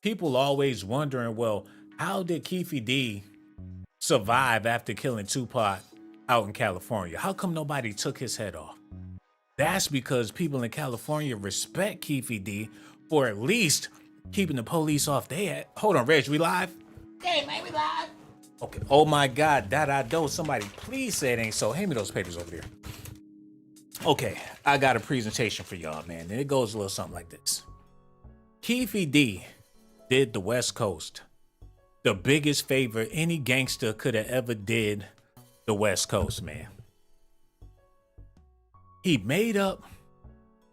People always wondering, well, how did Keefe D survive after killing Tupac out in California? How come nobody took his head off? That's because people in California respect Keefe D for at least keeping the police off their head. Hold on, Reg, we live? Hey, man, we live. Okay. Oh my God, that I know. Somebody please say it ain't so. Hand me those papers over there. Okay, I got a presentation for y'all, man. And it goes a little something like this. Keefe D did the West Coast the biggest favor any gangster could have ever did the West Coast, man. He made up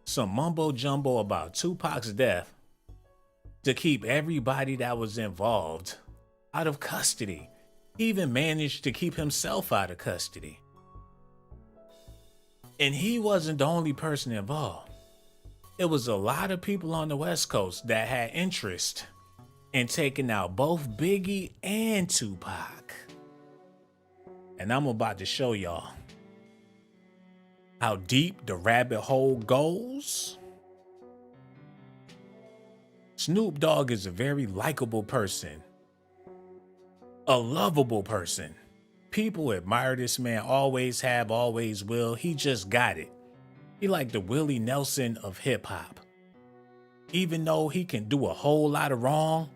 some mumbo jumbo about Tupac's death to keep everybody that was involved out of custody. He even managed to keep himself out of custody. And he wasn't the only person involved. It was a lot of people on the West Coast that had interest in taking out both Biggie and Tupac. And I'm about to show y'all how deep the rabbit hole goes. Snoop Dogg is a very likable person, a lovable person. People admire this man, always have, always will. He just got it. He like the Willie Nelson of hip hop. Even though he can do a whole lot of wrong,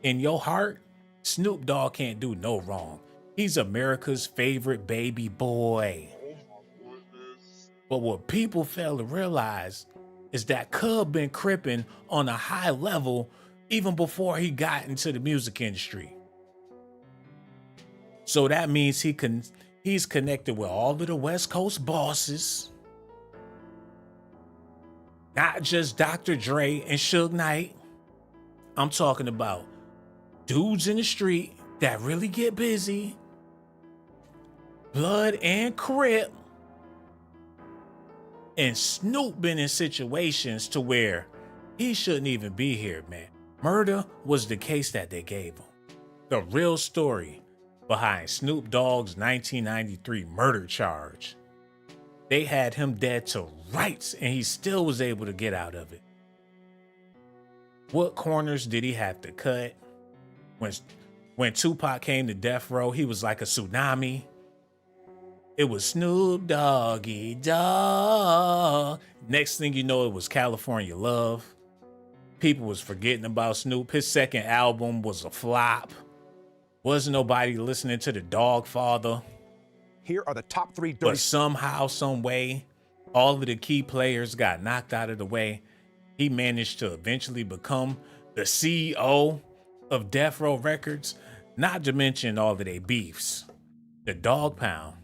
in your heart, Snoop Dogg can't do no wrong. He's America's favorite baby boy. But what people fail to realize is that Cub been crippin' on a high level even before he got into the music industry. So that means he's connected with all of the West Coast bosses. Not just Dr. Dre and Suge Knight. I'm talking about dudes in the street that really get busy. Blood and Crip. And Snoop been in situations to where he shouldn't even be here, man. Murder was the case that they gave him. The real story behind Snoop Dogg's 1993 murder charge. They had him dead to rights and he still was able to get out of it. What corners did he have to cut? When Tupac came to death row, he was like a tsunami. It was Snoop Doggy Dogg. Next thing you know, it was California Love. People was forgetting about Snoop. His second album was a flop. Wasn't nobody listening to the Dogfather. Here are the top 3 dirty. But somehow, some way, all of the key players got knocked out of the way. He managed to eventually become the CEO of Death Row Records, not to mention all of their beefs. The Dogg Pound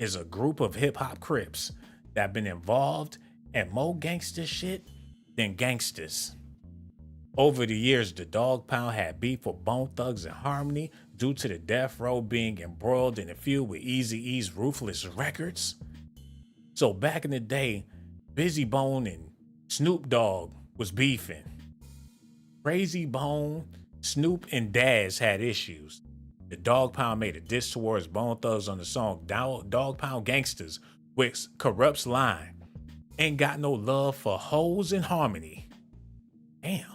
is a group of hip-hop Crips that have been involved in more gangster shit than gangsters. Over the years, the Dogg Pound had beef with Bone Thugs and Harmony due to the Death Row being embroiled in a feud with Eazy-E's Ruthless Records. So back in the day, Bizzy Bone and Snoop Dogg was beefing. Crazy Bone, Snoop, and Daz had issues. The Dogg Pound made a diss towards Bone Thugs on the song Dogg Pound Gangsters, which Corrupt's line, "Ain't got no love for hoes in Harmony." Damn.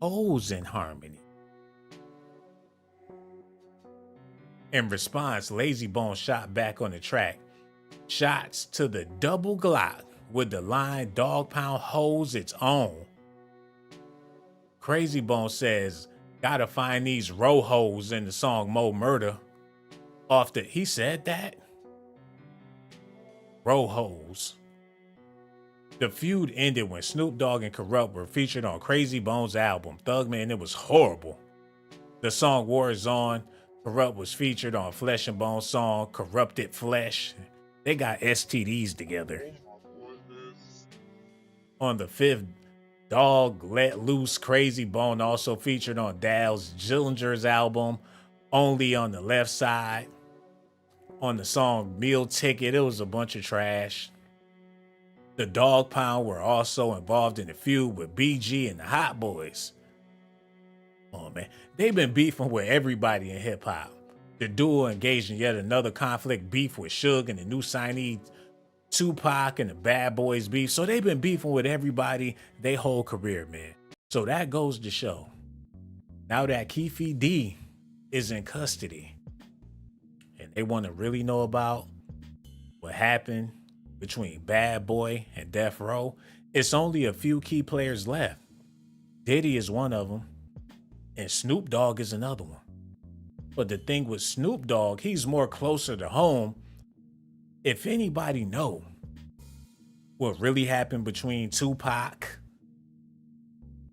Hoes in Harmony. In response, Lazy Bone shot back on the track. Shots to the double Glock with the line "Dogg Pound holds its own." Crazy Bone says, "Gotta find these row hoes" in the song Mo Murder. He said that? Row hoes. The feud ended when Snoop Dogg and Corrupt were featured on Crazy Bone's album, Thug Man. It was horrible. The song War Is On. Corrupt was featured on Flesh and Bone song Corrupted Flesh. They got STDs together. On the 5th, Dog Let Loose. Crazy Bone also featured on Dale's Dillinger's album, Only on the Left Side. On the song Meal Ticket, it was a bunch of trash. The Dogg Pound were also involved in a feud with BG and the Hot Boys. Oh man, they've been beefing with everybody in hip hop. The duo engaged in yet another conflict beef with Suge and the new signee Tupac and the Bad Boys beef. So they've been beefing with everybody they whole career, man. So that goes to show. Now that Keefe D is in custody and they want to really know about what happened between Bad Boy and Death Row, it's only a few key players left. Diddy is one of them, and Snoop Dogg is another one. But the thing with Snoop Dogg, he's more closer to home. If anybody know what really happened between Tupac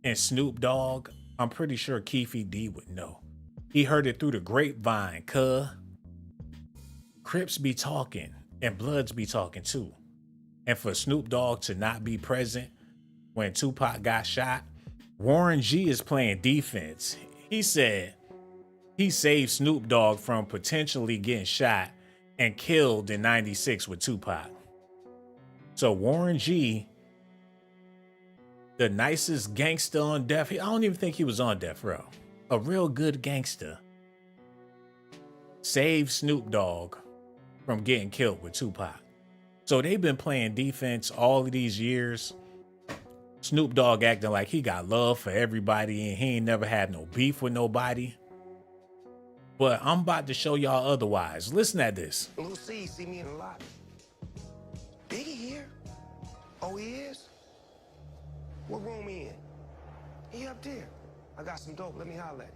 and Snoop Dogg, I'm pretty sure Keefe D would know. He heard it through the grapevine, cuh. Crips be talking and Bloods be talking too. And for Snoop Dogg to not be present when Tupac got shot, Warren G is playing defense. He said he saved Snoop Dogg from potentially getting shot and killed in 96 with Tupac. So Warren G, the nicest gangster on death, I don't even think he was on death row. A real good gangster. Saved Snoop Dogg from getting killed with Tupac. So they've been playing defense all of these years. Snoop Dogg acting like he got love for everybody and he ain't never had no beef with nobody. But I'm about to show y'all otherwise. Listen at this. Lil C see me in the lobby. Biggie here? Oh, he is? What room he in? He up there. I got some dope. Let me holler at him.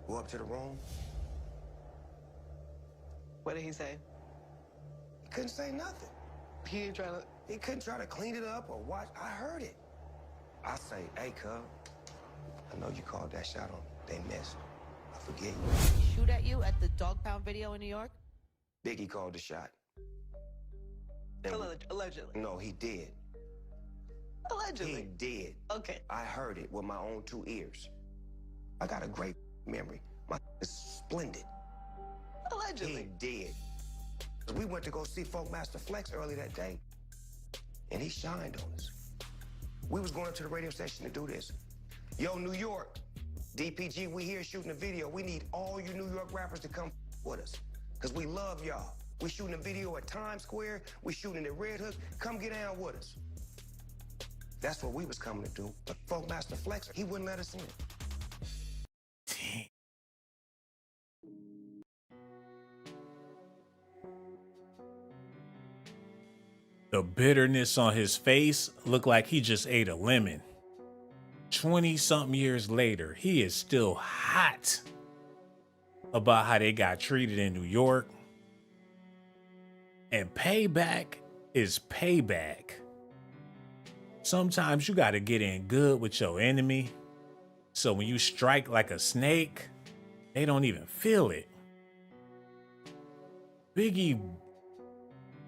Go up to the room. What did he say? He couldn't say nothing. He ain't trying to. He couldn't try to clean it up or watch. I heard it. I say, hey, cuz, I know you called that shot on me. They missed. I forget you. Shoot at you at the Dogg Pound video in New York? Biggie called the shot. Allegedly. No, he did. Allegedly. He did. Okay. I heard it with my own 2 ears. I got a great memory. My is splendid. Allegedly. He did. We went to go see Folk Master Flex early that day, and he shined on us. We was going up to the radio station to do this. Yo, New York, DPG, we here shooting a video. We need all you New York rappers to come with us, because we love y'all. We shooting a video at Times Square. We shooting at Red Hook. Come get down with us. That's what we was coming to do. But Folk Master Flex, he wouldn't let us in. The bitterness on his face looked like he just ate a lemon. 20-something years later, he is still hot about how they got treated in New York. And payback is payback. Sometimes you got to get in good with your enemy. So when you strike like a snake, they don't even feel it. Biggie,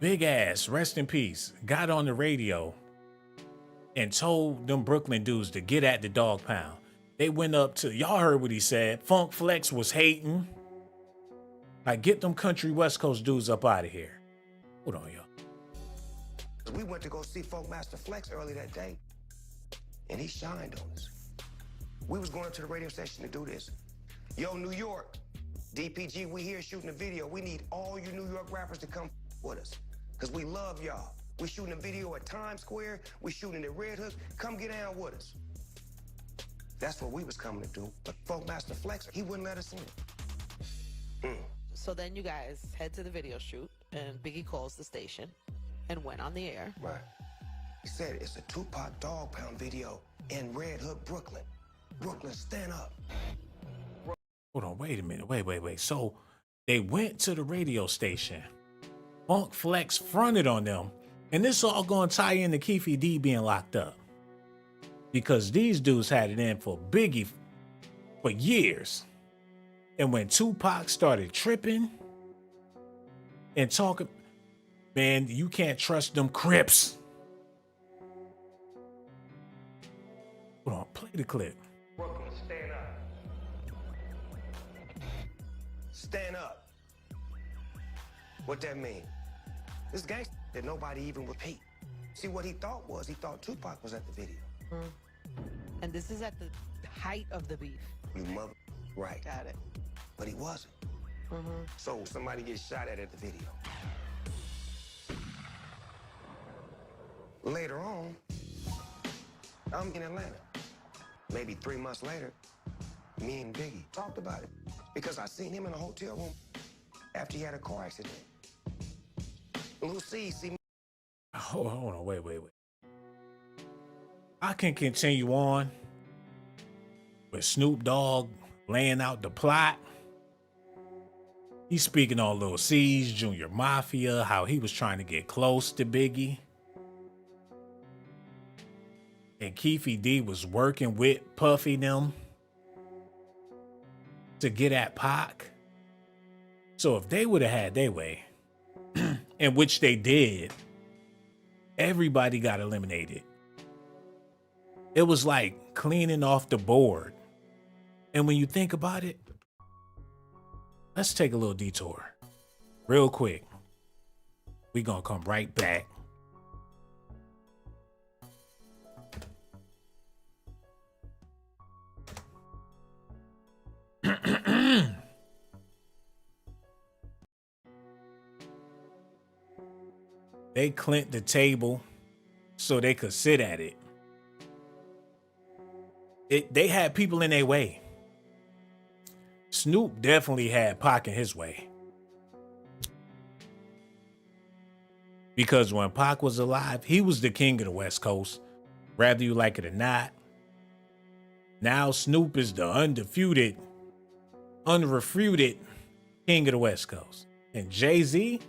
big ass, rest in peace, got on the radio and told them Brooklyn dudes to get at the Dogg Pound. They went up to, y'all heard what he said. Funk Flex was hating. Like, get them country West Coast dudes up out of here. Hold on, y'all. We went to go see Folk Master Flex early that day, and he shined on us. We was going up to the radio station to do this. Yo, New York, DPG, we here shooting a video. We need all you New York rappers to come with us, because we love y'all. We shooting a video at Times Square. We shooting at Red Hook. Come get down with us. That's what we was coming to do. But Folk Master Flex, he wouldn't let us in. So then you guys head to the video shoot, and Biggie calls the station and went on the air. Right. He said it's a Tupac Dogg Pound video in Red Hook, Brooklyn. Brooklyn, stand up. Hold on, wait a minute. Wait. So they went to the radio station. Funk Flex fronted on them. And this all gonna tie into Keefe D being locked up. Because these dudes had it in for Biggie for years. And when Tupac started tripping and talking, man, you can't trust them Crips. Hold on, play the clip. Brooklyn, stand up. Stand up. What that mean? This gangster that nobody even repeat. See, what he thought Tupac was at the video. And this is at the height of the beef. You mother, right. Got it. But he wasn't. So somebody gets shot at the video. Later on, I'm in Atlanta. Maybe 3 months later, me and Biggie talked about it because I seen him in a hotel room after he had a car accident. Lil C see me. Hold on, wait. I can continue on with Snoop Dogg laying out the plot. He's speaking on Lil C's Junior Mafia, how he was trying to get close to Biggie. And Keefe D was working with Puffy them to get at Pac. So if they would have had their way, in which they did, everybody got eliminated. It was like cleaning off the board. And when you think about it, let's take a little detour real quick. We gonna come right back. They clinked the table so they could sit at it. They had people in their way. Snoop definitely had Pac in his way. Because when Pac was alive, he was the king of the West Coast, whether you like it or not. Now Snoop is the undefeated, unrefuted king of the West Coast. And Jay-Z,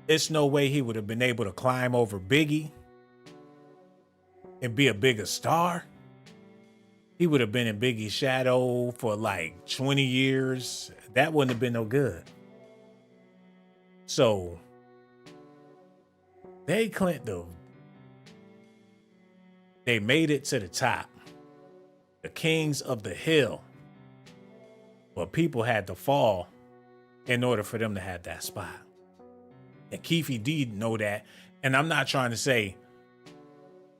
it's no way he would have been able to climb over Biggie and be a bigger star. He would have been in Biggie's shadow for like 20 years. That wouldn't have been no good. So they made it to the top. The kings of the hill. But people had to fall in order for them to have that spot. And Keefe D know that. And I'm not trying to say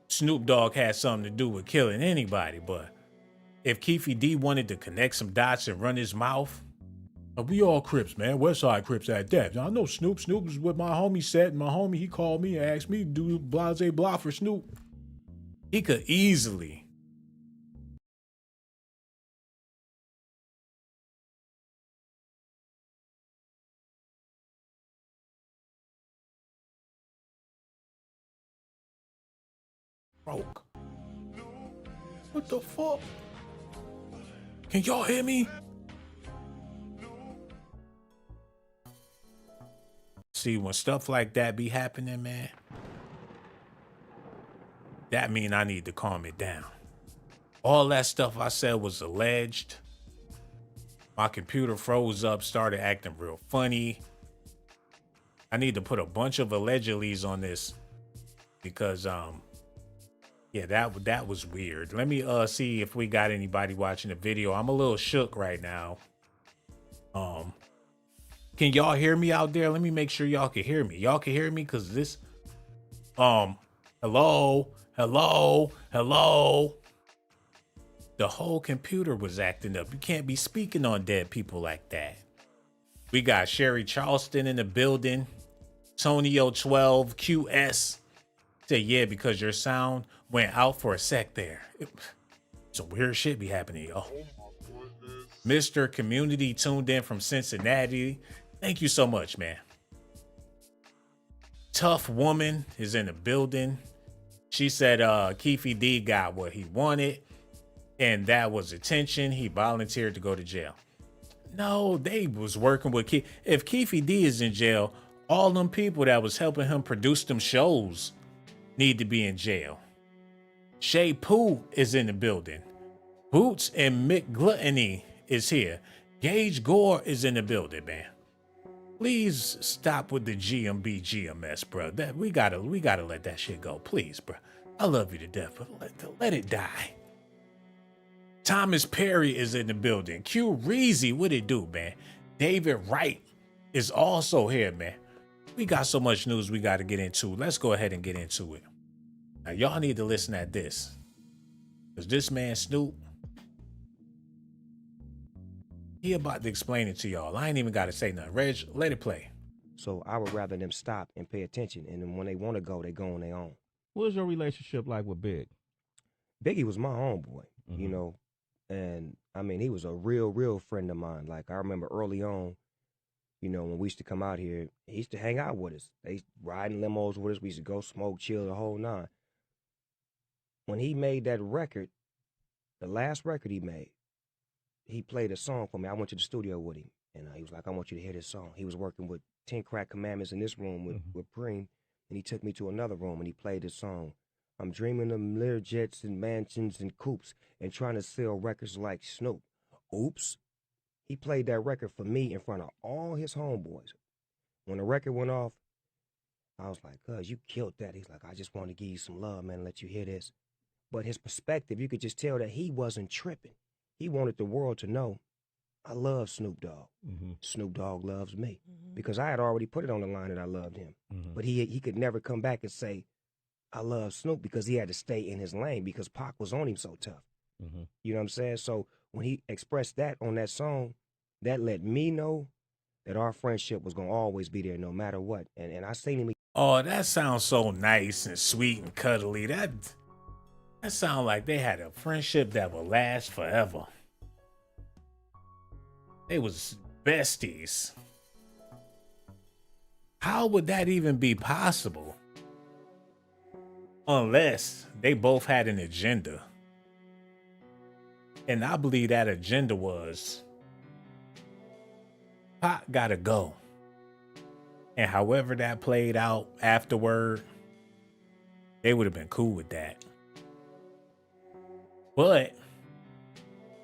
Snoop Dogg had something to do with killing anybody, but if Keefe D wanted to connect some dots and run his mouth, we all Crips, man. Westside Crips at that. I know Snoop. Snoop was what my homie said. And my homie, he called me and asked me to do blase blah for Snoop. He could easily broke. What the fuck? Can y'all hear me? See, when stuff like that be happening, man, that mean I need to calm it down. All that stuff I said was alleged. My computer froze up, started acting real funny. I need to put a bunch of allegedlys on this because, yeah, that was weird. Let me see if we got anybody watching the video. I'm a little shook right now. Can y'all hear me out there? Let me make sure y'all can hear me. Y'all can hear me because this, hello. The whole computer was acting up. You can't be speaking on dead people like that. We got Sherry Charleston in the building. Tonio 12 QS said, yeah, because your sound went out for a sec there. Some weird shit be happening, y'all. Mr. Community tuned in from Cincinnati. Thank you so much, man. Tough Woman is in the building. She said Keefe D got what he wanted, and that was attention. He volunteered to go to jail. No, they was working with Keefe. If Keefe D is in jail, all them people that was helping him produce them shows need to be in jail. Shay Pooh is in the building. Boots and Mick Gluttony is here. Gage Gore is in the building, man. Please stop with the GMB GMS, bro. That we gotta let that shit go, please, bro. I love you to death, but let it die. Thomas Perry is in the building. Q Reezy, what it do, man? David Wright is also here, man. We got so much news we got to get into. Let's go ahead and get into it. Now, y'all need to listen at this, because this man Snoop, he about to explain it to y'all. I ain't even got to say nothing. Reg, let it play. So I would rather them stop and pay attention. And then when they want to go, they go on their own. What was your relationship like with Big? Biggie was my homeboy, you Mhm. know, and I mean, he was a real friend of mine. Like I remember early on, you know, when we used to come out here, he used to hang out with us. They riding limos with us. We used to go smoke, chill, the whole nine. When he made that record, the last record he made, he played a song for me. I went to the studio with him, and he was like, I want you to hear this song. He was working with 10 Crack Commandments in this room with Preem, and he took me to another room, and he played this song. I'm dreaming of Lear jets and mansions and coupes and trying to sell records like Snoop. Oops. He played that record for me in front of all his homeboys. When the record went off, I was like, cuz, you killed that. He's like, I just want to give you some love, man, and let you hear this. But his perspective, you could just tell that he wasn't tripping. He wanted the world to know, I love Snoop Dogg. Snoop Dogg loves me. Because I had already put it on the line that I loved him. But he could never come back and say, I love Snoop, because he had to stay in his lane because Pac was on him so tough. You know what I'm saying? So when he expressed that on that song, that let me know that our friendship was going to always be there no matter what. And I seen him. Oh, that sounds so nice and sweet and cuddly. That sounds like they had a friendship that will last forever. They was besties. How would that even be possible? Unless they both had an agenda. And I believe that agenda was, Pac gotta go. And however that played out afterward, they would have been cool with that. But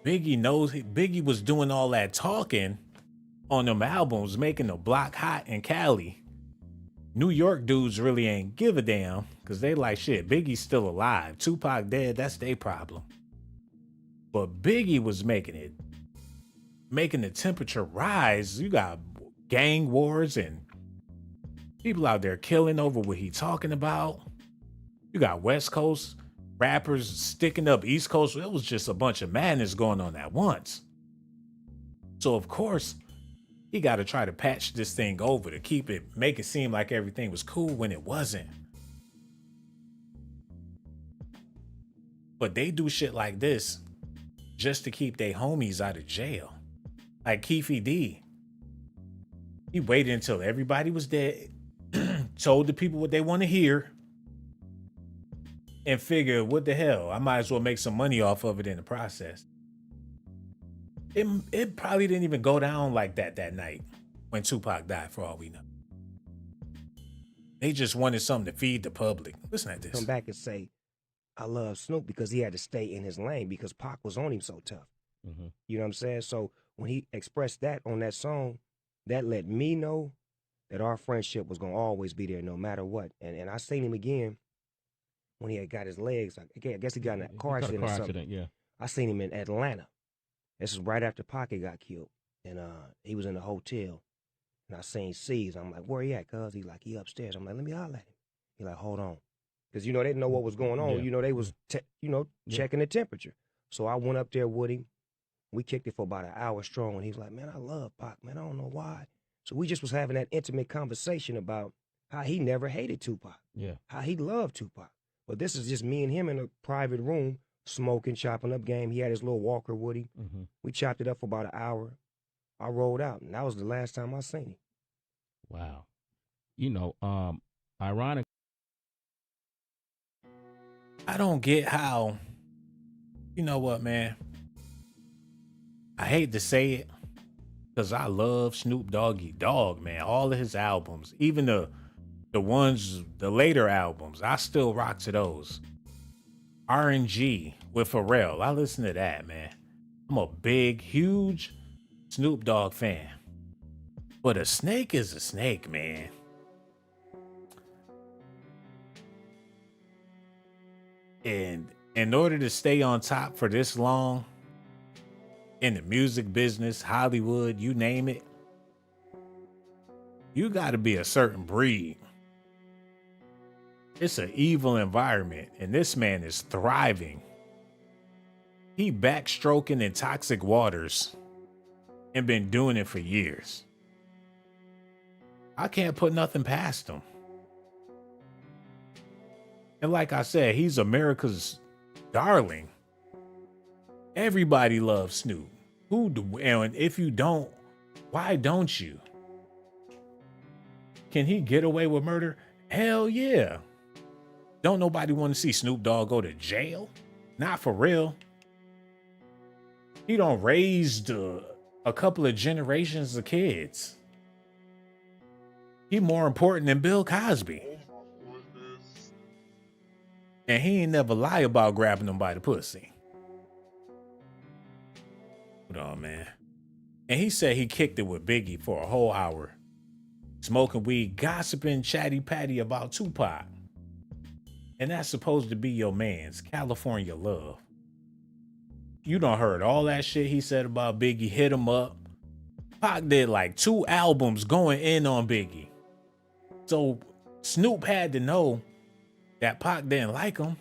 Biggie was doing all that talking on them albums, making the block hot in Cali. New York dudes really ain't give a damn because they like, shit, Biggie's still alive. Tupac dead, that's their problem. But Biggie was making the temperature rise. You got gang wars and people out there killing over what he talking about. You got West Coast rappers sticking up East Coast. It was just a bunch of madness going on at once. So of course, he got to try to patch this thing over to make it seem like everything was cool when it wasn't. But they do shit like this just to keep their homies out of jail. Like Keefe D. He waited until everybody was dead, told the people what they want to hear, and figured, what the hell, I might as well make some money off of it in the process. It probably didn't even go down like that night when Tupac died, for all we know. They just wanted something to feed the public. Listen to this. Come back and say, I love Snoop, because he had to stay in his lane because Pac was on him so tough. You know what I'm saying? So when he expressed that on that song, that let me know that our friendship was going to always be there no matter what. And I seen him again when he had got his legs. I guess he got in a car accident or something. Yeah. I seen him in Atlanta. This is right after Pac got killed. And he was in the hotel. And I seen C's. I'm like, where he at, cuz? He's like, he upstairs. I'm like, let me holler at him. He like, hold on. Because, you know, they didn't know what was going on. Yeah. You know, they was, checking the temperature. So I went up there with him. We kicked it for about an hour strong. And he was like, man, I love Pac, man. I don't know why. So we just was having that intimate conversation about how he never hated Tupac. Yeah. How he loved Tupac. But this is just me and him in a private room, smoking, chopping up game. He had his little walker with him. We chopped it up for about an hour. I rolled out, and that was the last time I seen him. Wow. You know, ironic. I don't get how, you know what, man? I hate to say it, because I love Snoop Doggy Dogg, man. All of his albums, even the later albums, I still rock to those. R&G with Pharrell, I listen to that, man. I'm a big, huge Snoop Dogg fan. But a snake is a snake, man. And in order to stay on top for this long, in the music business, Hollywood, you name it, you got to be a certain breed. It's an evil environment, and this man is thriving. He backstroking in toxic waters and been doing it for years. I can't put nothing past him. And like I said, he's America's darling. Everybody loves Snoop. And if you don't, why don't you? Can he get away with murder? Hell yeah. Don't nobody want to see Snoop Dogg go to jail? Not for real. He done raised a couple of generations of kids. He more important than Bill Cosby. And he ain't never lie about grabbing them by the pussy. Hold on, man. And he said he kicked it with Biggie for a whole hour. Smoking weed, gossiping, chatty patty about Tupac. And that's supposed to be your man's California love. You done heard all that shit he said about Biggie, hit him up. Pac did like 2 albums going in on Biggie. So Snoop had to know that Pac didn't like him.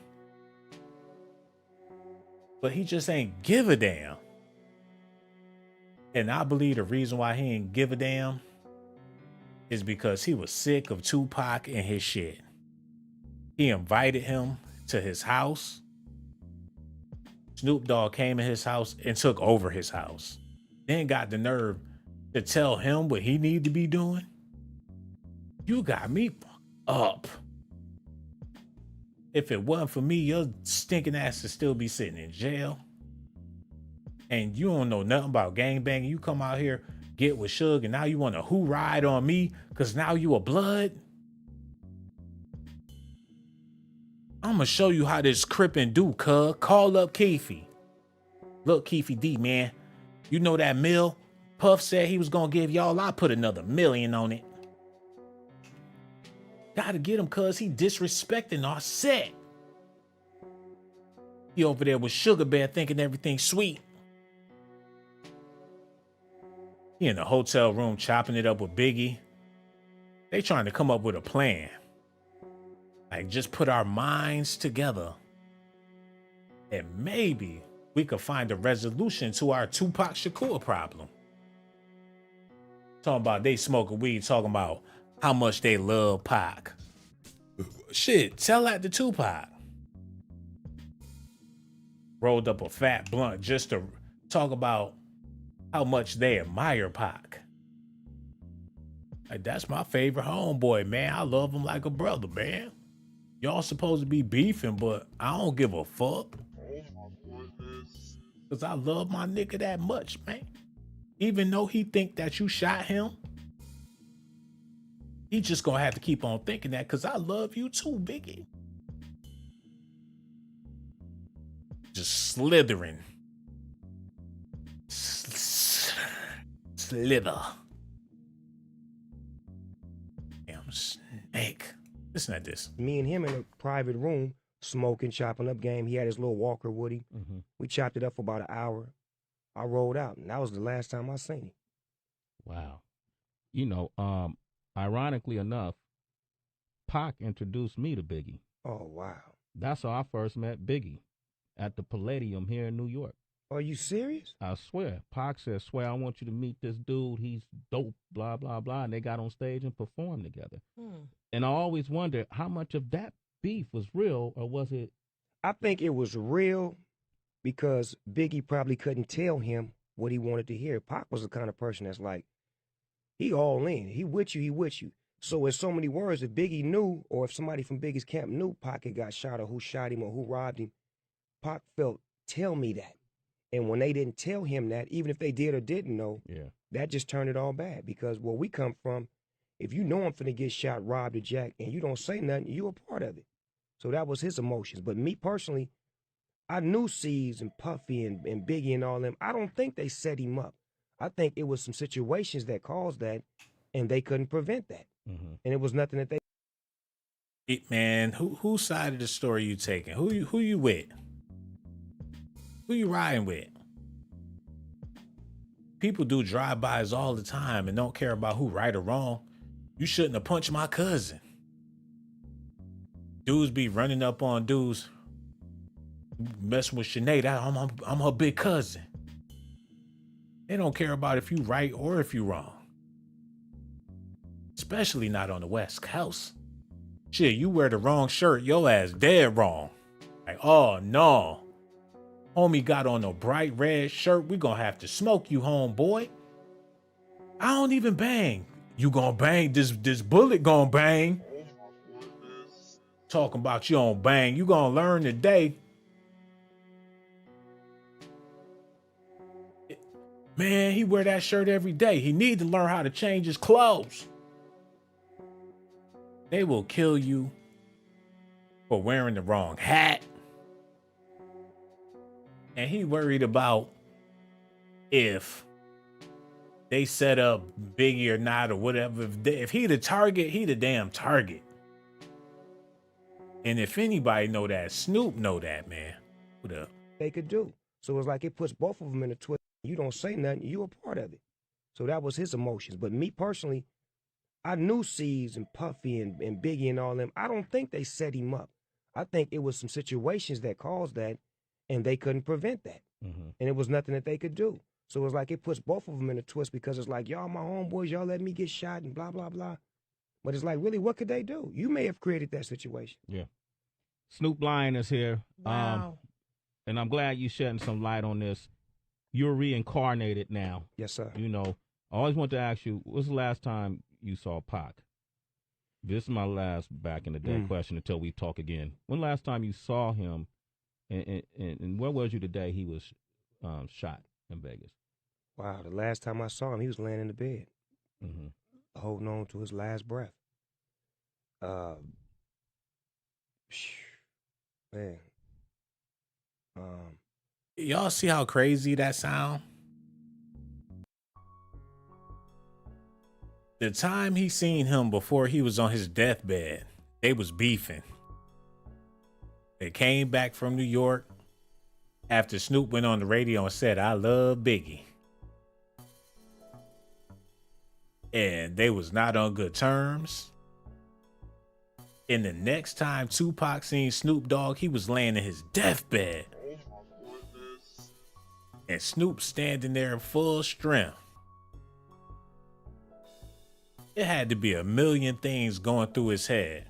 But he just ain't give a damn. And I believe the reason why he ain't give a damn is because he was sick of Tupac and his shit. He invited him to his house. Snoop Dogg came in his house and took over his house. Then got the nerve to tell him what he need to be doing. You got me up. If it wasn't for me, your stinking ass would still be sitting in jail. And you don't know nothing about gangbanging. You come out here, get with Suge, and now you want to who ride on me because now you a blood? I'm going to show you how this crippin' do, cuz. Call up Keefe. Look, Keefe D, man. You know that mill Puff said he was going to give y'all? I put another $1 million on it. Gotta get him, cuz he disrespecting our set. He over there with Sugar Bear thinking everything's sweet. He in the hotel room chopping it up with Biggie. They trying to come up with a plan. Like, just put our minds together. And maybe we could find a resolution to our Tupac Shakur problem. Talking about they smoking weed, talking about how much they love Pac. Shit, tell that to Tupac. Rolled up a fat blunt just to talk about how much they admire Pac. Like, that's my favorite homeboy, man. I love him like a brother, man. Y'all supposed to be beefing, but I don't give a fuck. Cause I love my nigga that much, man. Even though he think that you shot him, he just gonna have to keep on thinking that, cause I love you too, Biggie. Just slithering. Slither. Damn snake. Listen to this. Me and him in a private room, smoking, chopping up game. He had his little walker with him. Mm-hmm. We chopped it up for about an hour. I rolled out, and that was the last time I seen him. Wow. You know, ironically enough, Pac introduced me to Biggie. Oh, wow. That's how I first met Biggie, at the Palladium here in New York. Are you serious? I swear. Pac said, swear, I want you to meet this dude. He's dope, blah, blah, blah. And they got on stage and performed together. And I always wondered how much of that beef was real, or was it? I think it was real because Biggie probably couldn't tell him what he wanted to hear. Pac was the kind of person that's like, he all in. He with you, he with you. So in so many words, if Biggie knew, or if somebody from Biggie's camp knew Pac had got shot, or who shot him, or who robbed him, Pac felt, tell me that. And when they didn't tell him that, even if they did or didn't know, that just turned it all bad. Because where we come from, if you know I'm finna get shot, robbed, or jacked, and you don't say nothing, you a part of it. So that was his emotions. But me personally, I knew C's and Puffy and Biggie and all them. I don't think they set him up. I think it was some situations that caused that, and they couldn't prevent that. Mm-hmm. And it was nothing that they... Man, whose side of the story you taking? Who you with? Who you riding with? People do drive-bys all the time and don't care about who right or wrong. You shouldn't have punched my cousin. Dudes be running up on dudes, messing with Sinead. I'm her big cousin. They don't care about if you right or if you wrong. especially not on the West Coast. Shit, you wear the wrong shirt, your ass dead wrong. Like, oh no. Homie got on a bright red shirt. We gonna have to smoke you, homeboy. I don't even bang. You gonna bang? This bullet gonna bang. Talking about you don't bang. You gonna learn today. Man, he wear that shirt every day. He need to learn how to change his clothes. They will kill you for wearing the wrong hat. And he worried about if they set up Biggie or not or whatever. If he the target, he the damn target. And if anybody know that, Snoop know that, man. What up? They could do. So it's like it puts both of them in a twist. You don't say nothing, you a part of it. So that was his emotions. But me personally, I knew C's and Puffy and Biggie and all them. I don't think they set him up. I think it was some situations that caused that, and they couldn't prevent that. Mm-hmm. And it was nothing that they could do. So it's like it puts both of them in a twist because it's like, y'all my homeboys, y'all let me get shot and blah, blah, blah. But it's like, really, what could they do? You may have created that situation. Yeah. Snoop Lion is here. Wow. And I'm glad you shedding some light on this. You're reincarnated now. Yes, sir. You know, I always want to ask you, what's the last time you saw Pac? This is my last back in the day question until we talk again. When last time you saw him, and where was you the day he was shot in Vegas? Wow, the last time I saw him, he was laying in the bed, holding on to his last breath. Man. Y'all see how crazy that sound? The time he seen him before he was on his deathbed, they was beefing. They came back from New York after Snoop went on the radio and said, I love Biggie. And they was not on good terms. And the next time Tupac seen Snoop Dogg, he was laying in his deathbed. And Snoop standing there in full strength. It had to be a million things going through his head.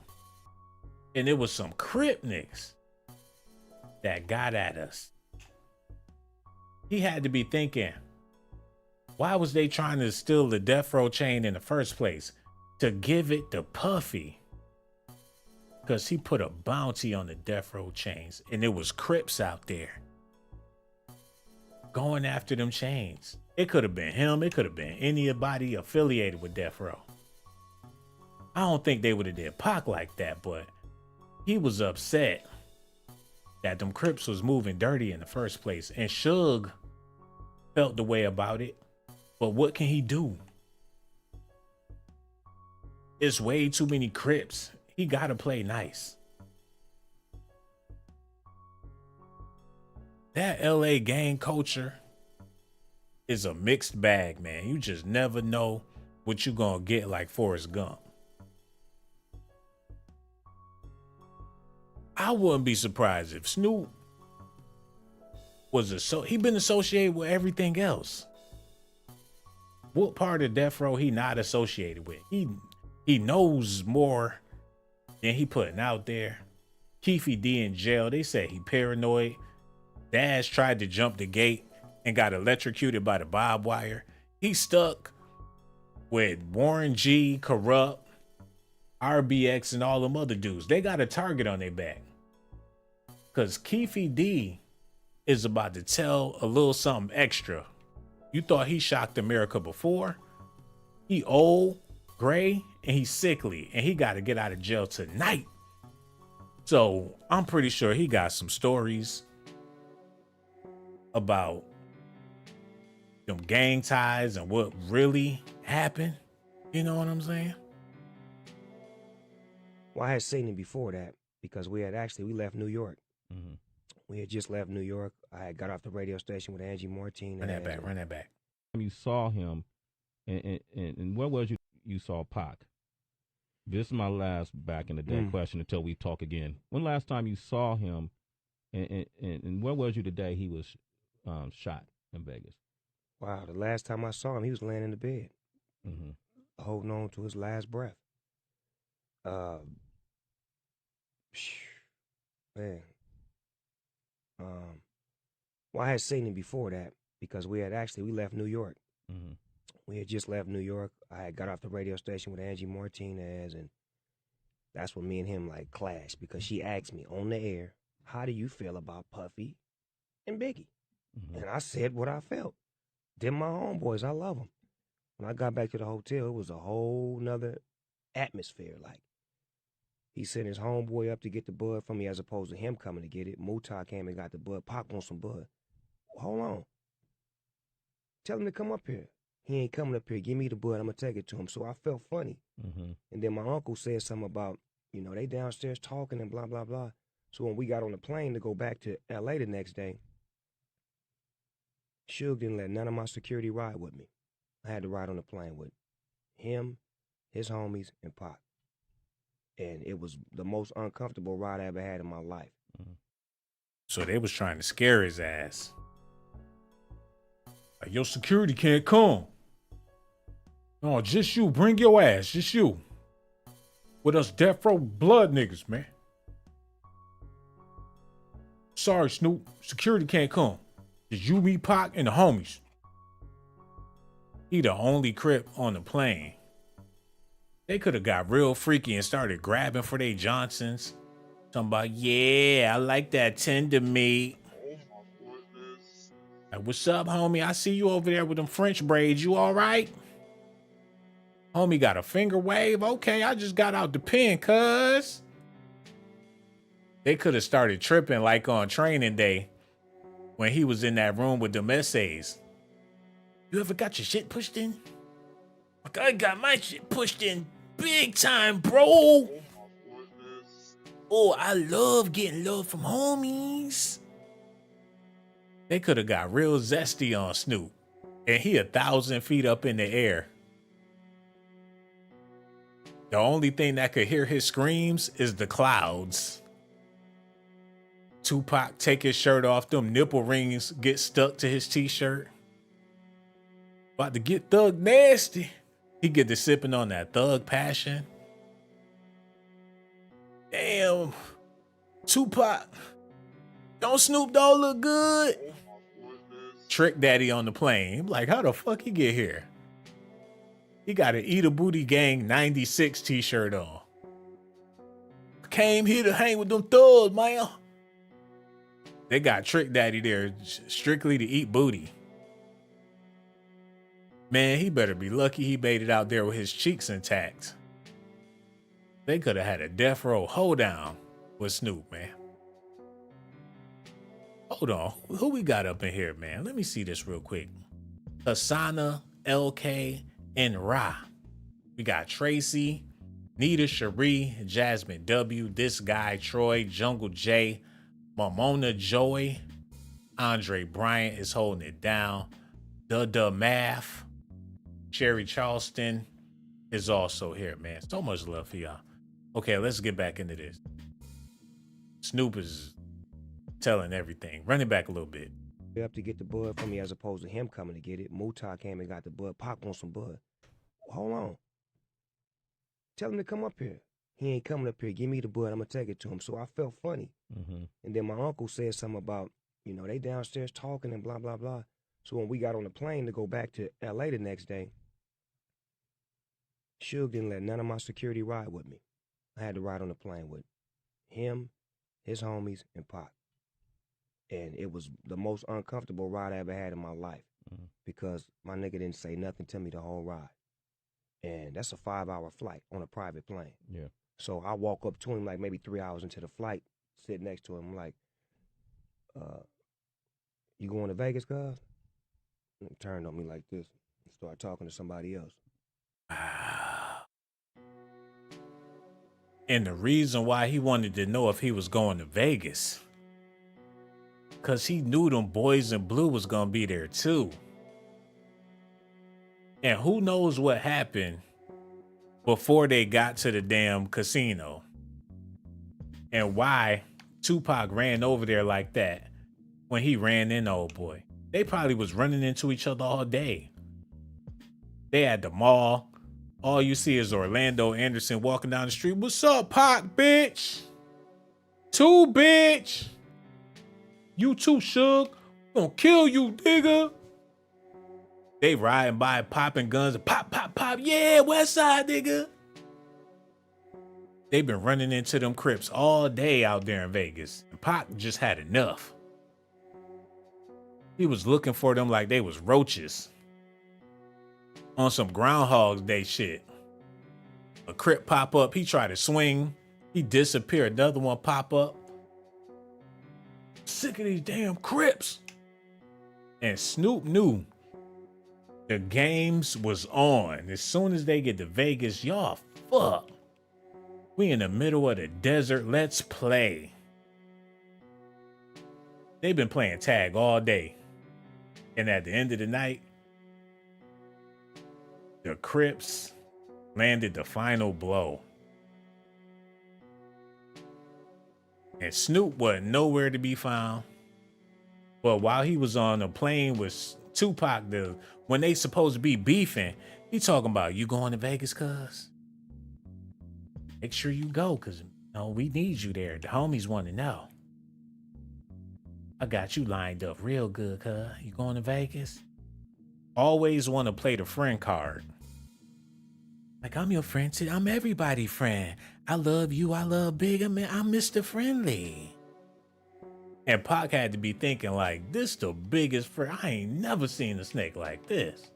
And it was some Crip niggas that got at us. He had to be thinking, why was they trying to steal the death row chain in the first place? To give it to Puffy. Because he put a bounty on the death row chains. And it was Crips out there going after them chains. It could have been him. It could have been anybody affiliated with death row. I don't think they would have did Pac like that, but he was upset that them Crips was moving dirty in the first place. And Suge felt the way about it. But what can he do? It's way too many Crips. He gotta play nice. That LA gang culture is a mixed bag, man. You just never know what you gonna get, like Forrest Gump. I wouldn't be surprised if Snoop was he been associated with everything else. What part of death row he not associated with? He knows more than he putting out there. Keefe D in jail. They say he paranoid. Dash tried to jump the gate and got electrocuted by the barbed wire. He stuck with Warren G, Corrupt, RBX, and all them other dudes. They got a target on their back. Because Keefe D is about to tell a little something extra. You thought he shocked America before? He old, gray, and he's sickly, and he got to get out of jail tonight. So I'm pretty sure he got some stories about them gang ties and what really happened. You know what I'm saying? Well, I had seen him before that because we left New York. Mm-hmm. We had just left New York. I had got off the radio station with Angie Martin. Run that back. You saw him, and where was you saw Pac? This is my last back in the day question until we talk again. When last time you saw him, and where was you the day he was shot in Vegas? Wow, the last time I saw him, he was laying in the bed, holding on to his last breath. Man. Well, I had seen him before that because we left New York. Mm-hmm. We had just left New York. I had got off the radio station with Angie Martinez, and that's when me and him like clashed because she asked me on the air, "How do you feel about Puffy and Biggie?" Mm-hmm. And I said what I felt. Them my homeboys, I love them. When I got back to the hotel, it was a whole nother atmosphere. Like, he sent his homeboy up to get the bud from me as opposed to him coming to get it. Mutai came and got the bud. Pac wants some bud. Hold on. Tell him to come up here. He ain't coming up here. Give me the bud. I'm going to take it to him. So I felt funny. Mm-hmm. And then my uncle said something about, you know, they downstairs talking and blah, blah, blah. So when we got on the plane to go back to L.A. the next day, Suge didn't let none of my security ride with me. I had to ride on the plane with him, his homies, and Pac. And it was the most uncomfortable ride I ever had in my life. Mm-hmm. So they was trying to scare his ass. Like, your security can't come. No, just you. Bring your ass. Just you. With us death row blood niggas, man. Sorry, Snoop. Security can't come. Just you, me, Pac, and the homies. He the only Crip on the plane. They could have got real freaky and started grabbing for they Johnsons. Talking about, yeah, I like that tender meat. Like, what's up, homie? I see you over there with them French braids. You all right? Homie got a finger wave. Okay, I just got out the pen, cuz. They could have started tripping like on training day when he was in that room with them essays. You ever got your shit pushed in? Like, I got my shit pushed in big time, bro. Oh, I love getting love from homies. They could have got real zesty on Snoop. And he 1,000 feet up in the air. The only thing that could hear his screams is the clouds. Tupac take his shirt off, them nipple rings get stuck to his t-shirt. About to get thug nasty. He get to sipping on that thug passion. Damn. Tupac. Don't Snoop Dogg look good? Trick Daddy on the plane. Like, how the fuck he get here? He got an Eat a Booty Gang 96 t-shirt on. Came here to hang with them thugs, man. They got Trick Daddy there strictly to eat booty. Man, he better be lucky he made it out there with his cheeks intact. They could have had a death row hoedown with Snoop, man. Hold on. Who we got up in here, man? Let me see this real quick. Hasana, LK, and Ra. We got Tracy, Nita Cherie, Jasmine W, This Guy, Troy, Jungle J, Mamona Joy, Andre Bryant is holding it down. The Math, Sherry Charleston is also here, man. So much love for y'all. Okay, let's get back into this. Snoop is telling everything. Run it back a little bit. Up to get the bud from me as opposed to him coming to get it. Mutai came and got the bud. Pac wants some bud. Hold on. Tell him to come up here. He ain't coming up here. Give me the bud. I'm going to take it to him. So I felt funny. Mm-hmm. And then my uncle said something about, you know, they downstairs talking and blah, blah, blah. So when we got on the plane to go back to L.A. the next day, Suge didn't let none of my security ride with me. I had to ride on the plane with him, his homies, and Pac. And it was the most uncomfortable ride I ever had in my life because my nigga didn't say nothing to me the whole ride. And that's a 5-hour flight on a private plane. Yeah. So I walk up to him like maybe 3 hours into the flight, sit next to him, like, you going to Vegas, cuz? And he turned on me like this and started talking to somebody else. And the reason why he wanted to know if he was going to Vegas, because he knew them boys in blue was going to be there too. And who knows what happened before they got to the damn casino. And why Tupac ran over there like that when he ran in old boy. They probably was running into each other all day. They at the mall. All you see is Orlando Anderson walking down the street. What's up, Pac, bitch? Two, bitch. You too, Suge. Gonna kill you, nigga. They riding by, popping guns. Pop, pop, pop. Yeah, West Side, nigga. They been running into them Crips all day out there in Vegas. And Pac just had enough. He was looking for them like they was roaches. On some Groundhog's Day shit. A Crip pop up. He tried to swing. He disappeared. Another one pop up. Sick of these damn Crips. And Snoop knew the games was on. As soon as they get to Vegas, y'all fuck. We in the middle of the desert. Let's play. They've been playing tag all day. And at the end of the night, the Crips landed the final blow. And Snoop wasn't nowhere to be found. But while he was on a plane with Tupac, when they supposed to be beefing, he talking about, you going to Vegas, cuz? Make sure you go, cuz we need you there. The homies want to know. I got you lined up real good, cuz. You going to Vegas? Always want to play the friend card. Like, I'm your friend too. I'm everybody's friend. I love you. I love Big. I'm Mr. Friendly. And Pac had to be thinking like, this the biggest friend. I ain't never seen a snake like this.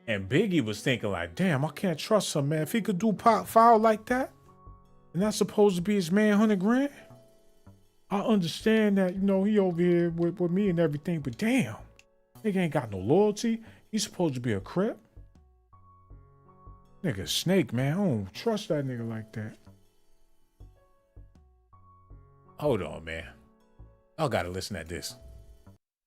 And Biggie was thinking like, damn, I can't trust him, man. If he could do Pac foul like that, and that's supposed to be his man, 100 grand. I understand that, he over here with me and everything, but damn, nigga ain't got no loyalty. He's supposed to be a Crip. Nigga snake, man. I don't trust that nigga like that. Hold on, man. Y'all gotta listen at this.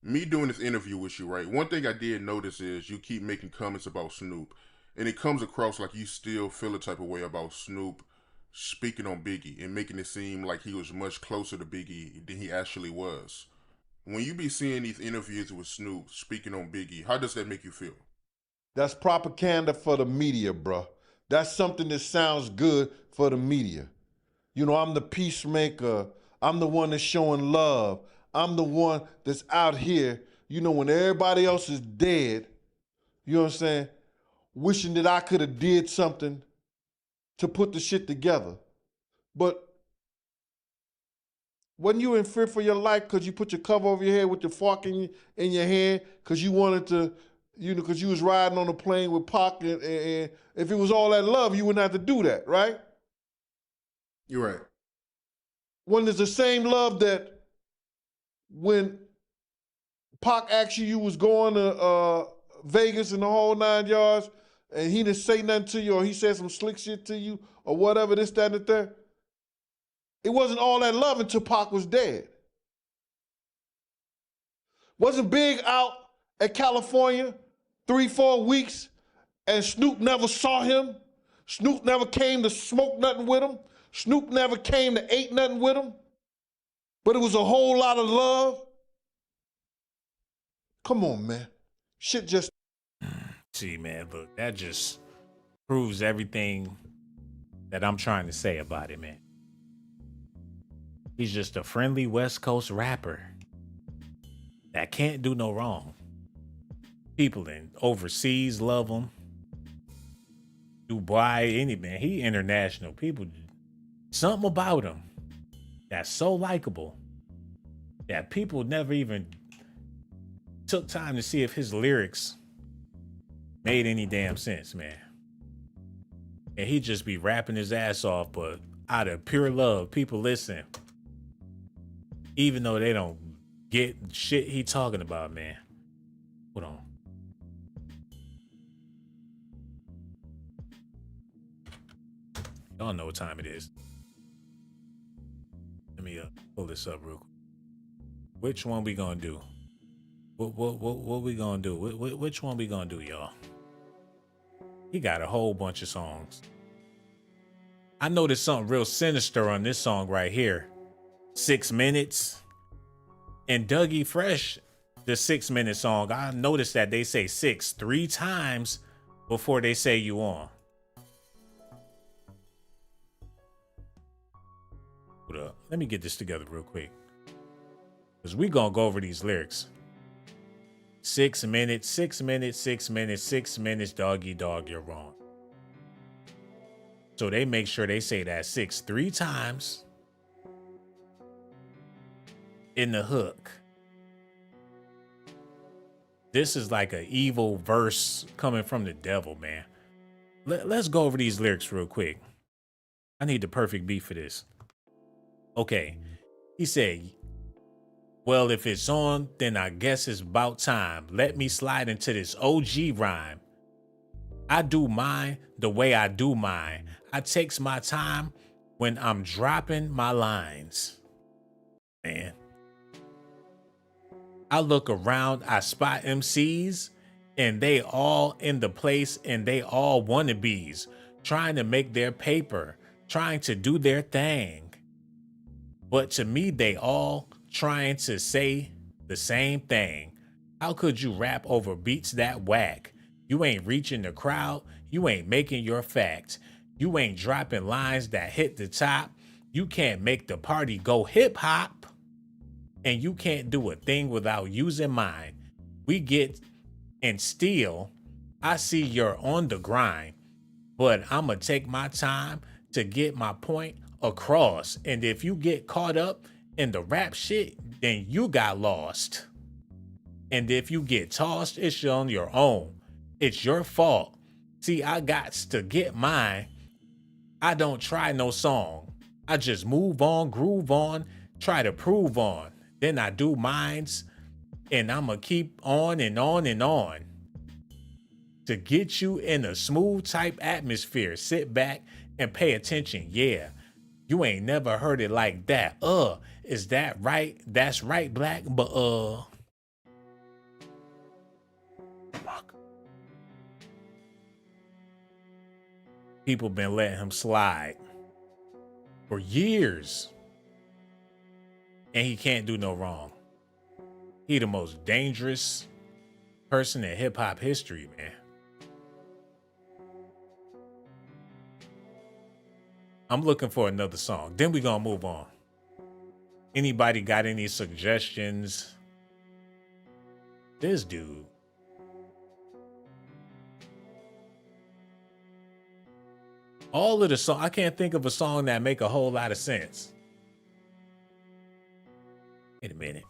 Me doing this interview with you, right? One thing I did notice is you keep making comments about Snoop, and it comes across like you still feel a type of way about Snoop speaking on Biggie and making it seem like he was much closer to Biggie than he actually was. When you be seeing these interviews with Snoop speaking on Biggie, how does that make you feel? That's propaganda for the media, bro. That's something that sounds good for the media. I'm the peacemaker. I'm the one that's showing love. I'm the one that's out here, when everybody else is dead, you know what I'm saying? Wishing that I could have did something to put the shit together. But wasn't you in fear for your life because you put your cover over your head with your fork in your hand because you wanted to, because you was riding on a plane with Pac, and if it was all that love, you wouldn't have to do that, right? You're right. When there's the same love that when Pac asked you was going to Vegas and the whole 9 yards, and he didn't say nothing to you, or he said some slick shit to you, or whatever, this, that, and the third. It wasn't all that love until Pac was dead. Wasn't Big out at California 3-4 weeks, and Snoop never saw him? Snoop never came to smoke nothing with him? Snoop never came to eat nothing with him? But it was a whole lot of love? Come on, man. Shit just... See, man, look, that just proves everything that I'm trying to say about it, man. He's just a friendly West Coast rapper that can't do no wrong. People in overseas love him. Dubai, man, he international. People, something about him that's so likable that people never even took time to see if his lyrics made any damn sense, man. And he just be rapping his ass off, but out of pure love, people listen. Even though they don't get shit he talking about, man. Hold on. Y'all know what time it is. Let me pull this up real quick. Which one we gonna do? What we gonna do? Which one we gonna do, y'all? He got a whole bunch of songs. I know there's something real sinister on this song right here. 6 minutes. And Dougie Fresh the 6-minute song, I noticed that they say 6 3 times before they say you on. Hold up. Let me get this together real quick, because we gonna go over these lyrics. 6 minutes, 6 minutes, 6 minutes, 6 minutes, doggy dog, you're wrong. So they make sure they say that 6 3 times in the hook. This is like an evil verse coming from the devil, man. Let's go over these lyrics real quick. I need the perfect beat for this. Okay. He said, well, if it's on, then I guess it's about time. Let me slide into this OG rhyme. I do mine the way I do mine. I takes my time when I'm dropping my lines. Man. I look around, I spot MCs, and they all in the place, and they all wannabes, trying to make their paper, trying to do their thing. But to me, they all trying to say the same thing. How could you rap over beats that whack? You ain't reaching the crowd. You ain't making your facts. You ain't dropping lines that hit the top. You can't make the party go hip hop. And you can't do a thing without using mine. We get and steal. I see you're on the grind, but I'ma take my time to get my point across. And if you get caught up in the rap shit, then you got lost. And if you get tossed, it's on your own. It's your fault. See, I got to get mine. I don't try no song. I just move on, groove on, try to prove on. Then I do mines, and I'ma keep on and on and on. To get you in a smooth type atmosphere, sit back and pay attention. Yeah, you ain't never heard it like that. Is that right? That's right, Black, but fuck. People been letting him slide for years. And he can't do no wrong. He the most dangerous person in hip hop history, man. I'm looking for another song. Then we gonna move on. Anybody got any suggestions? This dude. All of the song, I can't think of a song that make a whole lot of sense. Wait a minute.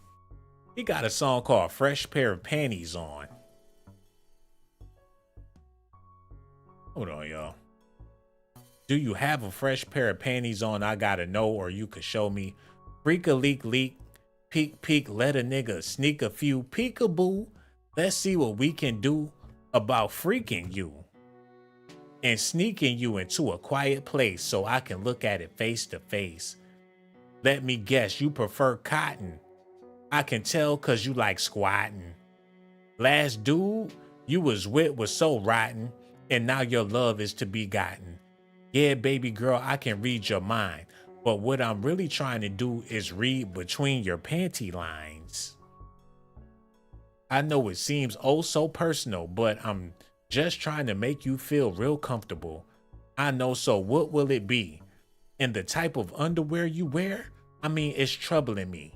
He got a song called Fresh Pair of Panties On. Hold on, y'all. Do you have a fresh pair of panties on? I gotta know, or you could show me. Freak a leak leak. Peek peek. Let a nigga sneak a few. Peekaboo. Let's see what we can do about freaking you. And sneaking you into a quiet place so I can look at it face to face. Let me guess, you prefer cotton. I can tell cause you like squatting. Last dude you was with was so rotten, and now your love is to be gotten. Yeah, baby girl, I can read your mind, but what I'm really trying to do is read between your panty lines. I know it seems oh so personal, but I'm just trying to make you feel real comfortable. I know, so what will it be? And the type of underwear you wear? I mean, it's troubling me.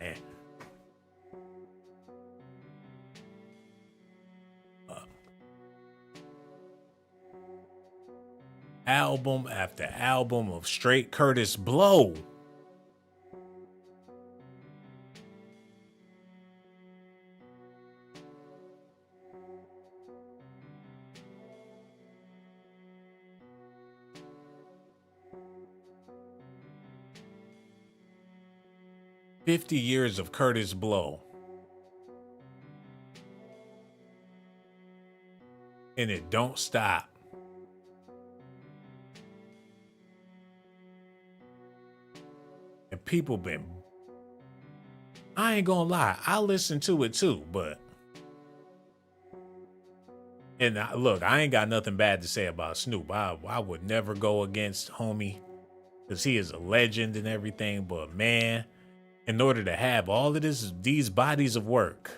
Man. Album after album of straight Curtis Blow. "50 years of Curtis Blow. And it don't stop. And people been, I ain't gonna lie, I listen to it too, but, and look, I ain't got nothing bad to say about Snoop. I would never go against homie, because he is a legend and everything, but man, in order to have all of these bodies of work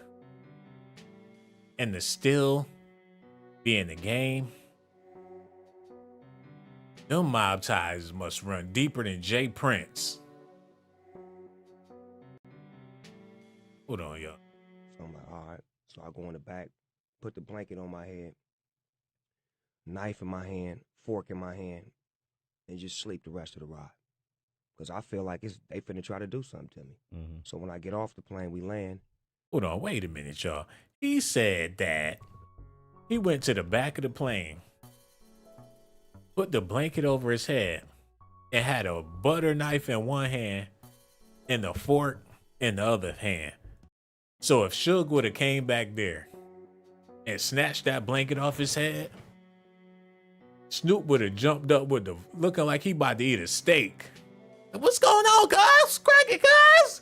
and to still be in the game, them mob ties must run deeper than Jay Prince. Hold on, y'all. So I'm like, all right. So I go in the back, put the blanket on my head, knife in my hand, fork in my hand, and just sleep the rest of the ride. Because I feel like they finna try to do something to me. Mm-hmm. So when I get off the plane, we land. Hold on, wait a minute, y'all. He said that he went to the back of the plane, put the blanket over his head, and had a butter knife in one hand and a fork in the other hand. So if Suge would have came back there and snatched that blanket off his head, Snoop would have jumped up with the looking like he about to eat a steak. What's going on, guys? Crack it, guys!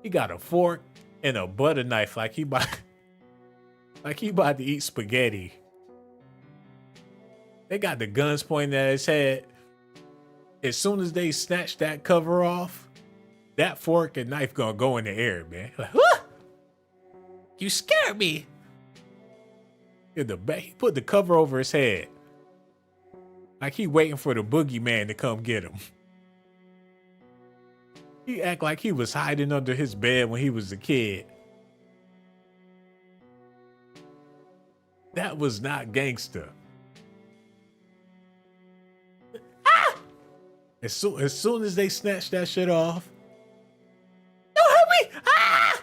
He got a fork and a butter knife like he about to eat spaghetti. They got the guns pointing at his head. As soon as they snatch that cover off, that fork and knife gonna go in the air, man. Like, what? You scared me. In the back, he put the cover over his head. Like he waiting for the boogeyman to come get him. He act like he was hiding under his bed when he was a kid. That was not gangster. Ah! As soon as they snatched that shit off, don't hurt me! Ah!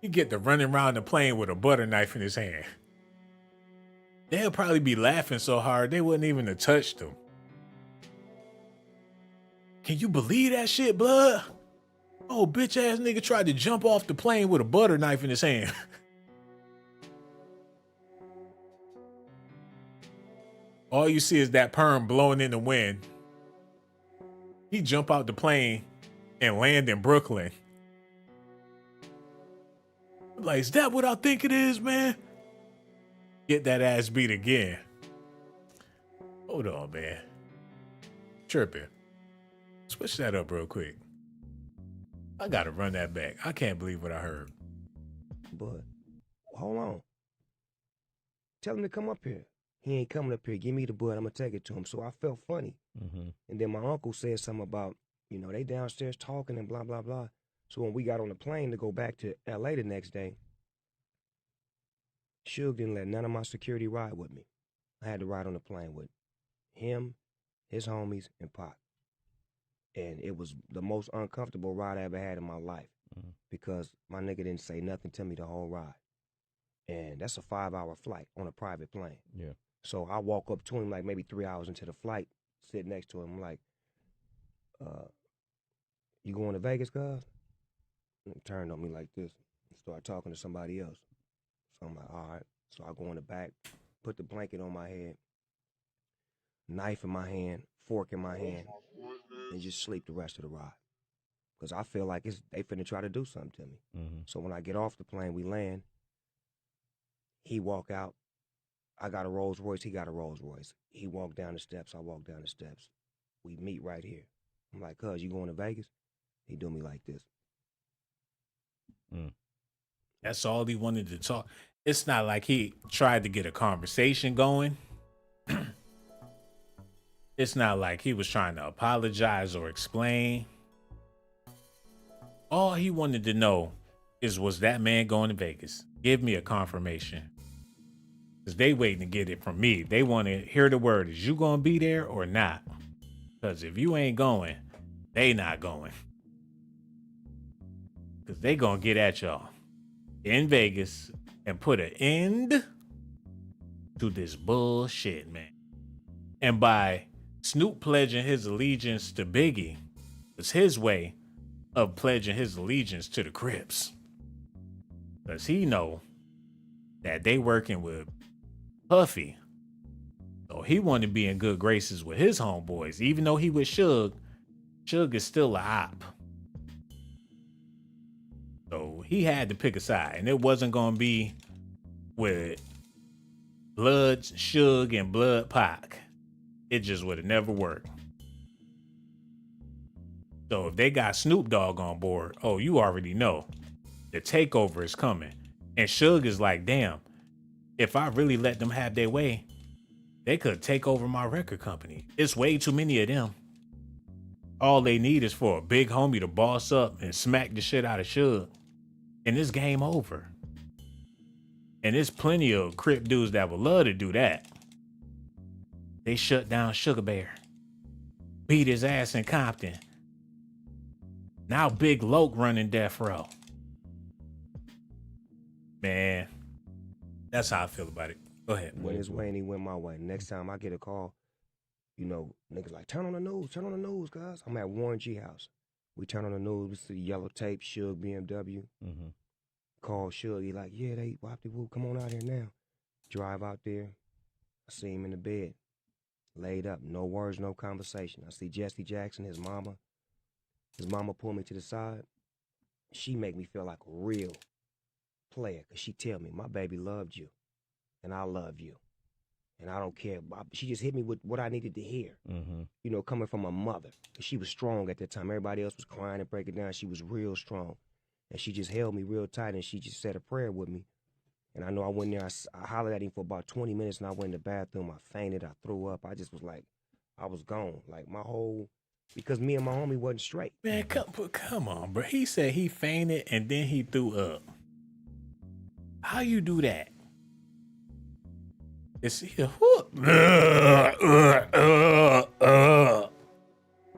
He get to running around the plane with a butter knife in his hand. They'll probably be laughing so hard they wouldn't even have touched him. Can you believe that shit, blood? Oh, bitch ass nigga tried to jump off the plane with a butter knife in his hand. All you see is that perm blowing in the wind. He jump out the plane and land in Brooklyn. Like, is that what I think it is, man? Get that ass beat again. Hold on, man. Tripping. Switch that up real quick. I gotta run that back. I can't believe what I heard. But hold on. Tell him to come up here. He ain't coming up here. Give me the bud. I'm gonna take it to him. So I felt funny. Mm-hmm. And then my uncle said something about, they downstairs talking and blah, blah, blah. So when we got on the plane to go back to LA the next day, Suge didn't let none of my security ride with me. I had to ride on the plane with him, his homies, and Pac. And it was the most uncomfortable ride I ever had in my life because my nigga didn't say nothing to me the whole ride. And that's a 5-hour flight on a private plane. Yeah. So I walk up to him like maybe 3 hours into the flight, sit next to him, like, you going to Vegas, cuz? And he turned on me like this and started talking to somebody else. So I'm like, all right. So I go in the back, put the blanket on my head, knife in my hand, fork in my hand, and just sleep the rest of the ride. Because I feel like they finna try to do something to me. Mm-hmm. So when I get off the plane, we land. He walk out. I got a Rolls Royce. He got a Rolls Royce. He walked down the steps. I walk down the steps. We meet right here. I'm like, cuz, you going to Vegas? He do me like this. That's all he wanted to talk. It's not like he tried to get a conversation going. It's not like he was trying to apologize or explain. All he wanted to know is, was that man going to Vegas? Give me a confirmation. Because they waiting to get it from me. They want to hear the word. Is you going to be there or not? Because if you ain't going, they not going. Because they going to get at y'all in Vegas and put an end to this bullshit, man. And by Snoop pledging his allegiance to Biggie, was his way of pledging his allegiance to the Crips. Because he know that they working with Puffy. So he wanted to be in good graces with his homeboys. Even though he was Suge, Suge is still a op. So he had to pick a side. And it wasn't going to be with Blood Suge and Blood Pac. It just would have never worked. So if they got Snoop Dogg on board, oh, you already know the takeover is coming. And Suge is like, damn, if I really let them have their way, they could take over my record company. It's way too many of them. All they need is for a big homie to boss up and smack the shit out of Suge. And it's game over. And there's plenty of Crip dudes that would love to do that. They shut down Sugar Bear. Beat his ass in Compton. Now Big Loke running Death Row. Man, that's how I feel about it. Go ahead. Went his way and he went my way. Next time I get a call, you know, niggas like, turn on the news, guys. I'm at Warren G house. We turn on the news, we see yellow tape, Suge BMW. Mm-hmm. Call Suge, he like, yeah, they whoop-de-whoop, come on out here now. Drive out there. I see him in the bed, laid up, no words, no conversation. I see Jesse Jackson, his mama. His mama pulled me to the side. She make me feel like a real player, because she tell me, my baby loved you, and I love you, and I don't care. She just hit me with what I needed to hear, you know, coming from my mother. She was strong at that time. Everybody else was crying and breaking down. She was real strong, and she just held me real tight, and she just said a prayer with me. And I know I went there, I hollered at him for about 20 minutes, and I went in the bathroom, I fainted, I threw up. I just was like, I was gone. Like, my whole, because me and my homie wasn't straight. Man, come on, bro. He said he fainted and then he threw up. How you do that? It's here.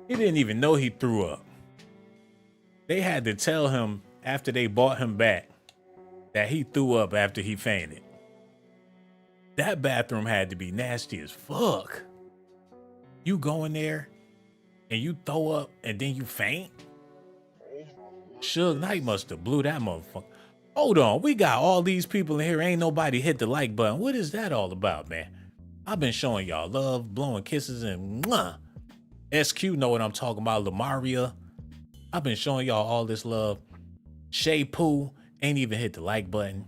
He didn't even know he threw up. They had to tell him after they bought him back that he threw up after he fainted. That bathroom had to be nasty as fuck. You go in there and you throw up and then you faint? Suge Knight must have blew that motherfucker. Hold on, we got all these people in here. Ain't nobody hit the like button. What is that all about, man? I've been showing y'all love, blowing kisses, and mwah. SQ know what I'm talking about. Lamaria. I've been showing y'all all this love. Shay Poo ain't even hit the like button.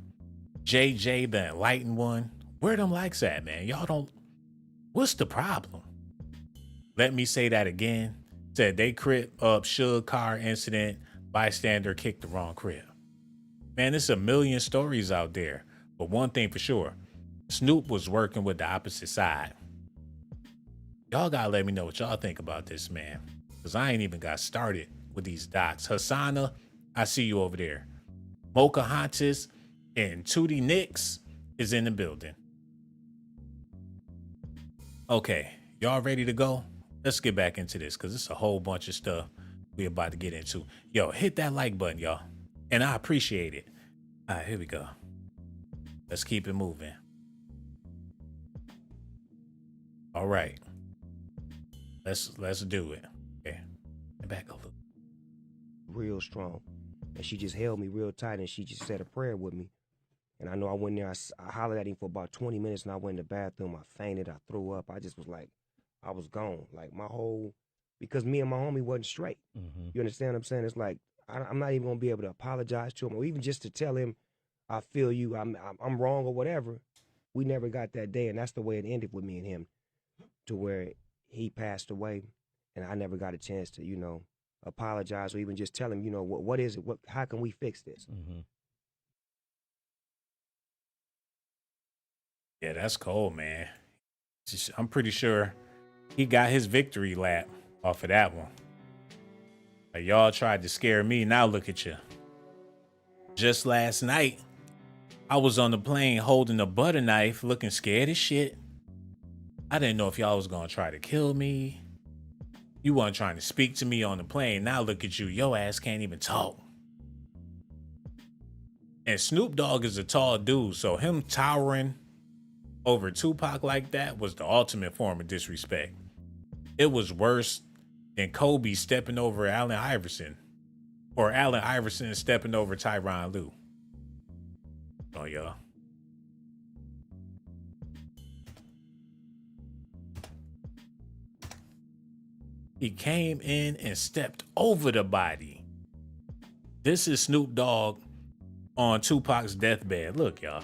JJ, the enlightened one. Where them likes at, man? Y'all don't. What's the problem? Let me say that again. Said they crip up Suge car incident. Bystander kicked the wrong crib. Man, there's a million stories out there. But one thing for sure, Snoop was working with the opposite side. Y'all gotta let me know what y'all think about this, man. Because I ain't even got started with these dots. Hassana, I see you over there. Mocha Hontis and Tootie Nicks is in the building. Okay, y'all ready to go? Let's get back into this because it's a whole bunch of stuff we about to get into. Yo, hit that like button, y'all. And I appreciate it. All right, here we go. Let's keep it moving. All right. Let's do it. Okay. Back a little. Real strong. And she just held me real tight, and she just said a prayer with me. And I know I went there, I hollered at him for about 20 minutes, and I went in the bathroom, I fainted, I threw up. I just was like, I was gone. Like, my whole, because me and my homie wasn't straight. You understand what I'm saying? It's like, I'm not even gonna be able to apologize to him, or even just to tell him, I feel you, I'm wrong or whatever. We never got that day, and that's the way it ended with me and him, to where he passed away, and I never got a chance to, you know, apologize or even just tell him, you know, what is it? How can we fix this? Yeah, that's cold, man. I'm pretty sure he got his victory lap off of that one. Like, y'all tried to scare me. Now look at you. Just last night, I was on the plane holding a butter knife, looking scared as shit. I didn't know if y'all was gonna try to kill me. You weren't trying to speak to me on the plane. Now look at you. Your ass can't even talk. And Snoop Dogg is a tall dude, so him towering over Tupac like that was the ultimate form of disrespect. It was worse than Kobe stepping over Allen Iverson, or Allen Iverson stepping over Tyronn Lue. Oh, y'all. He came in and stepped over the body. This is Snoop Dogg on Tupac's deathbed. Look, y'all.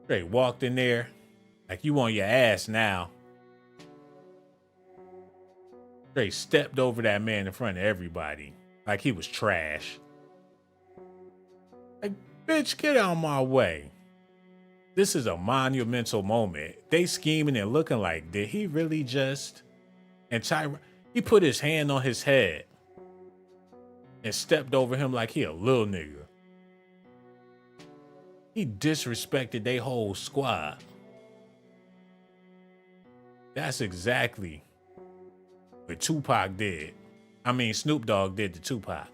They walked in there like you on your ass now. They stepped over that man in front of everybody like he was trash. Like, bitch, get out of my way. This is a monumental moment. They scheming and looking like, did he really just? And he put his hand on his head and stepped over him like he a little nigga. He disrespected their whole squad. That's exactly what Tupac did. I mean, Snoop Dogg did to Tupac.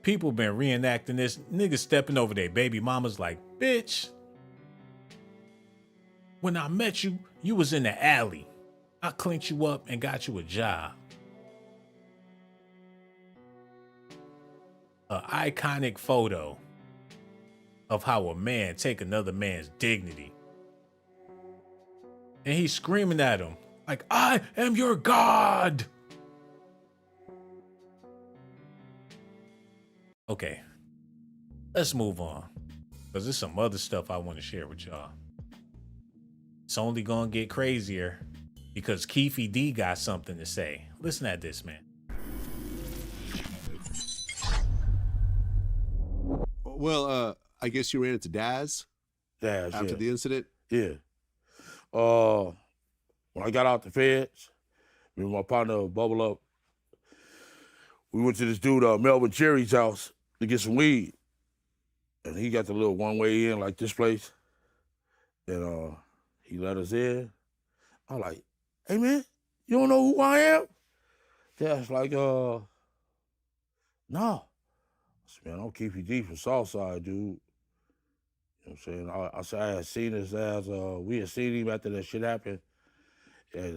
People been reenacting this. Niggas stepping over their baby mamas like, bitch, when I met you, you was in the alley. I cleaned you up and got you a job. An iconic photo of how a man take another man's dignity. And he's screaming at him like, I am your God. Okay, let's move on, because there's some other stuff I want to share with y'all. It's only gonna get crazier because Keefe D got something to say. Listen at this, man. Well, I guess you ran into Daz after the incident? Yeah. When I got out the feds, me and my partner Bubble Up, we went to this dude, Melvin Cherry's house to get some weed. And he got the little one-way in like this place. And he let us in. I'm like, hey man, you don't know who I am? Dad's like, no. I said, man, I'm Keefe D from Southside, dude. You know what I'm saying? I said I had seen his ass, we had seen him after that shit happened. At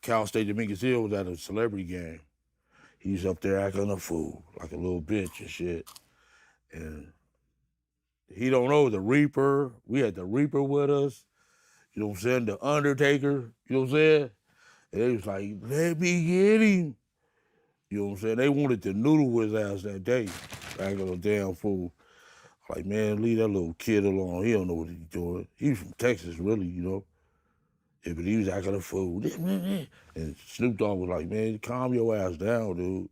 Cal State Dominguez Hill was at a celebrity game. He's up there acting a fool, like a little bitch and shit. And he don't know the Reaper. We had the Reaper with us. You know what I'm saying? The Undertaker, you know what I'm saying? And they was like, let me get him. You know what I'm saying? They wanted to noodle his ass that day. Acting a damn fool. Like, man, leave that little kid alone. He don't know what he's doing. He's from Texas, really, you know? Yeah, but he was acting a fool. And Snoop Dogg was like, man, calm your ass down, dude.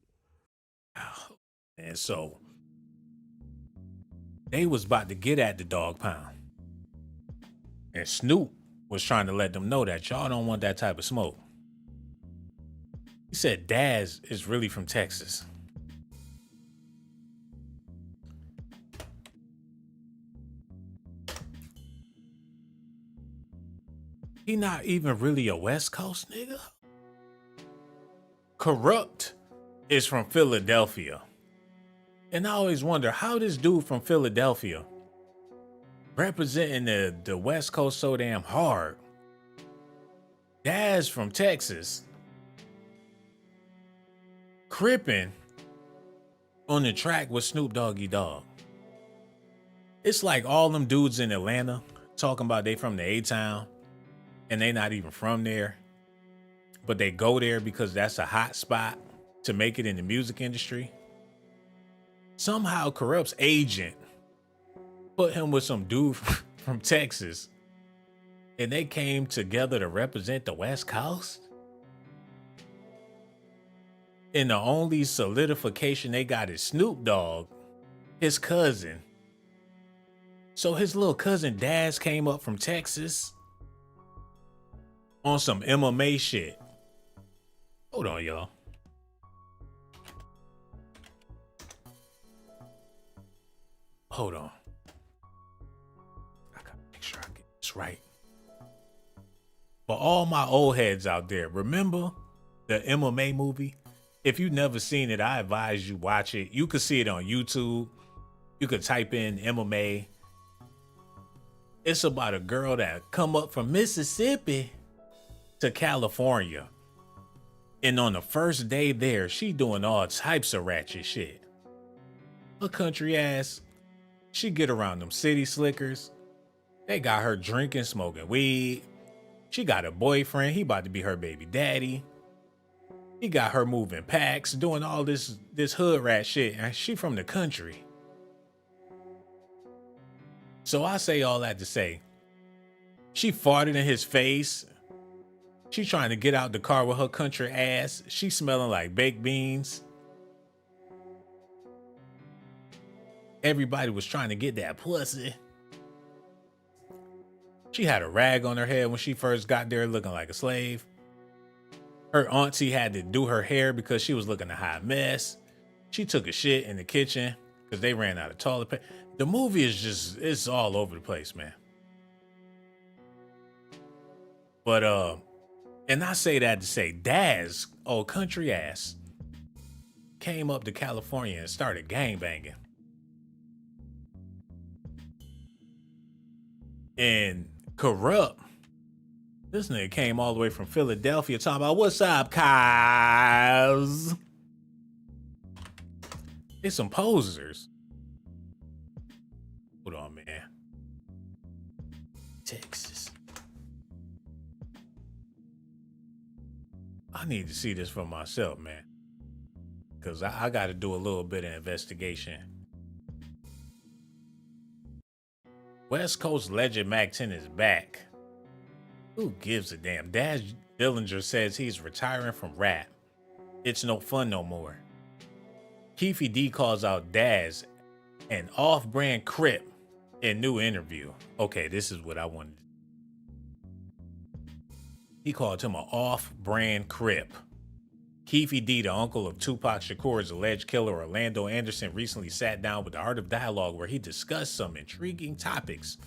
And so they was about to get at the Dogg Pound. And Snoop was trying to let them know that y'all don't want that type of smoke. He said Daz is really from Texas. He not even really a West Coast nigga. Corrupt is from Philadelphia. And I always wonder how this dude from Philadelphia representing the West Coast so damn hard. Daz from Texas crippin' on the track with Snoop Doggy Dogg. It's like all them dudes in Atlanta talking about they from the A-Town and they not even from there, but they go there because that's a hot spot to make it in the music industry. Somehow Corrupt's agent put him with some dude from Texas and they came together to represent the West Coast. And the only solidification they got is Snoop Dogg, his cousin. So his little cousin Daz came up from Texas on some MMA shit. Hold on, y'all. Hold on. I gotta make sure I get this right. For all my old heads out there, remember the MMA movie? If you've never seen it, I advise you watch it. You could see it on YouTube. You could type in MMA. It's about a girl that come up from Mississippi to California. And on the first day there, she doing all types of ratchet shit. A country ass, she get around them city slickers. They got her drinking, smoking weed. She got a boyfriend. He about to be her baby daddy. He got her moving packs, doing all this hood rat shit. And she from the country. So I say all that to say, she farted in his face She trying to get out the car with her country ass. She smelling like baked beans. Everybody was trying to get that pussy. She had a rag on her head when she first got there looking like a slave. Her auntie had to do her hair because she was looking a hot mess. She took a shit in the kitchen because they ran out of toilet paper. The movie is just, it's all over the place, man. But, and I say that to say, Daz, old country ass, came up to California and started gangbanging. And Corrupt, this nigga came all the way from Philadelphia talking about, what's up, guys? They some posers. Hold on, man. Texas. I need to see this for myself, man. Because I got to do a little bit of investigation. West Coast legend Mac 10 is back. Who gives a damn? Daz Dillinger says he's retiring from rap. It's no fun no more. Keefe D calls out Daz an off-brand Crip in new interview. Okay, this is what I wanted. He called him an off-brand Crip. Keefe D, the uncle of Tupac Shakur's alleged killer Orlando Anderson, recently sat down with the Art of Dialog where he discussed some intriguing topics.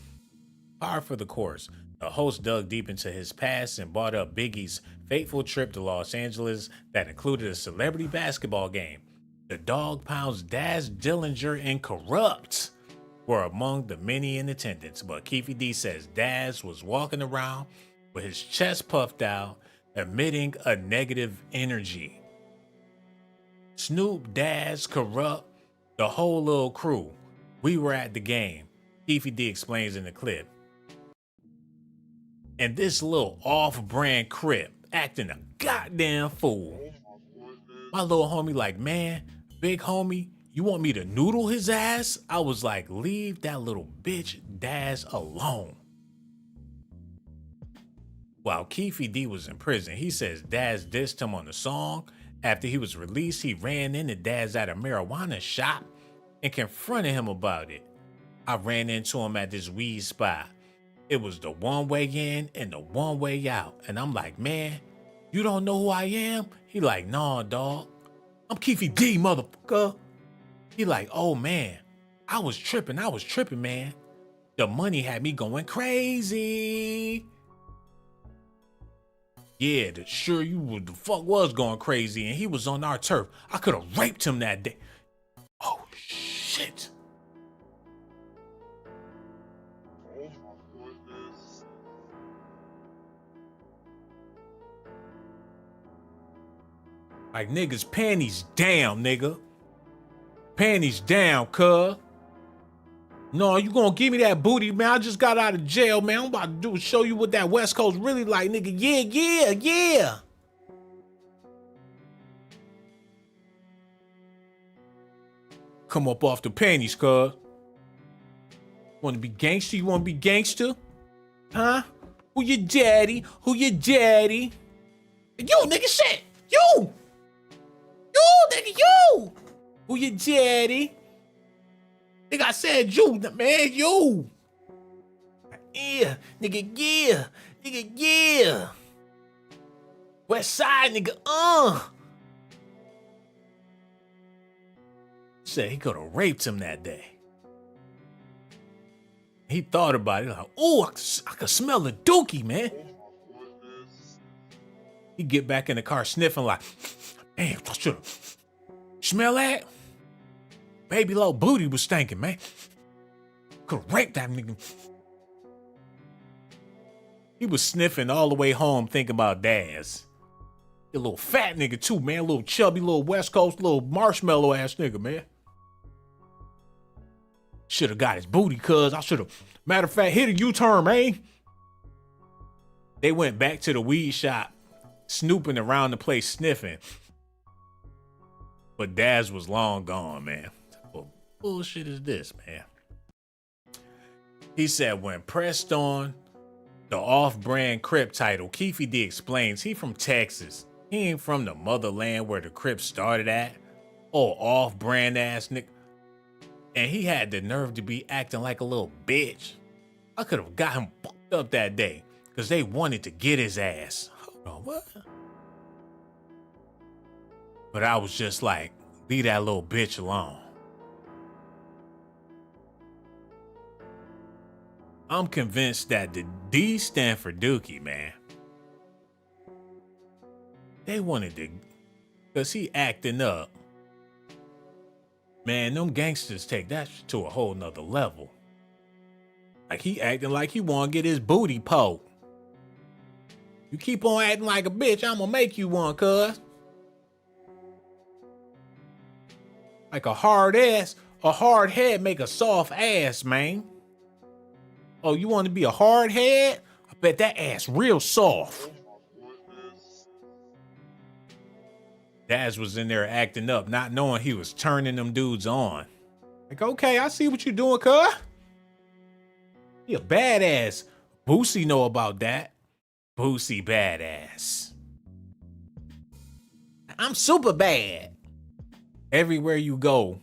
Par for the course, the host dug deep into his past and brought up Biggie's fateful trip to Los Angeles that included a celebrity basketball game. The Dogg Pound's Daz Dillinger and Corrupt were among the many in attendance, but Keefe D says Daz was walking around with his chest puffed out, emitting a negative energy. Snoop, Daz, Corrupt, the whole little crew. We were at the game, Keefe D explains in the clip. And this little off-brand Crip acting a goddamn fool. My little homie like, man, big homie, you want me to noodle his ass? I was like, leave that little bitch Daz alone. While Keefe D was in prison, he says Daz dissed him on the song. After he was released, he ran into Daz at a marijuana shop and confronted him about it. I ran into him at this weed spot. It was the one way in and the one way out. And I'm like, man, you don't know who I am? He like, nah, dog. I'm Keefe D, motherfucker. He like, oh, man, I was tripping, man. The money had me going crazy. Yeah, the fuck was going crazy, and he was on our turf. I could have raped him that day. Oh, shit. Oh my goodness. Like, niggas, panties down, nigga. Panties down, cuz. No, you gonna give me that booty, man. I just got out of jail, man. I'm about to show you what that West Coast really like, nigga. Yeah. Come up off the panties, cuz. Wanna be gangster? You wanna be gangster? Huh? Who your daddy? You, nigga, shit. You, nigga, you. Who your daddy? Nigga, I said you, man, you. Yeah, nigga, yeah. West side, nigga, Said he could have raped him that day. He thought about it, like, oh, I could smell the dookie, man. He get back in the car sniffing like, damn, I should've. Smell that? Baby low booty was stinking, man. Could've raped that nigga. He was sniffing all the way home thinking about Daz. A little fat nigga too, man. A little chubby, little West Coast, little marshmallow ass nigga, man. Should've got his booty, cuz I should've, matter of fact, hit a U-turn, man. They went back to the weed shop, snooping around the place, sniffing. But Daz was long gone, man. What bullshit is this, man? He said when pressed on, the off-brand Crip title. Keefe D explains he from Texas. He ain't from the motherland where the Crips started at. Oh, off-brand ass nigga. And he had the nerve to be acting like a little bitch. I could have got him fucked up that day because they wanted to get his ass. Hold on, what? But I was just like, leave that little bitch alone. I'm convinced that the D stand for Dookie, man. They wanted to, because he acting up. Man, them gangsters take that to a whole nother level. Like he acting like he want to get his booty poked. You keep on acting like a bitch, I'm gonna make you one, cuz. Like a hard head make a soft ass, man. Oh, you want to be a hard head? I bet that ass real soft. Daz was in there acting up, not knowing he was turning them dudes on. Like, okay, I see what you doing, cuz. He a badass. Boosie know about that. Boosie badass. I'm super bad. Everywhere you go,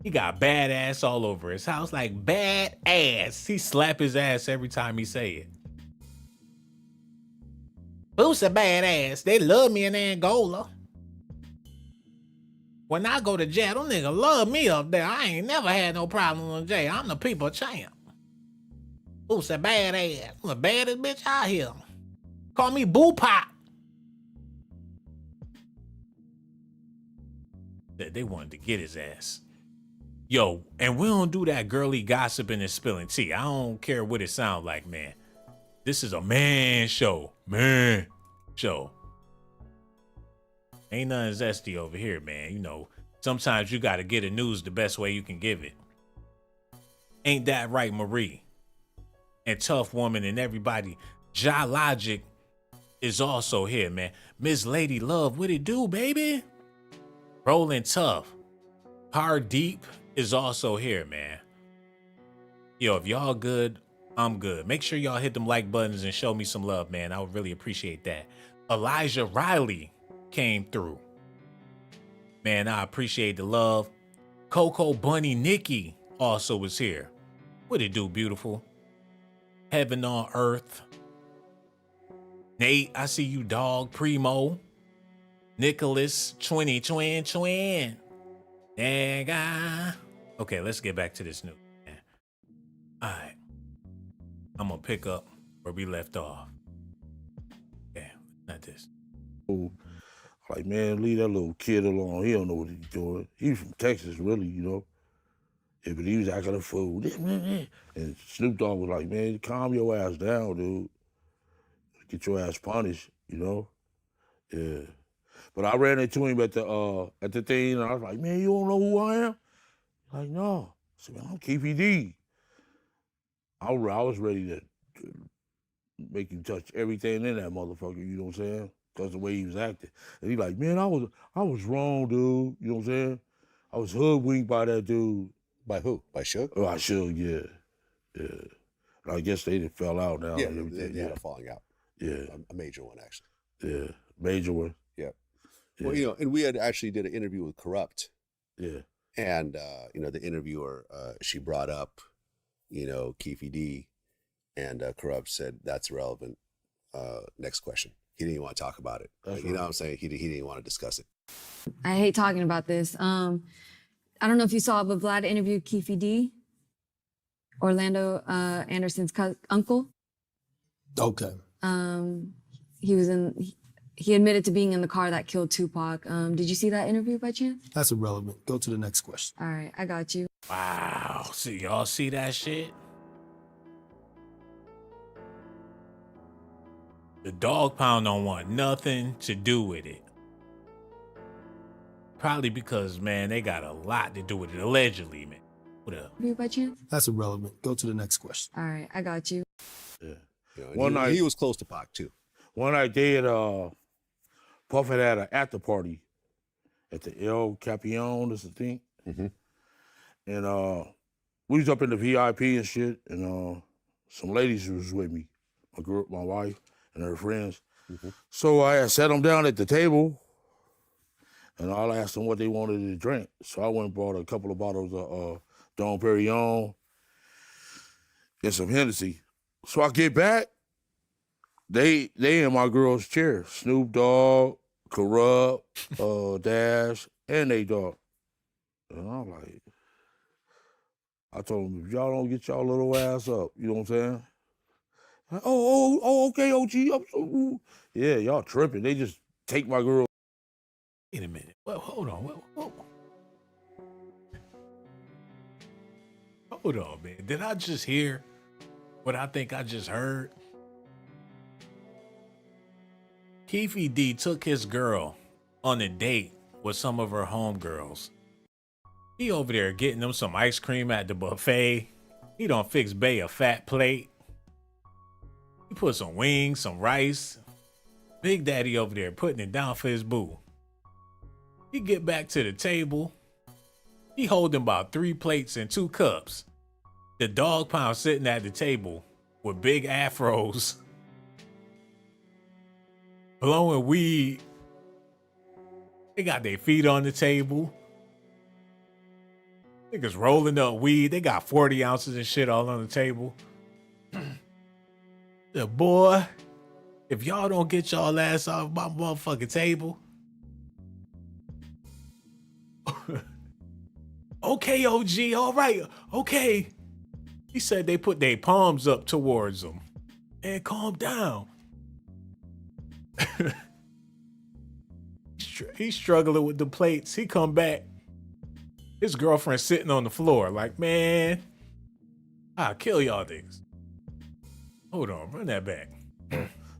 he got badass all over his house, like badass. He slap his ass every time he say it. Boosie badass. They love me in Angola. When I go to jail, them niggas love me up there. I ain't never had no problem in jail. I'm the people champ. Boosie badass. I'm the baddest bitch out here. Call me Boo Pop. They wanted to get his ass. Yo, and we don't do that girly gossiping and spilling tea. I don't care what it sounds like, man. This is a man show. Man show. Ain't nothing zesty over here, man. You know, sometimes you gotta get the news the best way you can give it. Ain't that right, Marie? And Tough Woman and everybody. Ja Logic is also here, man. Miss Lady Love, what it do, baby? Rolling Tough. Hard Deep is also here, man. Yo, if y'all good, I'm good. Make sure y'all hit them like buttons and show me some love, man. I would really appreciate that. Elijah Riley came through. Man, I appreciate the love. Coco Bunny Nikki also was here. What it do, beautiful? Heaven on Earth. Nate, I see you, dog. Primo. Nicholas, Twin. Nigga. Okay, let's get back to this news, man. All right. I'm going to pick up where we left off. Yeah, not this. Like, man, leave that little kid alone. He don't know what he's doing. He's from Texas, really, you know. Yeah, but he was acting a fool. And Snoop Dogg was like, man, calm your ass down, dude. Get your ass punished, you know? Yeah. But I ran into him at the thing, and I was like, man, you don't know who I am? Like, no. I said, man, I'm Keefe D. I was ready to make him touch everything in that motherfucker, you know what I'm saying? Because the way he was acting. And he like, man, I was wrong, dude. You know what I'm saying? I was hoodwinked by that dude. By who? By Suge? Oh, I Suge, yeah. Yeah. And I guess they done fell out now. Yeah, they had a falling out. Yeah. A major one, actually. Yeah, major one. Yeah. Yeah. Well, you know, and we had actually did an interview with Corrupt. Yeah. And, you know, the interviewer, she brought up, you know, Keefe D, and Corrupt said, that's irrelevant. Next question. He didn't even want to talk about it. That's you know what I'm saying? He didn't want to discuss it. I hate talking about this. I don't know if you saw, but Vlad interviewed Keefe D, Orlando Anderson's uncle. Okay. He admitted to being in the car that killed Tupac. Did you see that interview by chance? That's irrelevant. Go to the next question. All right, I got you. Wow. So y'all see that shit? The Dogg Pound don't want nothing to do with it. Probably because, man, they got a lot to do with it, allegedly, man. What up? Interview by chance? That's irrelevant. Go to the next question. All right, I got you. Yeah. You know, One night he was close to Pac, too. One night they had, Puff had an after party at the El Capione, that's the thing. Mm-hmm. And we was up in the VIP and shit, and some ladies was with me. my wife and her friends. So I sat them down at the table, and I asked them what they wanted to drink. So I went and bought a couple of bottles of Dom Perignon and some Hennessy. So I get back, they in my girl's chair. Snoop Dogg, Corrupt, Dash, and they dog. And I'm like, I told them, if y'all don't get y'all little ass up, you know what I'm saying? Okay, OG. Yeah, y'all tripping. They just take my girl. Wait a minute. Well, hold on. Hold on, man. Did I just hear what I think I just heard? Keefe D took his girl on a date with some of her homegirls. He over there getting them some ice cream at the buffet. He done fix Bay a fat plate. He put some wings, some rice. Big Daddy over there putting it down for his boo. He get back to the table. He holding about 3 plates and 2 cups. The Dogg Pound sitting at the table with big afros, blowing weed. They got their feet on the table. Niggas rolling up weed. They got 40 ounces and shit all on the table. The boy, if y'all don't get y'all ass off my motherfucking table. Okay, OG, all right, okay. He said they put their palms up towards him. And calm down. He's struggling with the plates. He come back. His girlfriend sitting on the floor like, man, I'll kill y'all niggas. Hold on, run that back.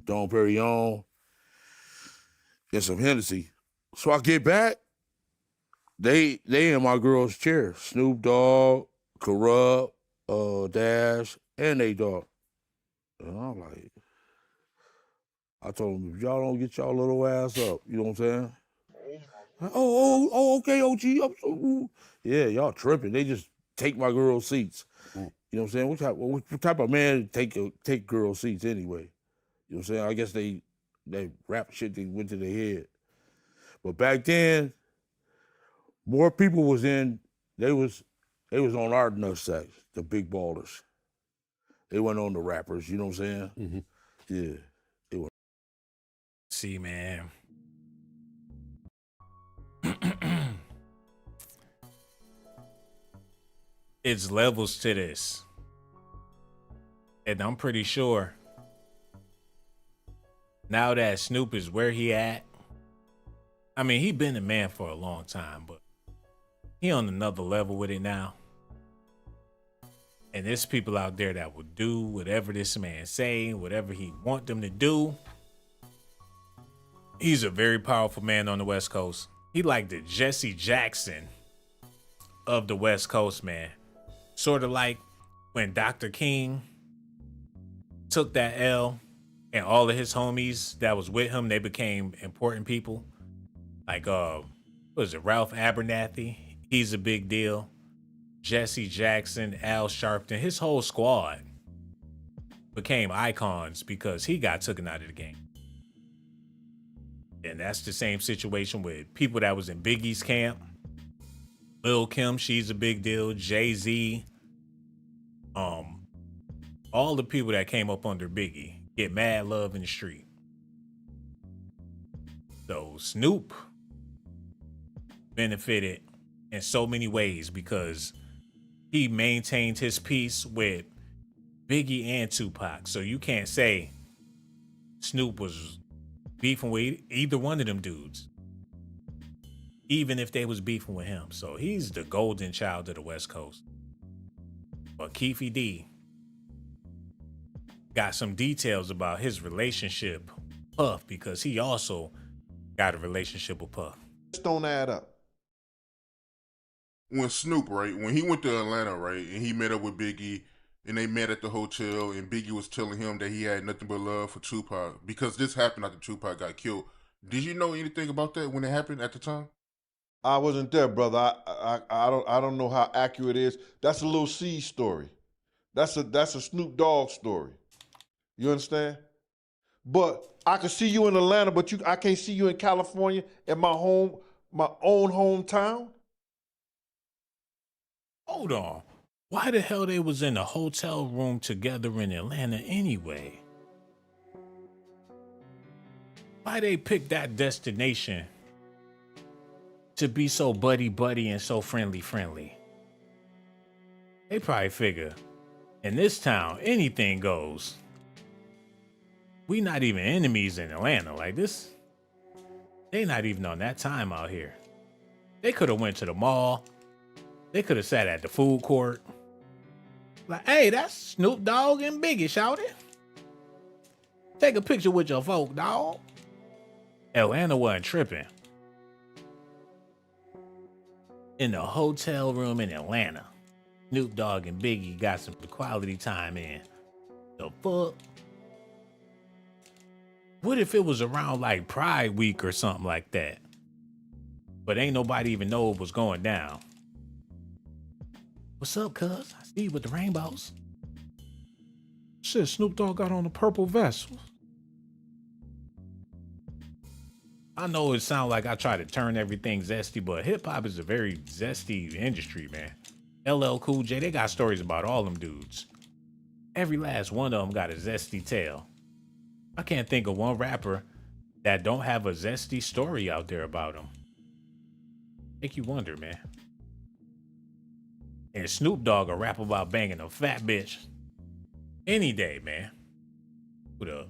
Dom Perignon and some Hennessy. So I get back, they in my girl's chair. Snoop Dogg, Corrupt, Dash, and they dog. And I'm like, I told them, if y'all don't get y'all little ass up, you know what I'm saying? Okay, OG. Yeah, y'all tripping. They just take my girl's seats. You know what I'm saying? What type of man take girl seats anyway? You know what I'm saying? I guess they rap shit that went to their head. But back then, more people was in. They was on our nutsack, the big ballers. They went on the rappers. You know what I'm saying? Yeah. It was. See, man. It's levels to this. And I'm pretty sure now that Snoop is where he at, I mean, he been a man for a long time, but he on another level with it now. And there's people out there that will do whatever this man say, whatever he want them to do. He's a very powerful man on the West Coast. He like the Jesse Jackson of the West Coast, man. Sort of like when Dr. King took that L and all of his homies that was with him, they became important people. Like, what was it, Ralph Abernathy? He's a big deal. Jesse Jackson, Al Sharpton, his whole squad became icons because he got taken out of the game. And that's the same situation with people that was in Biggie's camp. Lil' Kim, she's a big deal. Jay-Z. All the people that came up under Biggie get mad love in the street. So Snoop benefited in so many ways because he maintained his peace with Biggie and Tupac. So you can't say Snoop was beefing with either one of them dudes, even if they was beefing with him. So he's the golden child of the West Coast. But Keefe D got some details about his relationship with Puff because he also got a relationship with Puff. Just don't add up. When Snoop, right, when he went to Atlanta, right, and he met up with Biggie, and they met at the hotel, and Biggie was telling him that he had nothing but love for Tupac because this happened after Tupac got killed. Did you know anything about that when it happened at the time? I wasn't there, brother. I don't know how accurate it is. That's a Lil' C story. That's a Snoop Dogg story. You understand? But I could see you in Atlanta, but I can't see you in California at my own hometown. Hold on. Why the hell they was in a hotel room together in Atlanta anyway? Why they picked that destination to be so buddy-buddy and so friendly-friendly? They probably figure, in this town, anything goes. We not even enemies in Atlanta. Like this, they not even on that time out here. They could have went to the mall. They could have sat at the food court. Like, hey, that's Snoop Dogg and Biggie, shouted. Take a picture with your folk, dog. Atlanta wasn't tripping. In the hotel room in Atlanta, Snoop Dogg and Biggie got some quality time in. The fuck? What if it was around like Pride Week or something like that? But ain't nobody even know it was going down. What's up, cuz? I see you with the rainbows. Shit, Snoop Dogg got on a purple vest. I know it sounds like I try to turn everything zesty, but hip hop is a very zesty industry, man. LL Cool J, they got stories about all them dudes. Every last one of them got a zesty tale. I can't think of one rapper that don't have a zesty story out there about him. Make you wonder, man. And Snoop Dogg will rap about banging a fat bitch any day, man. What up?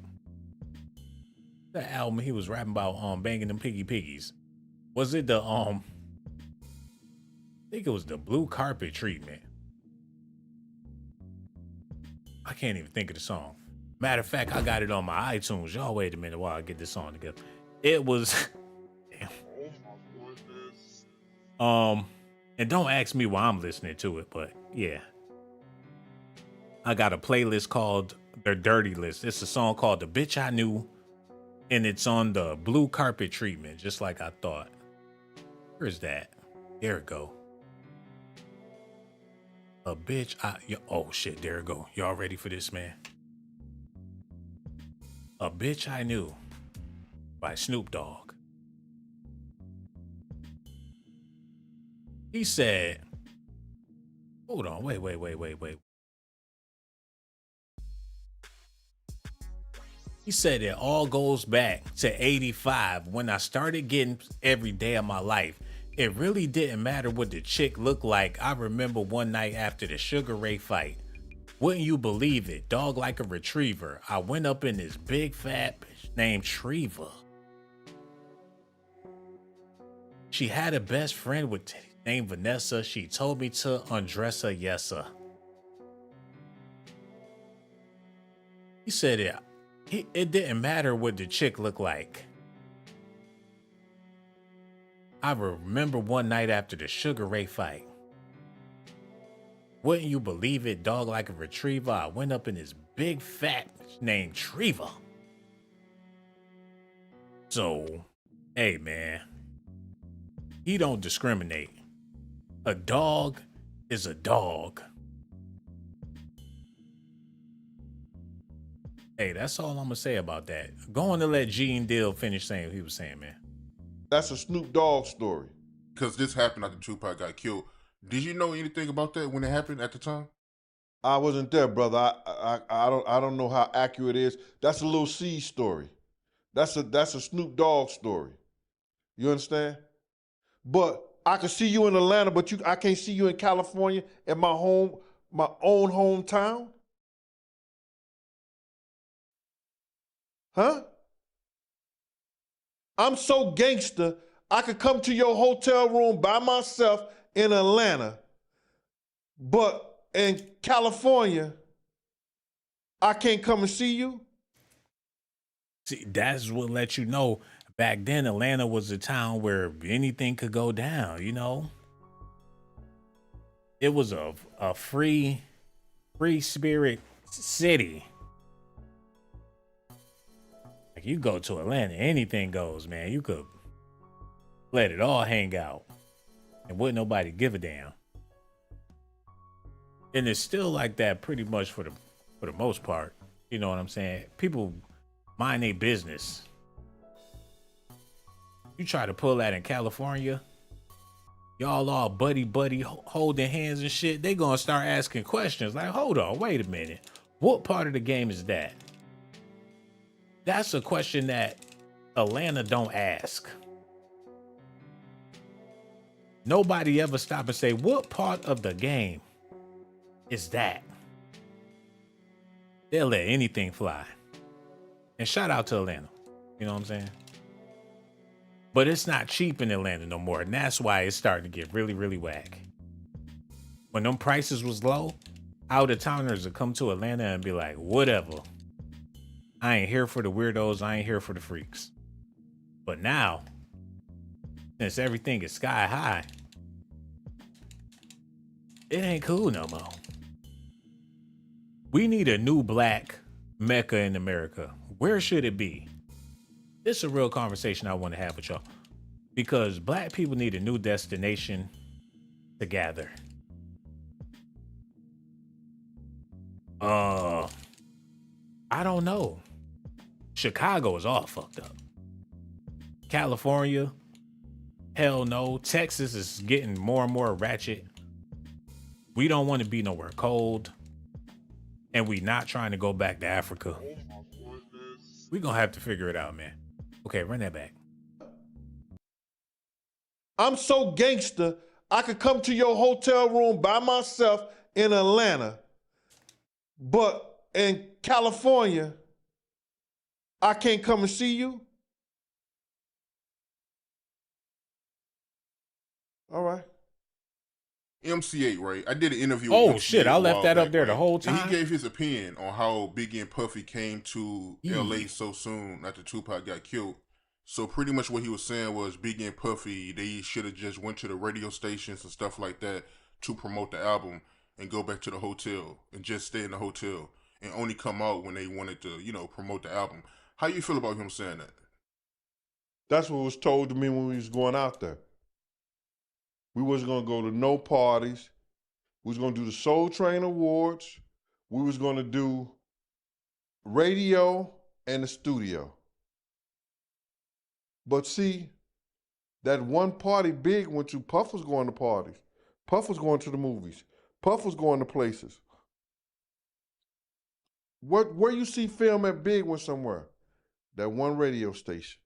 The album he was rapping about banging them piggies. Was it the I think it was the blue carpet treatment. I can't even think of the song. Matter of fact, I got it on my iTunes. Y'all wait a minute while I get this song together. It was and don't ask me why I'm listening to it, but yeah. I got a playlist called The Dirty List. It's a song called The Bitch I Knew, and it's on the blue carpet treatment, just like I thought. Where's that? There it go. A bitch oh shit, there it go. Y'all ready for this, man? A Bitch I Knew by Snoop Dogg. He said, hold on, wait. He said it all goes back to 85 when I started getting every day of my life. It really didn't matter what the chick looked like. I remember one night after the Sugar Ray fight. Wouldn't you believe it? Dog like a retriever. I went up in this big fat bitch named Treva. She had a best friend with titties named Vanessa. She told me to undress her, yes sir. He said it didn't matter what the chick looked like. I remember one night after the Sugar Ray fight. Wouldn't you believe it? Dog like a retriever. I went up in this big fat named Treva. So, hey man, he don't discriminate. A dog is a dog. Hey, that's all I'm gonna say about that. Go on to let Gene Deal finish saying what he was saying, man. That's a Snoop Dogg story. Because this happened after Tupac got killed. Did you know anything about that when it happened at the time? I wasn't there, brother. I don't know how accurate it is. That's a Lil C story. That's a Snoop Dogg story. You understand? But I could see you in Atlanta, but I can't see you in California at my own hometown. Huh? I'm so gangster, I could come to your hotel room by myself in Atlanta, but in California, I can't come and see you? See, that's what let you know back then Atlanta was a town where anything could go down, you know? It was a free spirit city. Like you go to Atlanta, anything goes, man. You could let it all hang out and wouldn't nobody give a damn. And it's still like that pretty much for the most part. You know what I'm saying? People mind their business. You try to pull that in California, y'all all buddy holding hands and shit, they gonna start asking questions like, hold on, wait a minute. What part of the game is that? That's a question that Atlanta don't ask. Nobody ever stop and say, what part of the game is that? They'll let anything fly. And shout out to Atlanta. You know what I'm saying? But it's not cheap in Atlanta no more. And that's why it's starting to get really, really whack. When them prices was low, out-of-towners would come to Atlanta and be like, whatever. I ain't here for the weirdos. I ain't here for the freaks. But now, since everything is sky high, it ain't cool no more. We need a new black Mecca in America. Where should it be? This is a real conversation I want to have with y'all. Because black people need a new destination to gather. I don't know. Chicago is all fucked up. California, hell no. Texas is getting more and more ratchet. We don't want to be nowhere cold. And we not trying to go back to Africa. We gonna have to figure it out, man. Okay, run that back. I'm so gangster, I could come to your hotel room by myself in Atlanta, but in California, I can't come and see you? All right. MC8, right? I did an interview with Oh MC8 shit, I a left while that back, up there the right? whole And time. he gave his opinion on how Biggie and Puffy came to LA so soon after Tupac got killed. So pretty much what he was saying was Biggie and Puffy, they should have just went to the radio stations and stuff like that to promote the album and go back to the hotel and just stay in the hotel and only come out when they wanted to, you know, promote the album. How you feel about him saying that? That's what was told to me when we was going out there. We wasn't gonna go to no parties. We was gonna do the Soul Train Awards. We was gonna do radio and the studio. But see, that one party Big went to, Puff was going to parties. Puff was going to the movies. Puff was going to places. Where you see film at Big went somewhere? That one radio station.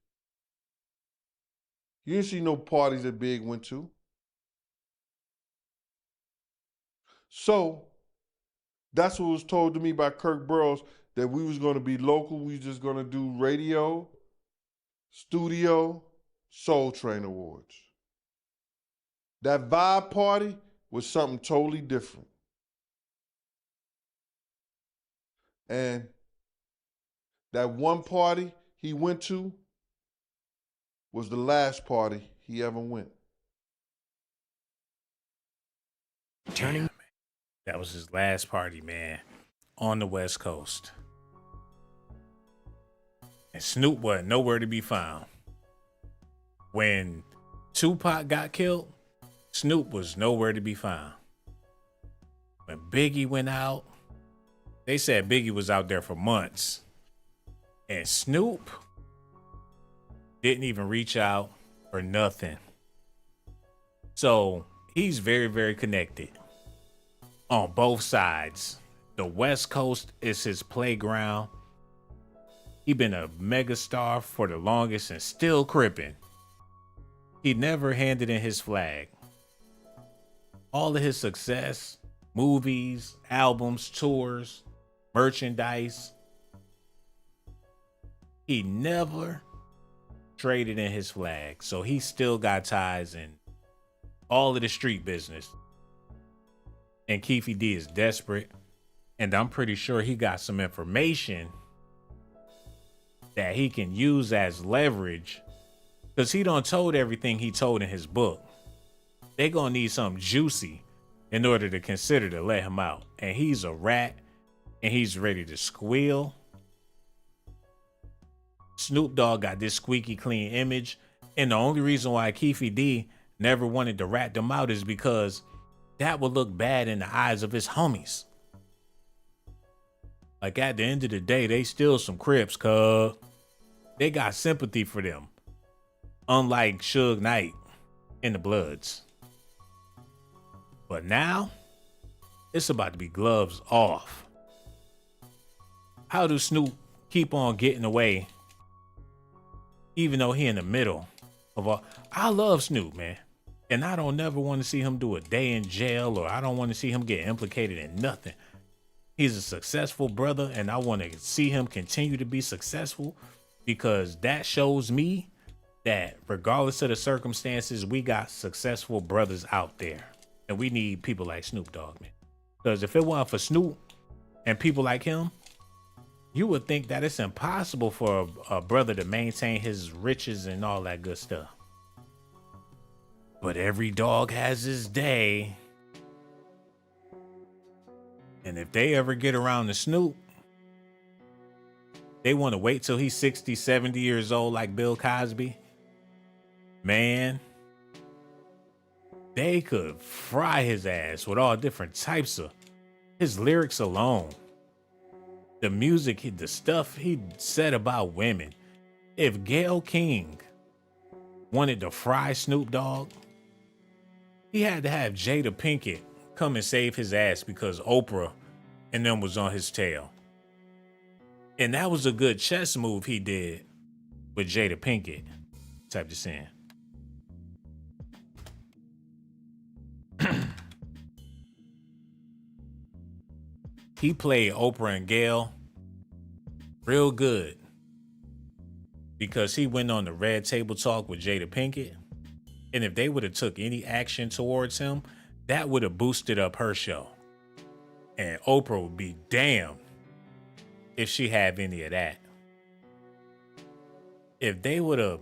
You didn't see no parties that Big went to. So, that's what was told to me by Kirk Burroughs, that we was going to be local. We was just going to do radio, studio, Soul Train Awards. That vibe party was something totally different. And that one party he went to was the last party he ever went. Damn, that was his last party, man, on the West Coast. And Snoop wasn't nowhere to be found. When Tupac got killed, Snoop was nowhere to be found. When Biggie went out, they said Biggie was out there for months. And Snoop didn't even reach out or nothing. So he's very, very connected on both sides. The West Coast is his playground. He been a megastar for the longest and still crippin'. He never handed in his flag. All of his success, movies, albums, tours, merchandise, he never traded in his flag. So he still got ties in all of the street business. And Keefe D is desperate. And I'm pretty sure he got some information that he can use as leverage, because he done told everything he told in his book. They gonna need something juicy in order to consider to let him out. And he's a rat and he's ready to squeal. Snoop Dogg got this squeaky clean image. And the only reason why Keefe D never wanted to rat them out is because that would look bad in the eyes of his homies. Like at the end of the day, they still some Crips, cuz they got sympathy for them. Unlike Suge Knight and the Bloods. But now, it's about to be gloves off. How does Snoop keep on getting away, even though he in the middle of all? I love Snoop, man. And I don't never want to see him do a day in jail, or I don't want to see him get implicated in nothing. He's a successful brother, and I want to see him continue to be successful, because that shows me that regardless of the circumstances, we got successful brothers out there. And we need people like Snoop Dogg, man. Because if it weren't for Snoop and people like him, you would think that it's impossible for a brother to maintain his riches and all that good stuff. But every dog has his day. And if they ever get around to Snoop, they want to wait till he's 60, 70 years old like Bill Cosby. Man, they could fry his ass with all different types of his lyrics alone. The music, the stuff he said about women. If Gayle King wanted to fry Snoop Dogg, he had to have Jada Pinkett come and save his ass because Oprah and them was on his tail. And that was a good chess move he did with Jada Pinkett, type of saying. He played Oprah and Gayle real good because he went on the Red Table Talk with Jada Pinkett. And if they would have took any action towards him, that would have boosted up her show. And Oprah would be damned if she had any of that. If they would have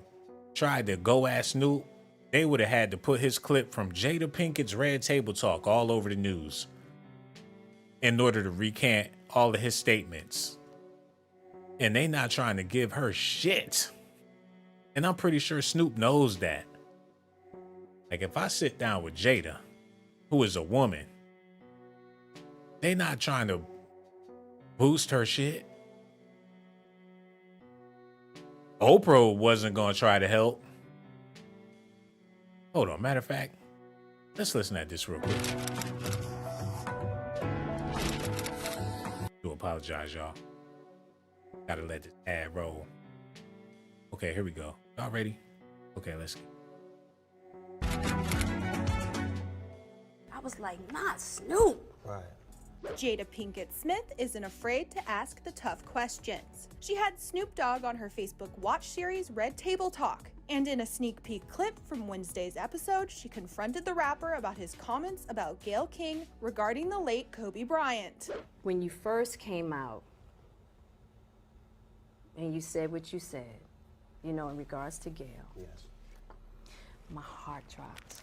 tried to go at Snoop, they would have had to put his clip from Jada Pinkett's Red Table Talk all over the news in order to recant all of his statements. And they not trying to give her shit. And I'm pretty sure Snoop knows that. Like if I sit down with Jada, who is a woman, they not trying to boost her shit. Oprah wasn't going to try to help. Hold on, matter of fact, let's listen at this real quick. Do apologize, y'all. Gotta let this ad roll. Okay, here we go. Y'all ready? Okay, let's get. I was like, not Snoop. Right. Jada Pinkett Smith isn't afraid to ask the tough questions. She had Snoop Dogg on her Facebook Watch series Red Table Talk. And in a sneak peek clip from Wednesday's episode, she confronted the rapper about his comments about Gayle King regarding the late Kobe Bryant. When you first came out and you said what you said, you know, in regards to Gayle, Yes. my heart dropped.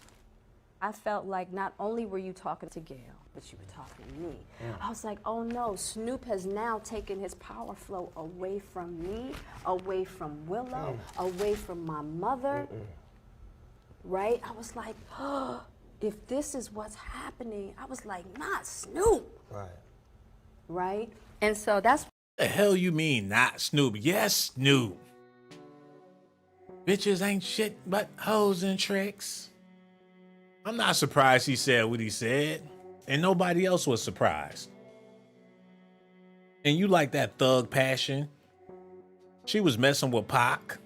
I felt like not only were you talking to Gayle, but you were talking to me. I was like, oh no, Snoop has now taken his power flow away from me, away from Willow, away from my mother, right? I was like, oh, if this is what's happening, I was like, not Snoop. Right. Right? And so that's The hell you mean not Snoop? Yes, Snoop. Bitches ain't shit but hoes and tricks. I'm not surprised he said what he said, and nobody else was surprised. And you like that thug passion. She was messing with Pac.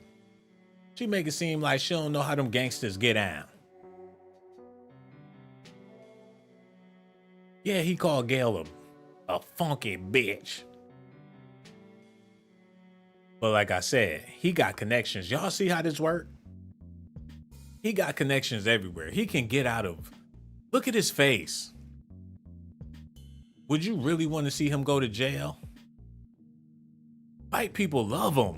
She make it seem like she don't know how them gangsters get down. Yeah, he called Gayle a funky bitch. But like I said, he got connections. Y'all see how this work? He got connections everywhere. He can get out of... Look at his face. Would you really want to see him go to jail? White people love him.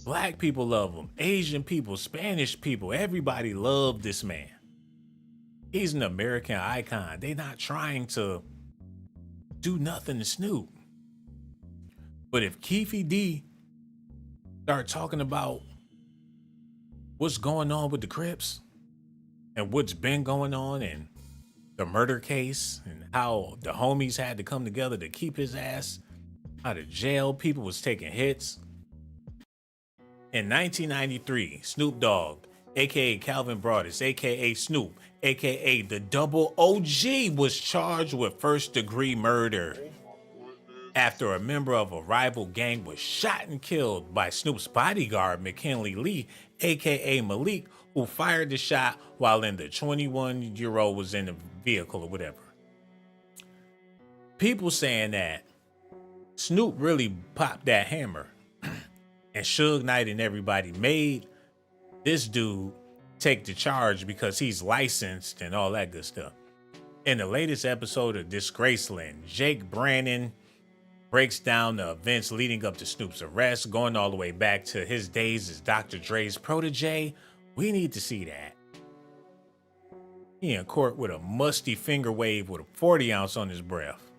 Black people love him. Asian people, Spanish people, everybody loved this man. He's an American icon. They not trying to do nothing to Snoop. But if Keefe D start talking about what's going on with the Crips and what's been going on and the murder case and how the homies had to come together to keep his ass out of jail. People was taking hits. In 1993, Snoop Dogg, aka Calvin Broadus, aka Snoop, aka the Double OG, was charged with first-degree murder after a member of a rival gang was shot and killed by Snoop's bodyguard, McKinley Lee, aka Malik, who fired the shot while the 21-year-old was in the vehicle or whatever. People saying that Snoop really popped that hammer and Suge Knight and everybody made this dude take the charge because he's licensed and all that good stuff. In the latest episode of Disgraceland, Jake Brannon breaks down the events leading up to Snoop's arrest, going all the way back to his days as Dr. Dre's protege. We need to see that. He in court with a musty finger wave with a 40 ounce on his breath.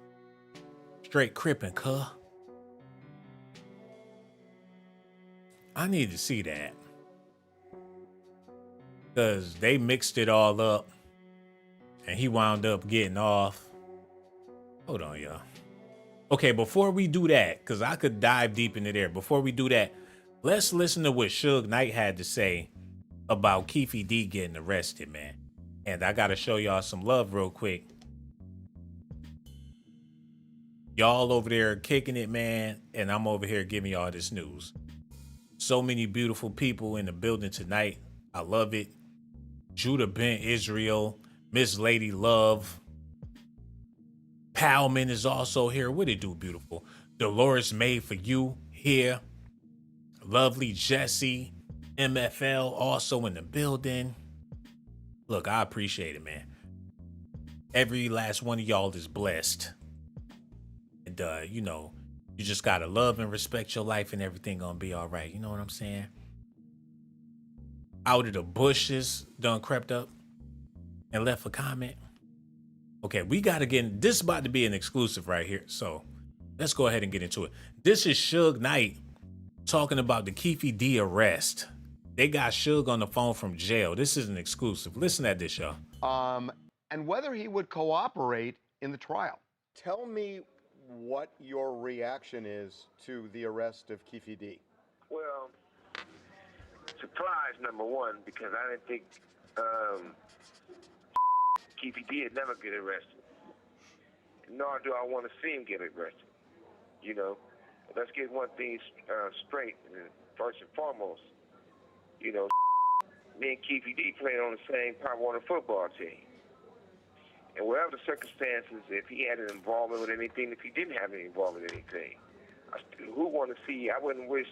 Straight crippin', cuh. I need to see that. Because they mixed it all up and he wound up getting off. Hold on, y'all. Okay, before we do that, because I could dive deep into there. Before we do that, let's listen to what Suge Knight had to say about Keefe D getting arrested, man. And I got to show y'all some love real quick. Y'all over there kicking it, man. And I'm over here giving y'all this news. So many beautiful people in the building tonight. I love it. Judah Ben Israel, Miss Lady Love. Palman is also here. What it do, beautiful? Dolores Made for You here. Lovely Jesse. MFL also in the building. Look, I appreciate it, man. Every last one of y'all is blessed. And, you know, you just gotta love and respect your life and everything gonna be all right. You know what I'm saying? Out of the bushes done crept up and left a comment. Okay, we gotta get, this is about to be an exclusive right here. So let's go ahead and get into it. This is Suge Knight talking about the Keefe D arrest. They got Suge on the phone from jail. This is an exclusive. Listen at this, y'all. And whether he would cooperate in the trial. Tell me what your reaction is to the arrest of Keefe D. Well, surprise number one, because I didn't think Keefe D would never get arrested. Nor do I want to see him get arrested. You know, let's get one thing straight, first and foremost. You know, me and Keefe D played on the same Pop Warner football team. And whatever the circumstances, if he had an involvement with anything, if he didn't have any involvement with anything, who want to see? I wouldn't wish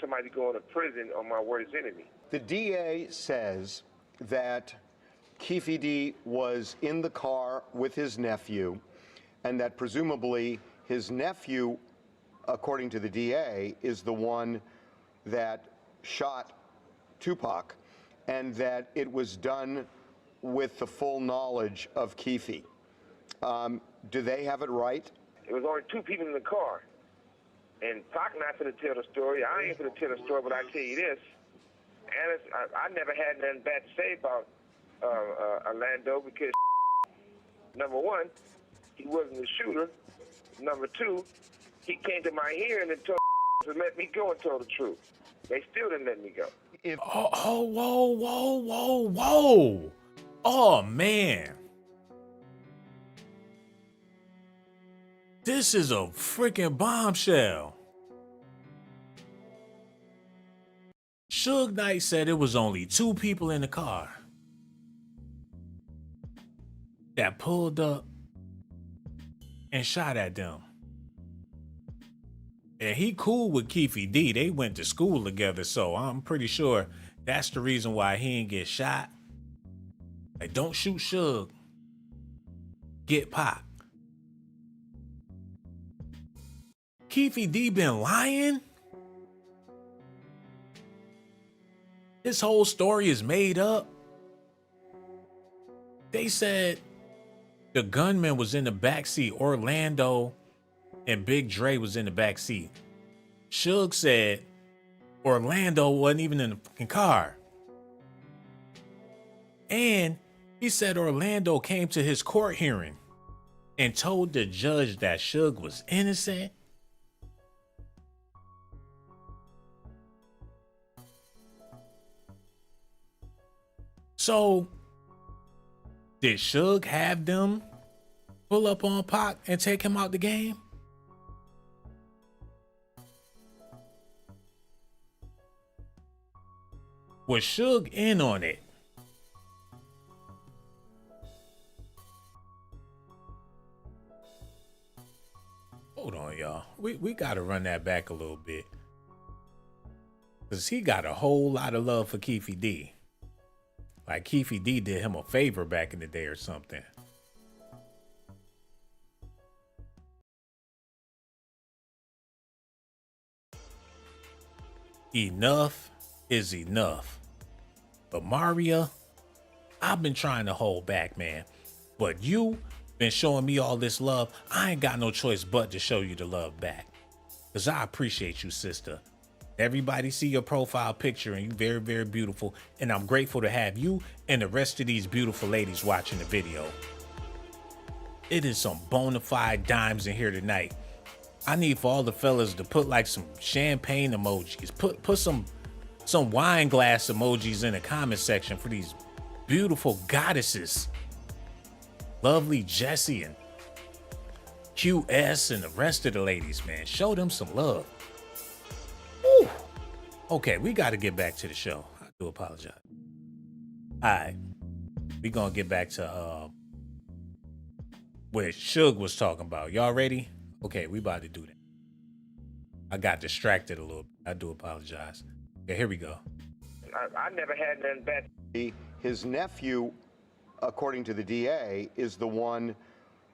somebody going to prison on my worst enemy. The DA says that Keefe D was in the car with his nephew, and that presumably his nephew, according to the DA, is the one that shot Tupac, and that it was done with the full knowledge of Keefe. Do they have it right? It was only two people in the car. And Pac not going to tell the story. I ain't going to tell the story, but I tell you this. And I never had nothing bad to say about Orlando because, number one, he wasn't the shooter. Number two, he came to my hearing and told to let me go and told the truth. They still didn't let me go. Whoa. Oh, man. This is a freaking bombshell. Suge Knight said it was only two people in the car that pulled up and shot at them. And he cool with Keefe D. They went to school together, so I'm pretty sure that's the reason why he didn't get shot. Like, don't shoot Suge. Get Pac. Keefe D been lying? This whole story is made up. They said the gunman was in the backseat. Orlando and Big Dre was in the backseat. Suge said Orlando wasn't even in the fucking car. And He said Orlando came to his court hearing and told the judge that Suge was innocent. So, did Suge have them pull up on Pac and take him out the game? Was Suge in on it? Hold on, y'all. We gotta run that back a little bit. Cause he got a whole lot of love for Keefe D. Like Keefe D did him a favor back in the day or something. Enough is enough. But Maria, I've been trying to hold back, man. But you been showing me all this love. I ain't got no choice but to show you the love back. Cause I appreciate you, sister. Everybody see your profile picture and you very, very beautiful. And I'm grateful to have you and the rest of these beautiful ladies watching the video. It is some bona fide dimes in here tonight. I need for all the fellas to put like some champagne emojis. Put some wine glass emojis in the comment section for these beautiful goddesses. Lovely Jessie and QS and the rest of the ladies, man. Show them some love. Woo. Okay, we got to get back to the show. I do apologize. All right, we gonna get back to what Suge was talking about. Y'all ready? Okay, we about to do that. I got distracted a little bit. I do apologize. Okay, here we go. I never had nothing bad. His nephew, according to the DA, is the one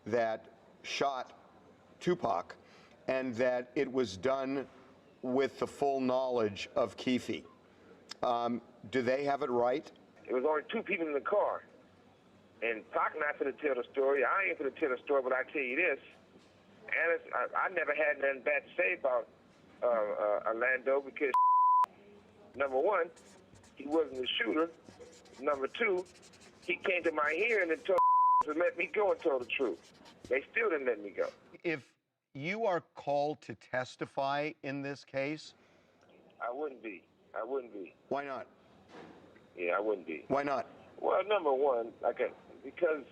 that shot Tupac, and that it was done with the full knowledge of Keefe. Do they have it right? It was only two people in the car. And Pac not going to tell the story. I ain't going to tell the story, but I tell you this. And I never had nothing bad to say about Orlando because, number one, he wasn't the shooter. Number two, he came to my hearing and told to let me go and told the truth. They still didn't let me go. If you are called to testify in this case? I wouldn't be. I wouldn't be. Why not? Yeah, I wouldn't be. Why not? Well, number one, because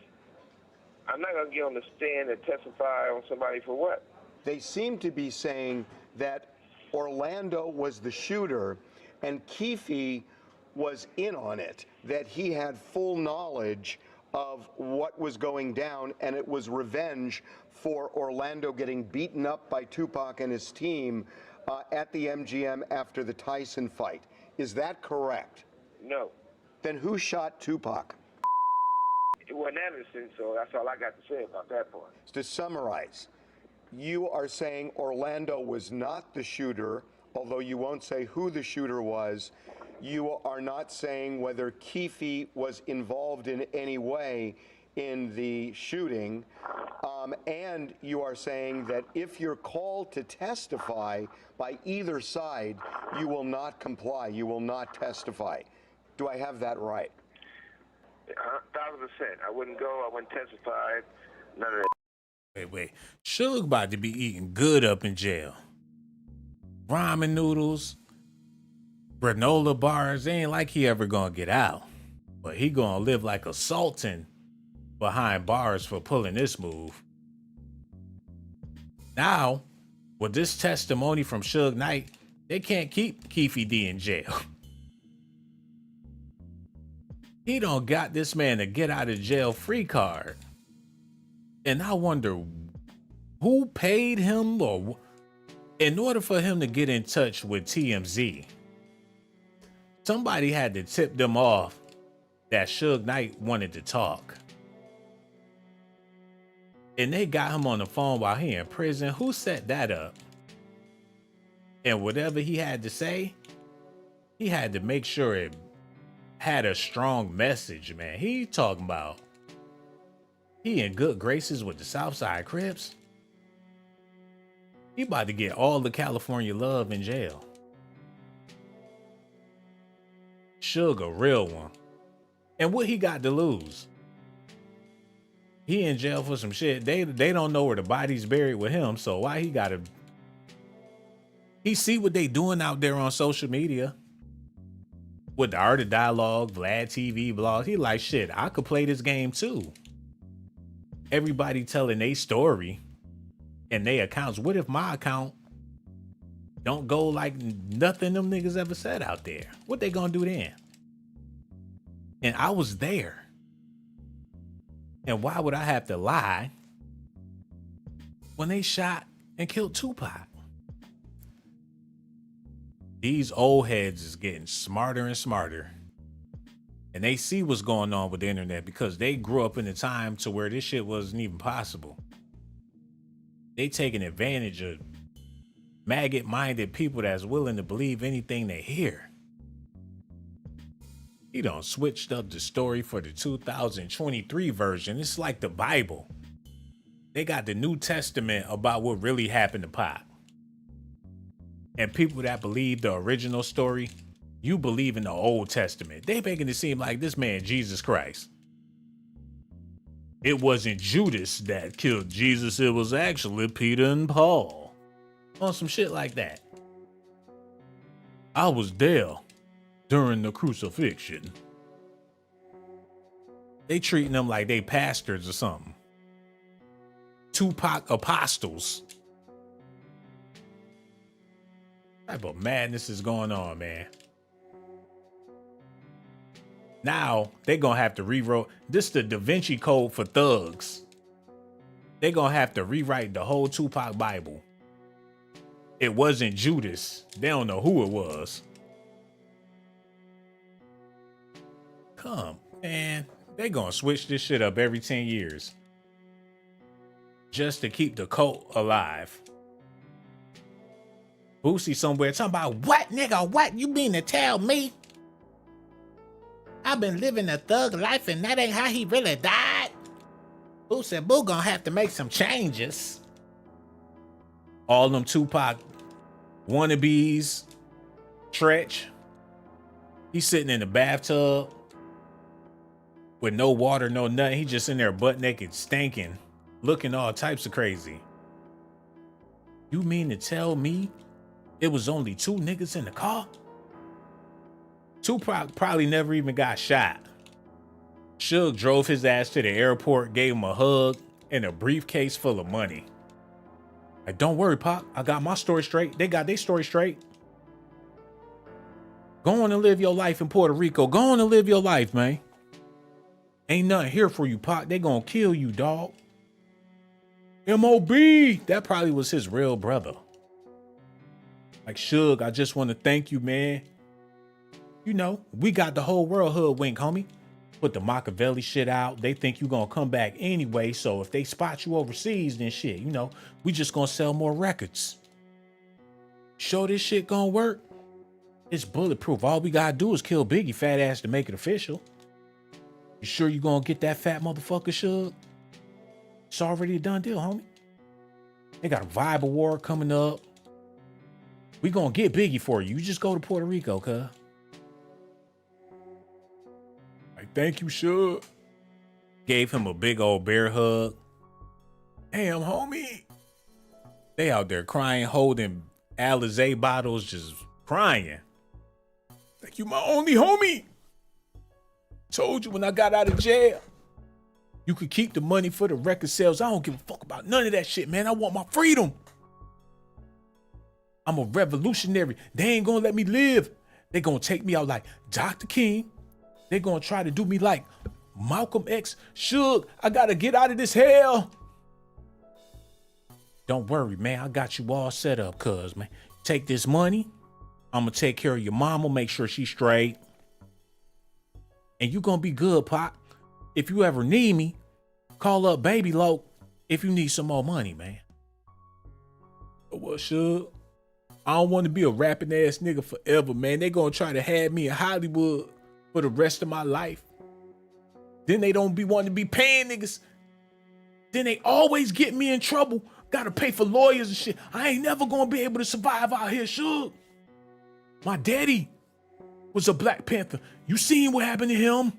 I'm not going to get on the stand and testify on somebody for what? They seem to be saying that Orlando was the shooter and Keefe was in on it, that he had full knowledge of what was going down, and it was revenge for Orlando getting beaten up by Tupac and his team at the MGM after the Tyson fight. Is that correct? No. Then who shot Tupac? It wasn't Anderson, so that's all I got to say about that part. To summarize, you are saying Orlando was not the shooter, although you won't say who the shooter was. You are not saying whether Keefe was involved in any way in the shooting, and you are saying that if you're called to testify by either side, you will not comply, you will not testify. Do I have that right? 1,000%. I wouldn't go, I wouldn't testify, none of that. Wait. Suge about to be eating good up in jail. Ramen noodles, granola bars. Ain't like he ever gonna get out. But he gonna live like a sultan behind bars for pulling this move. Now, with this testimony from Suge Knight, they can't keep Keefe D in jail. He done got this man a get out of jail free card. And I wonder who paid him or in order for him to get in touch with TMZ. Somebody had to tip them off that Suge Knight wanted to talk. And they got him on the phone while he in prison. Who set that up? And whatever he had to say, he had to make sure it had a strong message, man. He talking about he in good graces with the Southside Crips. He about to get all the California love in jail. Suge a real one. And what he got to lose? He in jail for some shit. They don't know where the body's buried with him. So why he gotta? He see what they doing out there on social media with the Art of Dialog, VladTV blog. He like, shit, I could play this game too. Everybody telling their story and they accounts. What if my account don't go like nothing them niggas ever said out there? What they gonna do then? And I was there. And why would I have to lie when they shot and killed Tupac? These old heads is getting smarter and smarter. And they see what's going on with the internet because they grew up in a time to where this shit wasn't even possible. They taking advantage of maggot-minded people that's willing to believe anything they hear. He done switched up the story for the 2023 version. It's like the Bible. They got the New Testament about what really happened to Pac. And people that believe the original story, you believe in the Old Testament. They making it seem like this man, Jesus Christ. It wasn't Judas that killed Jesus. It was actually Peter and Paul. On some shit like that. I was there during the crucifixion. They treating them like they pastors or something. Tupac apostles. What type of madness is going on, man? Now they gonna have to rewrite this. The Da Vinci Code for thugs. They gonna have to rewrite the whole Tupac Bible. It wasn't Judas. They don't know who it was. Come, man. They gonna switch this shit up every 10 years. Just to keep the cult alive. Boosie somewhere talking about, what, nigga? What? You mean to tell me? I've been living a thug life and that ain't how he really died. Boo said, Boo gonna have to make some changes. All them Tupac wannabes, Stretch. He's sitting in the bathtub with no water, no nothing. He just in there butt naked, stinking, looking all types of crazy. You mean to tell me it was only 2 niggas in the car? Tupac probably never even got shot. Suge drove his ass to the airport, gave him a hug and a briefcase full of money. Like, don't worry, Pac. I got my story straight. They got their story straight. Go on and live your life in Puerto Rico. Go on and live your life, man. Ain't nothing here for you, Pac. They gonna kill you, dog. M.O.B. That probably was his real brother. Like, Suge, I just want to thank you, man. You know, we got the whole world hoodwink, homie. Put the Machiavelli shit out. They think you gonna come back anyway. So if they spot you overseas, then shit, you know, we just gonna sell more records. Show this shit gonna work. It's bulletproof. All we gotta do is kill Biggie fat ass to make it official. You sure you gonna get that fat motherfucker, Suge? It's already a done deal, homie. They got a Vibe Award coming up. We gonna get Biggie for you. You just go to Puerto Rico, cuz. Like, thank you, Suge. Gave him a big old bear hug. Damn, homie. They out there crying, holding Alizé bottles, just crying. Like, you my only homie. Told you when I got out of jail, you could keep the money for the record sales. I don't give a fuck about none of that shit, man. I want my freedom. I'm a revolutionary. They ain't gonna let me live. They gonna take me out like Dr. King. They gonna try to do me like Malcolm X. Suge, I gotta get out of this hell. Don't worry, man. I got you all set up, cuz, man. Take this money. I'm gonna take care of your mama, make sure she's straight. And you gonna be good, Pop. If you ever need me, call up Baby Loc if you need some more money, man. Well, Suge, I don't want to be a rapping ass nigga forever, man. They gonna try to have me in Hollywood for the rest of my life. Then they don't be wanting to be paying niggas. Then they always get me in trouble. Gotta pay for lawyers and shit. I ain't never gonna be able to survive out here, Suge. My daddy was a Black Panther. You seen what happened to him?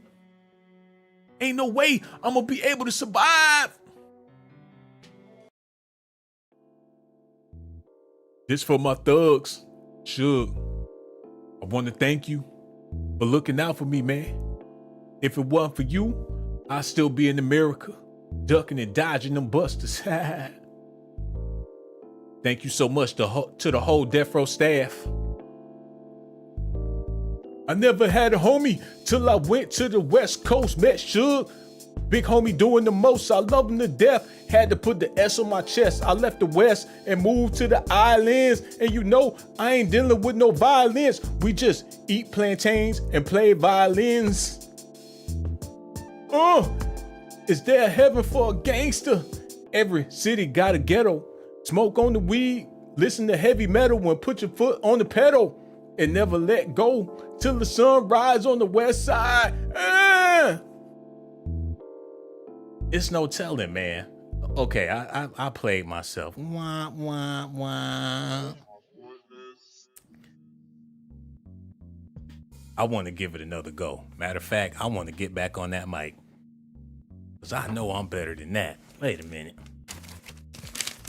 Ain't no way I'm gonna be able to survive. This for my thugs. Suge, I want to thank you for looking out for me, man. If it wasn't for you, I'd still be in America, ducking and dodging them busters. Thank you so much to the whole Death Row staff. I never had a homie till I went to the West Coast, met Suge. Big homie doing the most, I love him to death. Had to put the S on my chest. I left the West and moved to the islands. And you know, I ain't dealing with no violence. We just eat plantains and play violins. Is there a heaven for a gangster? Every city got a ghetto. Smoke on the weed, listen to heavy metal and put your foot on the pedal. And never let go till the sun rise on the west side. It's no telling, man. Okay, I played myself. Wah, wah, wah. I want to give it another go. Matter of fact, I want to get back on that mic. Because I know I'm better than that. Wait a minute.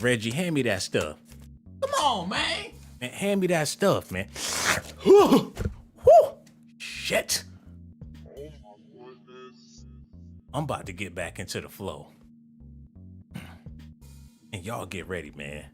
Reggie, hand me that stuff. Come on, man. Man, hand me that stuff, man. Whew. Shit. I'm about to get back into the flow. And y'all get ready, man.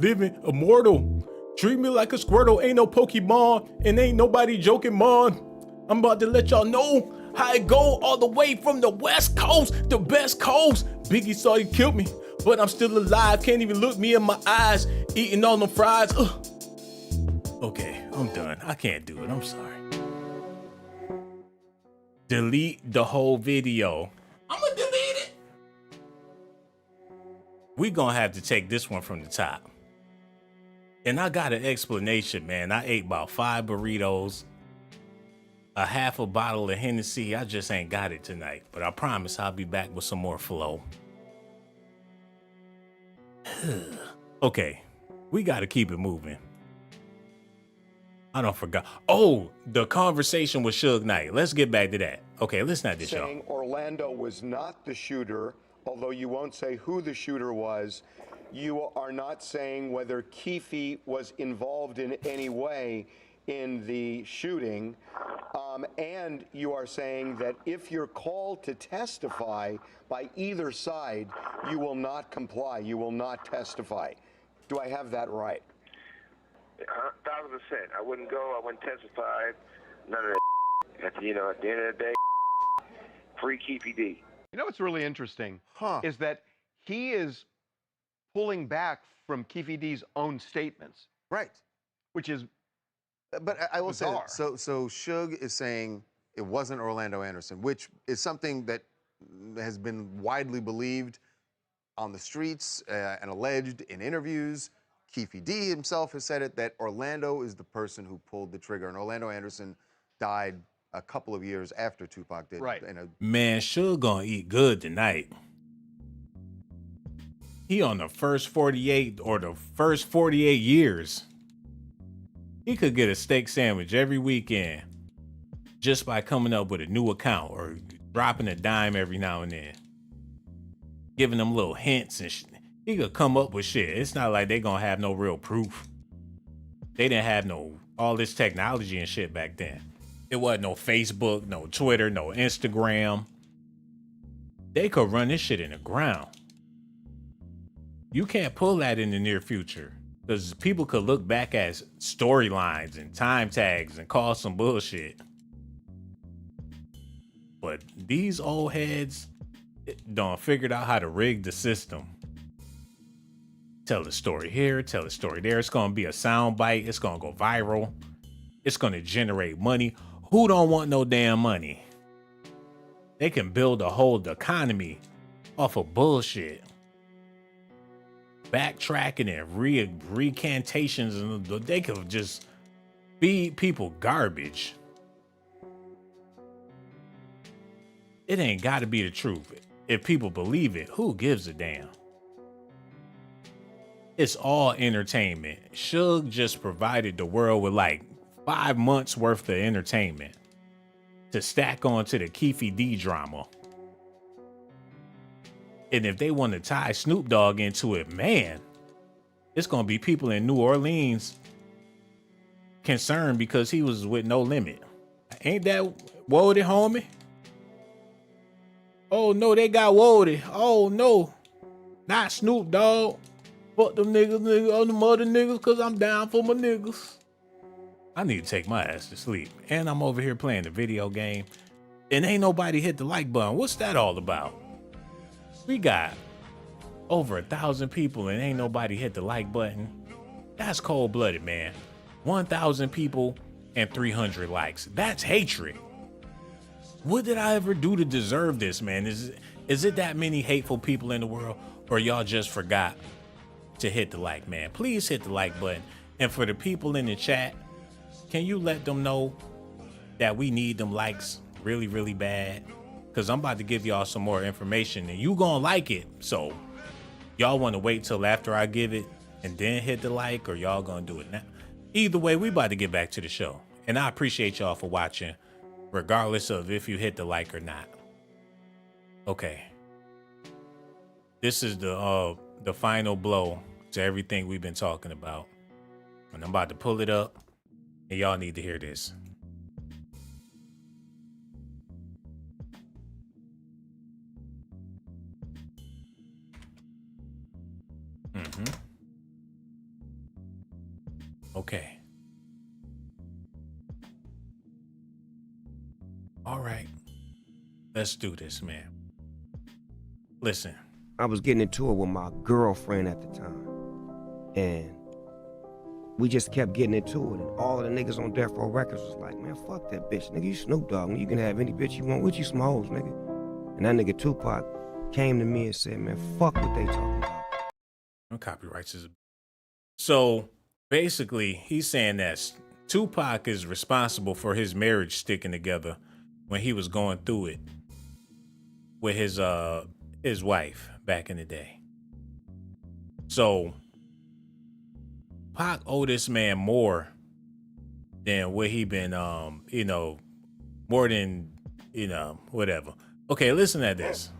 Living immortal. Treat me like a Squirtle. Ain't no Pokemon. And ain't nobody joking, man. I'm about to let y'all know how it go all the way from the West Coast, the best coast. Biggie saw he killed me, but I'm still alive. Can't even look me in my eyes. Eating all them fries. Ugh. Okay, I'm done. I can't do it. I'm sorry. Delete the whole video. I'm gonna delete it. We gonna have to take this one from the top. And I got an explanation, man. I ate about 5 burritos, a half a bottle of Hennessy. I just ain't got it tonight, but I promise I'll be back with some more flow. Okay, we gotta keep it moving. I don't forgot. Oh, the conversation with Suge Knight. Let's get back to that. Okay, listen to this, y'all. Saying Orlando was not the shooter, although you won't say who the shooter was. You are not saying whether Keefe was involved in any way in the shooting. And you are saying that if you're called to testify by either side, you will not comply. You will not testify. Do I have that right? 1,000%. I wouldn't go. I wouldn't testify. None of that. At the end of the day, free Keefe D. You know what's really interesting is that he is pulling back from Keefe D's own statements. Right. Which is But I will bizarre. say, so Suge is saying it wasn't Orlando Anderson, which is something that has been widely believed on the streets and alleged in interviews. Keefe D himself has said it, that Orlando is the person who pulled the trigger, and Orlando Anderson died a couple of years after Tupac did. Right. Man, Suge gonna eat good tonight. He on the first 48 or the first 48 years. He could get a steak sandwich every weekend just by coming up with a new account or dropping a dime every now and then. Giving them little hints and shit. He could come up with shit. It's not like they gonna have no real proof. They didn't have all this technology and shit back then. It wasn't no Facebook, no Twitter, no Instagram. They could run this shit in the ground. You can't pull that in the near future because people could look back at storylines and time tags and call some bullshit. But these old heads done figured out how to rig the system. Tell the story here, tell the story there. It's gonna be a sound bite. It's gonna go viral. It's gonna generate money. Who don't want no damn money? They can build a whole economy off of bullshit. Backtracking and recantations, and they could just feed people garbage. It ain't gotta be the truth. If people believe it, who gives a damn? It's all entertainment. Suge just provided the world with like 5 months worth of entertainment to stack onto the Keefe D drama. And if they want to tie Snoop Dogg into it, man, it's going to be people in New Orleans concerned because he was with No Limit. Ain't that Woody, homie? Oh no, they got Woody. Oh no, not Snoop Dogg. Fuck them niggas, on them other niggas, cause I'm down for my niggas. I need to take my ass to sleep. And I'm over here playing the video game. And ain't nobody hit the like button. What's that all about? We got over 1,000 people and ain't nobody hit the like button. That's cold-blooded, man. 1,000 people and 300 likes. That's hatred. What did I ever do to deserve this, man? Is it that many hateful people in the world, or y'all just forgot to hit the like, man? Please hit the like button. And for the people in the chat, can you let them know that we need them likes really, really bad? Because I'm about to give y'all some more information and you gonna like it. So y'all want to wait till after I give it and then hit the like, or y'all gonna do it now? Either way, we about to get back to the show. And I appreciate y'all for watching, regardless of if you hit the like or not. Okay. This is the final blow to everything we've been talking about. And I'm about to pull it up, and y'all need to hear this. Okay. All right. Let's do this, man. Listen. I was getting into it with my girlfriend at the time. And we just kept getting into it. And all of the niggas on Death Row Records was like, man, fuck that bitch. Nigga, you Snoop Dogg. You can have any bitch you want with you, some hoes, nigga. And that nigga Tupac came to me and said, man, fuck what they talking about. No copyrights is. So basically, he's saying that Tupac is responsible for his marriage sticking together when he was going through it with his wife back in the day. So Pac owed this man more than what he been more than whatever. Okay, listen to this.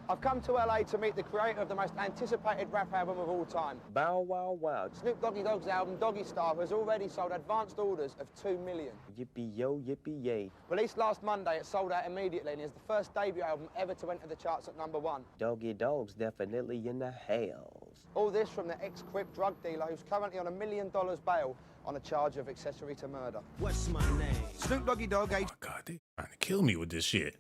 I've come to LA to meet the creator of the most anticipated rap album of all time. Bow Wow Wow. Snoop Dogg's album, Doggy Style, has already sold advanced orders of 2 million. Yippee yo, yippee yay. Released last Monday, it sold out immediately and is the first debut album ever to enter the charts at #1. Doggy Dog's definitely in the hells. All this from the ex-Crip drug dealer who's currently on $1 million bail on a charge of accessory to murder. What's my name? Snoop Dogg, Oh my God, they trying to kill me with this shit.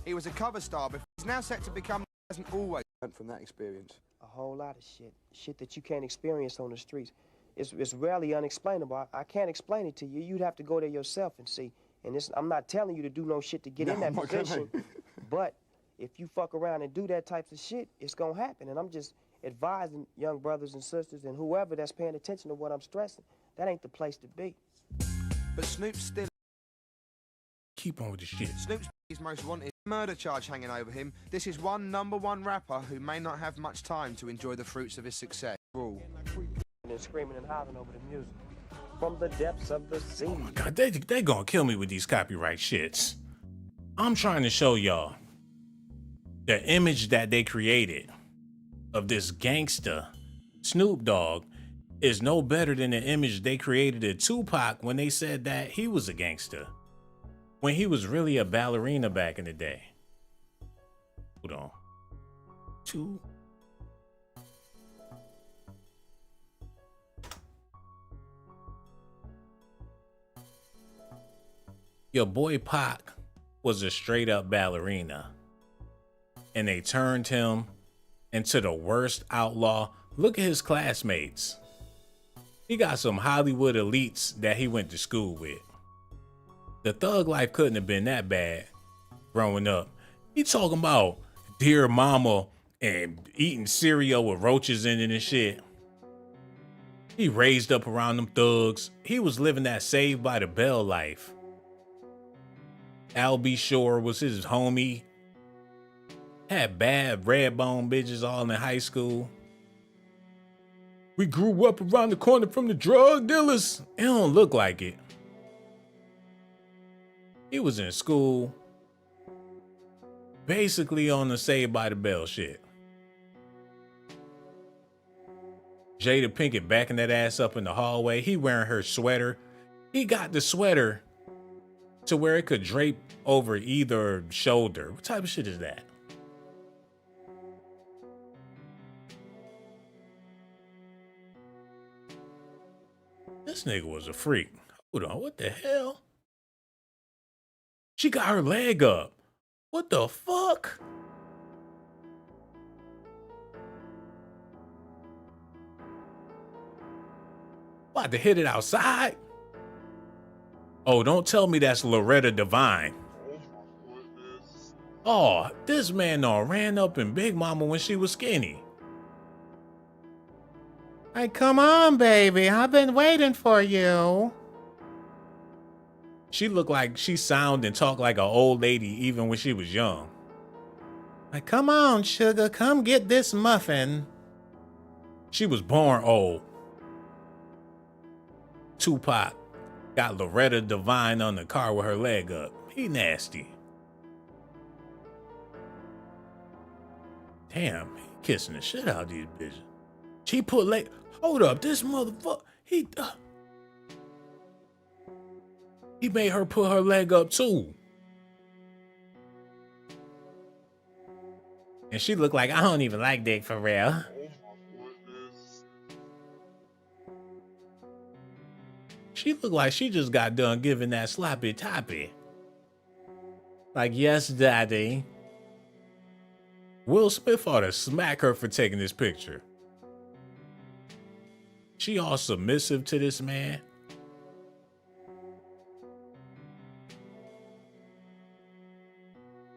He was a cover star, but he's now set to become hasn't always learned from that experience. A whole lot of shit. Shit that you can't experience on the streets. It's rarely unexplainable. I can't explain it to you. You'd have to go there yourself and see. And I'm not telling you to do no shit to get in that position. But if you fuck around and do that type of shit, it's gonna happen. And I'm just advising young brothers and sisters and whoever that's paying attention to what I'm stressing, that ain't the place to be. But Snoop's still... Keep on with the shit. Snoop's most wanted murder charge hanging over him. This is one #1 rapper who may not have much time to enjoy the fruits of his success. And screaming and hollering over the music. From the depths of the sea. Oh my God, they gonna kill me with these copyright shits. I'm trying to show y'all the image that they created of this gangster Snoop Dogg is no better than the image they created of Tupac when they said that he was a gangster, when he was really a ballerina back in the day. Hold on. Your boy Pac was a straight up ballerina, and they turned him into the worst outlaw. Look at his classmates. He got some Hollywood elites that he went to school with. The thug life couldn't have been that bad growing up. He talking about Dear Mama and eating cereal with roaches in it and shit. He raised up around them thugs. He was living that Saved by the Bell life. Al B. Shore was his homie. Had bad red bone bitches all in high school. We grew up around the corner from the drug dealers. It don't look like it. He was in school, basically on the Saved by the Bell shit. Jada Pinkett backing that ass up in the hallway. He wearing her sweater. He got the sweater to where it could drape over either shoulder. What type of shit is that? This nigga was a freak. Hold on, what the hell? She got her leg up. What the fuck? About to hit it outside? Oh, don't tell me that's Loretta Devine. Oh, this man done ran up in Big Mama when she was skinny. Hey, come on, baby. I've been waiting for you. She looked like she sound and talked like an old lady even when she was young. Like, come on, sugar, come get this muffin. She was born old. Tupac got Loretta Devine on the car with her leg up. He nasty. Damn, he kissing the shit out of these bitches. She put leg. Hold up, this motherfucker. He made her put her leg up too. And she looked like, I don't even like dick for real. She looked like she just got done giving that sloppy toppy. Like, yes, daddy. Will Smith ought to smack her for taking this picture. She all submissive to this man.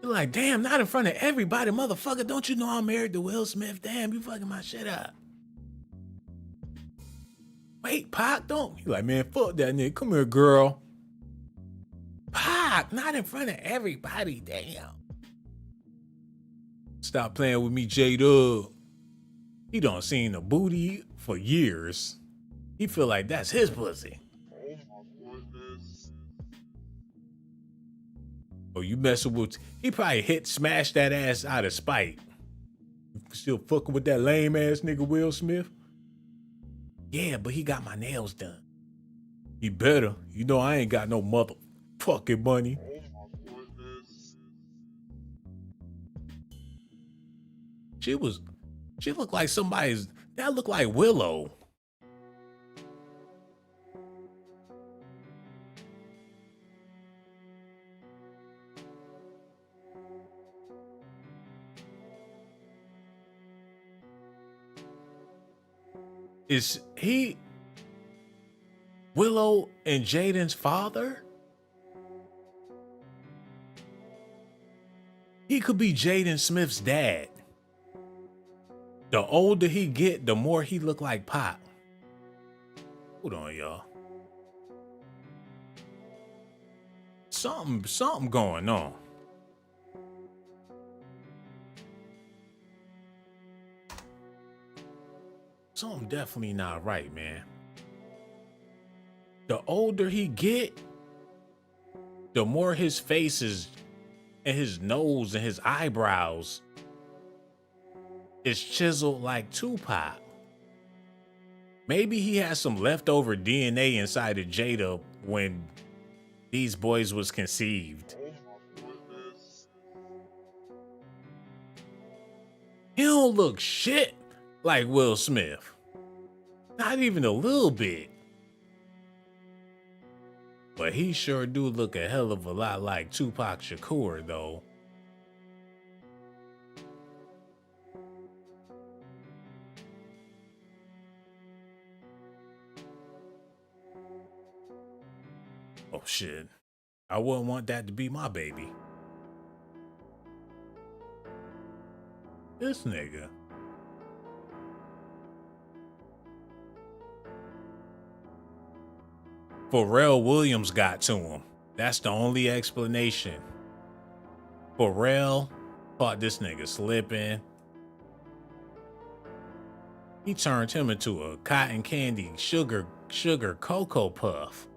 You're like, damn, not in front of everybody, motherfucker. Don't you know I'm married to Will Smith? Damn, you fucking my shit up. Wait, Pac, don't. You're like, man, fuck that nigga. Come here, girl. Pac, not in front of everybody, damn. Stop playing with me, J-Dub. He done seen the booty for years. He feel like that's his pussy. Oh, you messing with... He probably smashed that ass out of spite. Still fucking with that lame ass nigga Will Smith? Yeah, but he got my nails done. He better. You know I ain't got no motherfucking money. She looked like somebody's... That looked like Willow. Is he Willow and Jaden's father? He could be Jaden Smith's dad. The older he get, the more he look like Pop. Hold on, y'all. Something going on. Something definitely not right, man. The older he get, the more his face is, and his nose and his eyebrows is chiseled like Tupac. Maybe he has some leftover DNA inside of Jada when these boys was conceived. He don't look shit like Will Smith. Not even a little bit. But he sure do look a hell of a lot like Tupac Shakur, though. Oh shit. I wouldn't want that to be my baby. This nigga. Pharrell Williams got to him. That's the only explanation. Pharrell caught this nigga slipping. He turned him into a cotton candy sugar cocoa puff.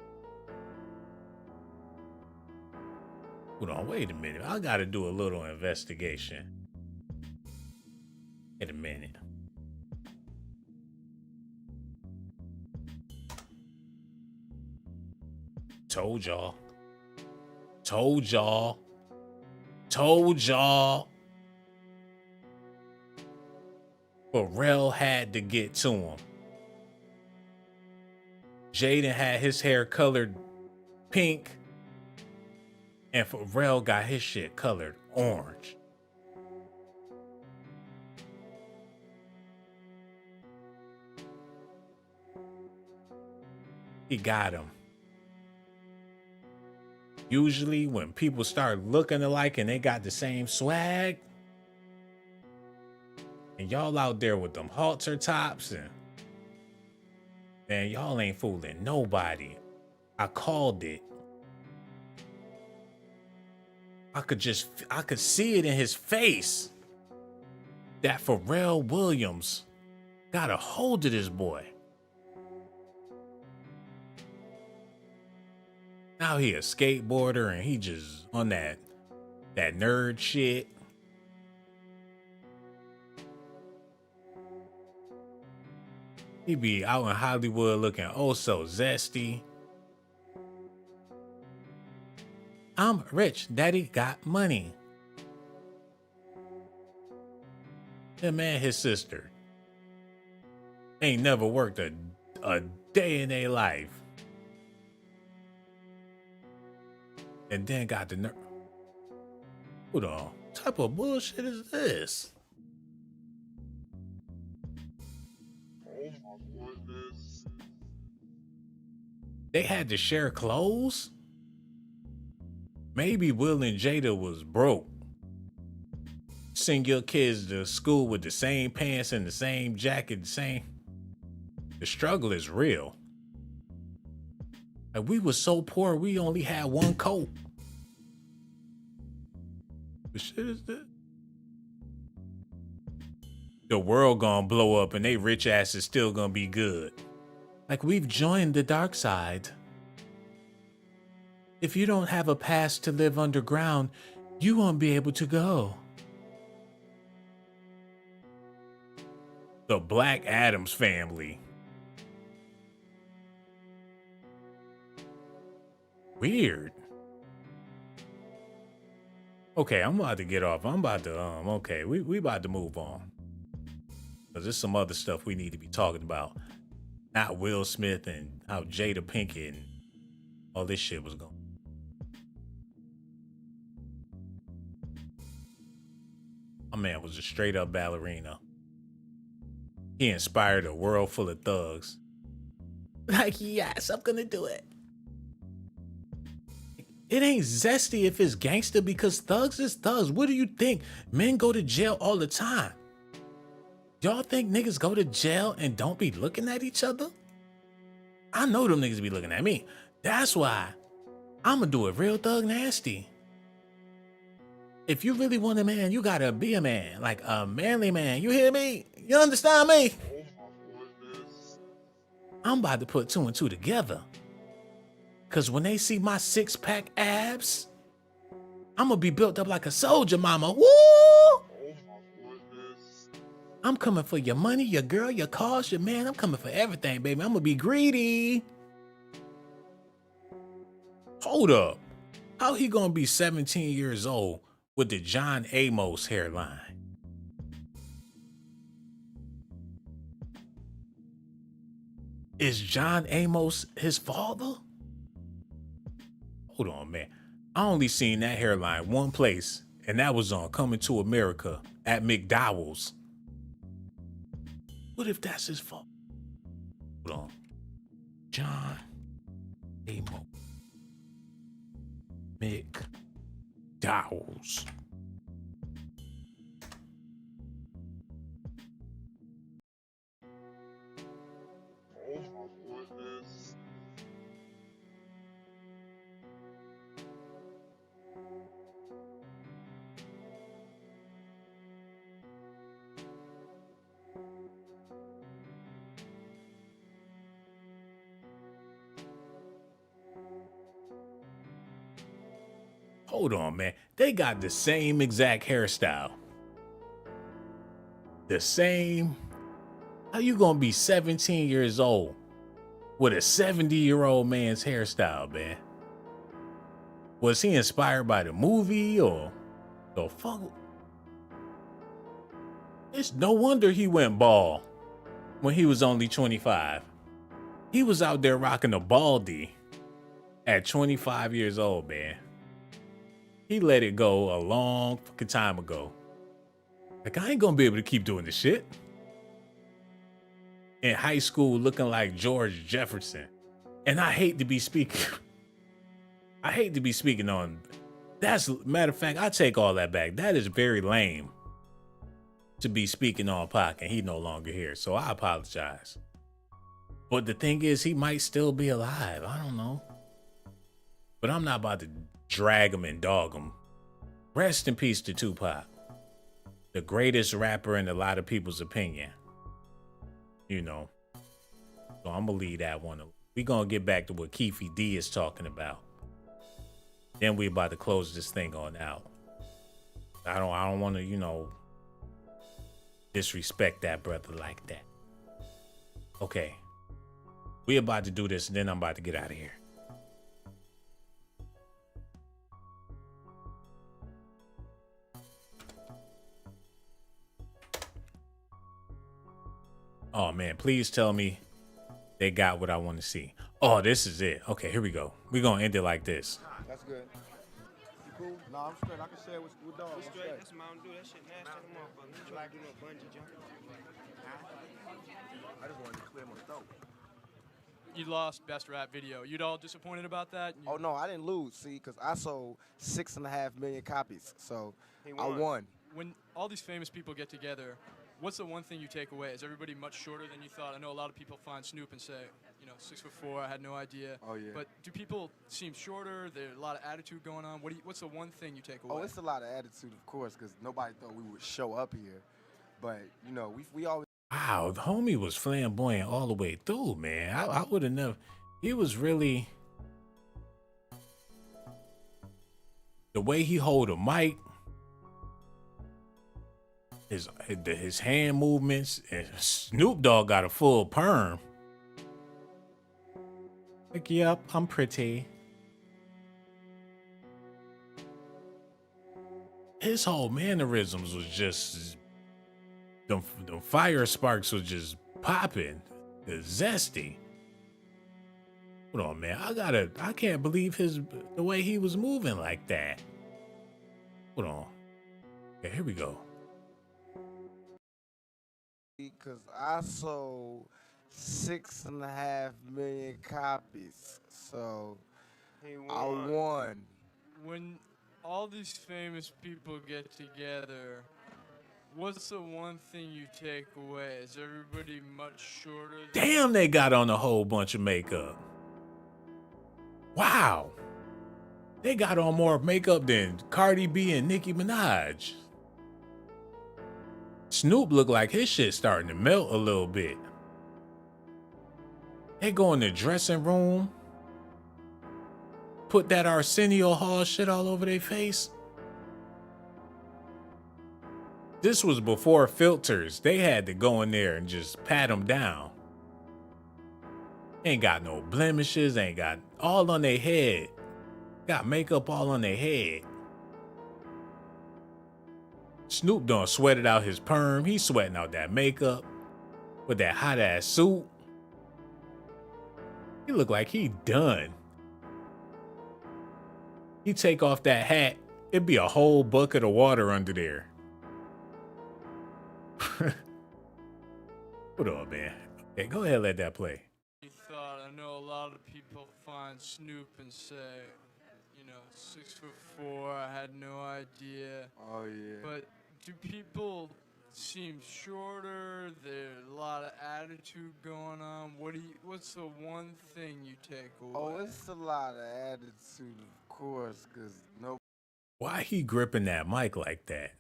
Hold on, wait a minute. I gotta do a little investigation. Wait a minute. Told y'all. Told y'all. Told y'all. Pharrell had to get to him. Jaden had his hair colored pink, and Pharrell got his shit colored orange. He got him. Usually when people start looking alike and they got the same swag, and y'all out there with them halter tops, and man, y'all ain't fooling nobody. I called it. I could see it in his face that Pharrell Williams got a hold of this boy. Now he a skateboarder and he just on that nerd shit. He be out in Hollywood looking oh so zesty. I'm rich, daddy got money. Him and his sister ain't never worked a day in their life. And then got the nerve. Hold on. What type of bullshit is this? Oh my goodness. They had to share clothes? Maybe Will and Jada was broke. Send your kids to school with the same pants and the same jacket, the struggle is real. Like we was so poor, we only had one coat. The shit is this? The world gonna blow up and they rich ass is still gonna be good. Like we've joined the dark side. If you don't have a pass to live underground, you won't be able to go. The Black Addams family. Weird. Okay, I'm about to get off. I'm about to, okay, we about to move on. Because there's some other stuff we need to be talking about. Not Will Smith and how Jada Pinkett and all this shit was going. My man was a straight up ballerina. He inspired a world full of thugs. Like, yes, I'm gonna do it. It ain't zesty if it's gangster because thugs is thugs. What do you think? Men go to jail all the time. Y'all think niggas go to jail and don't be looking at each other? I know them niggas be looking at me. That's why I'ma do it real thug nasty. If you really want a man, you gotta be a man. Like a manly man. You hear me? You understand me? I'm about to put 2 and 2 together. Cause when they see my 6-pack abs, I'm gonna be built up like a soldier, mama. Woo! I'm coming for your money, your girl, your cars, your man. I'm coming for everything, baby. I'm gonna be greedy. Hold up. How he gonna be 17 years old with the John Amos hairline? Is John Amos his father? Hold on, man. I only seen that hairline one place, and that was on Coming to America at McDowell's. What if that's his fault? Hold on. John Amos. McDowell's. Hold on, man. They got the same exact hairstyle. The same. How you gonna be 17 years old with a 70-year-old man's hairstyle, man? Was he inspired by the movie or the fuck? It's no wonder he went bald when he was only 25. He was out there rocking a baldy at 25 years old, man. He let it go a long fucking time ago. Like, I ain't gonna be able to keep doing this shit. In high school looking like George Jefferson. And I hate to be speaking. I hate to be speaking on. That's, matter of fact, I take all that back. That is very lame to be speaking on Pac, and he no longer here. So I apologize. But the thing is, he might still be alive. I don't know. But I'm not about to drag him and dog him. Rest in peace to Tupac. The greatest rapper in a lot of people's opinion. You know. So I'm going to leave that one. We're going to get back to what Keefe D is talking about. Then we about to close this thing on out. I don't want to, you know, disrespect that brother like that. Okay. We about to do this, and then I'm about to get out of here. Oh man, please tell me they got what I want to see. Oh, this is it. Okay, here we go. We're going to end it like this. That's good. You cool? No, I'm straight. I can share with dogs. I'm straight. That's Mountain Dew. That shit nasty to the motherfucker. You try to do no bungee jumping. I just wanted to clear my throat. You lost Best Rap Video. You'd all disappointed about that? Oh, no, I didn't lose, see, because I sold 6.5 million copies, so I won. When all these famous people get together, what's the one thing you take away? Is everybody much shorter than you thought? I know a lot of people find Snoop and say, you know, 6'4", I had no idea. Oh, yeah. But do people seem shorter? There's a lot of attitude going on. What's the one thing you take away? Oh, it's a lot of attitude, of course, because nobody thought we would show up here. But, you know, we always... Wow, the homie was flamboyant all the way through, man. I would have never... He was really... The way he hold a mic, his hand movements, and Snoop Dogg got a full perm. Like, yep, I'm pretty. His whole mannerisms was just... The fire sparks was just popping. Zesty. Hold on, man. I can't believe the way he was moving like that. Hold on. Okay, here we go. Because I sold 6.5 million copies, so I won. When all these famous people get together, what's the one thing you take away? Is everybody much shorter? Damn, they got on a whole bunch of makeup. Wow. They got on more makeup than Cardi B and Nicki Minaj. Snoop looked like his shit starting to melt a little bit. They go in the dressing room, put that Arsenio Hall shit all over their face. This was before filters. They had to go in there and just pat them down. Ain't got no blemishes, ain't got all on their head. Got makeup all on their head. Snoop done sweated out his perm. He's sweating out that makeup with that hot ass suit. He look like he done. He take off that hat, it'd be a whole bucket of water under there. Hold on, man. Okay, go ahead and let that play. You thought, I know a lot of people find Snoop and say, you know, 6'4", I had no idea. Oh, yeah. But do people seem shorter? There's a lot of attitude going on. What's the one thing you take away? Oh, it's a lot of attitude, of course, because no. Why he gripping that mic like that?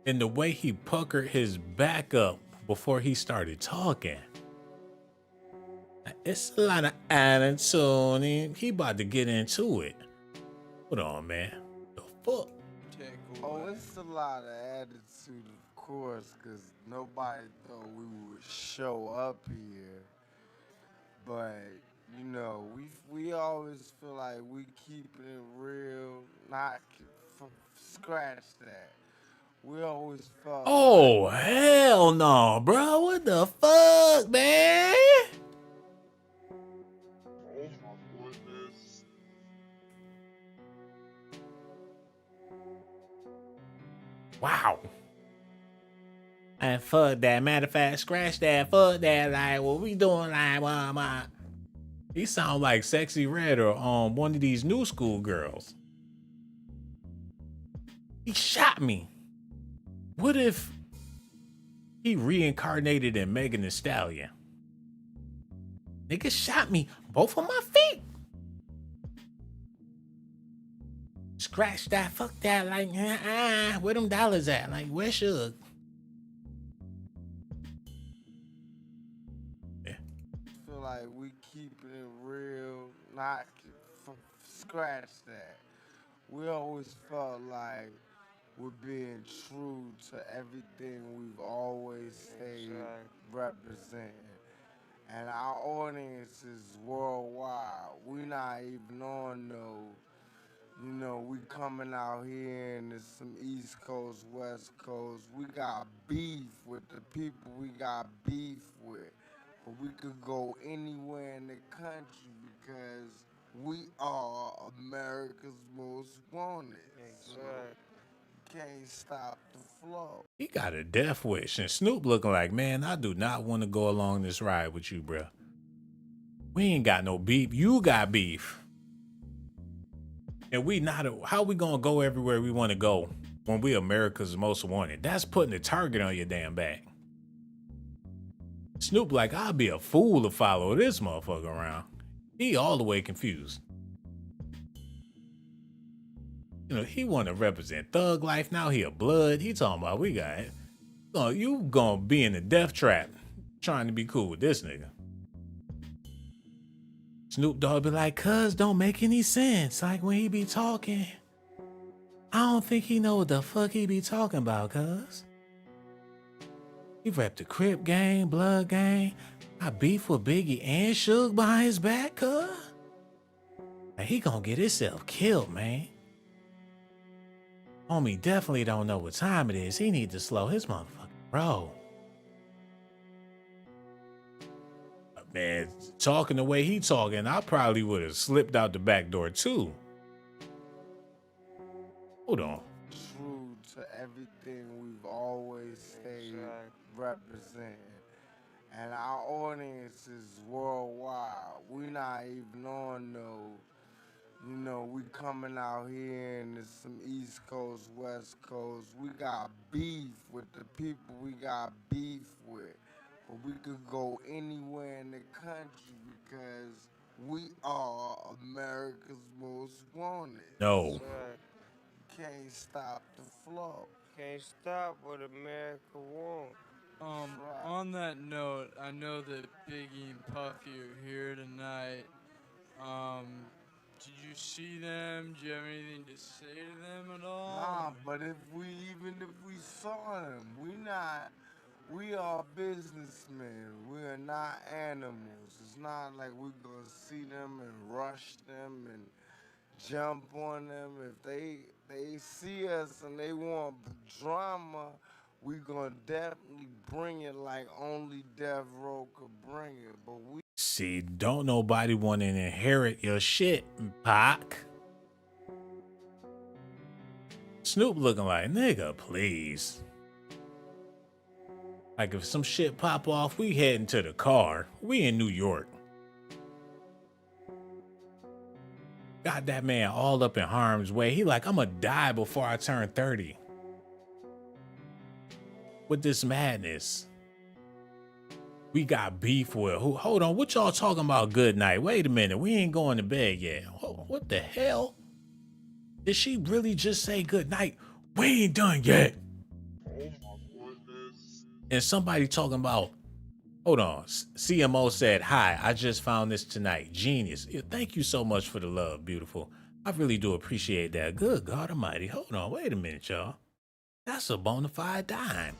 And the way he puckered his back up before he started talking. It's a lot of attitude. He about to get into it. Hold on, man. The fuck? Oh, it's a lot of attitude, of course, because nobody thought we would show up here. But, you know, we always feel like we keeping it real, not scratch that. We always felt Oh, like, hell no, bro. What the fuck, man? Wow. And fuck that. Matter of fact, scratch that. Fuck that. Like, what we doing? Like, he sound like Sexy Red or one of these new school girls. He shot me. What if he reincarnated in Megan Thee Stallion? Nigga shot me both on my feet. Scratch that, fuck that, like, where them dollars at? Like, where Suge? feel like we keeping it real, not scratch that. We always felt like we're being true to everything we've always stayed representing. And our audience is worldwide. We not even on no, you know, we coming out here and there's some East Coast, West Coast. We got beef with the people we got beef with. But we could go anywhere in the country because we are America's most wanted. So can't stop the flow. He got a death wish, and Snoop looking like, man, I do not want to go along this ride with you, bruh. We ain't got no beef. You got beef. And we not, how we gonna go everywhere we want to go when we America's most wanted? That's putting a target on your damn back. Snoop like, I'll be a fool to follow this motherfucker around. He all the way confused. You know, he want to represent thug life. Now he a blood. He talking about we got it. Oh, you gonna be in the death trap trying to be cool with this nigga. Snoop Dogg be like, cuz don't make any sense. Like when he be talking, I don't think he know what the fuck he be talking about, cuz. He rep the Crip gang, Blood gang. I beef with Biggie and Suge behind his back, cuz. And he gonna get himself killed, man. Homie definitely don't know what time it is. He need to slow his motherfucking roll. Man, talking the way he talking, I probably would have slipped out the back door too. Hold on. True to everything we've always stayed representing. And our audience is worldwide. We not even on no, you know, we coming out here and there's some East Coast, West Coast. We got beef with the people we got beef with. But we could go anywhere in the country because we are America's most wanted. No. Can't stop the flow. Can't stop what America wants. On that note, I know that Biggie and Puffy are here tonight. Did you see them? Do you have anything to say to them at all? Nah, but if we saw them, we are businessmen. We are not animals. It's not like we're gonna see them and rush them and jump on them. If they see us and they want drama, we gonna definitely bring it like only Death Row could bring it. But we See, don't nobody want to inherit your shit, Pac. Snoop looking like, nigga, please. Like if some shit pop off, we heading to the car. We in New York. Got that man all up in harm's way. He like, I'm gonna die before I turn 30. With this madness. We got beef with who? Hold on, what y'all talking about good night? Wait a minute, we ain't going to bed yet. What the hell? Did she really just say good night? We ain't done yet. And somebody talking about, hold on, CMO said, hi, I just found this tonight. Genius. Thank you so much for the love, beautiful. I really do appreciate that. Good God Almighty. Hold on, wait a minute, y'all. That's a bona fide dime.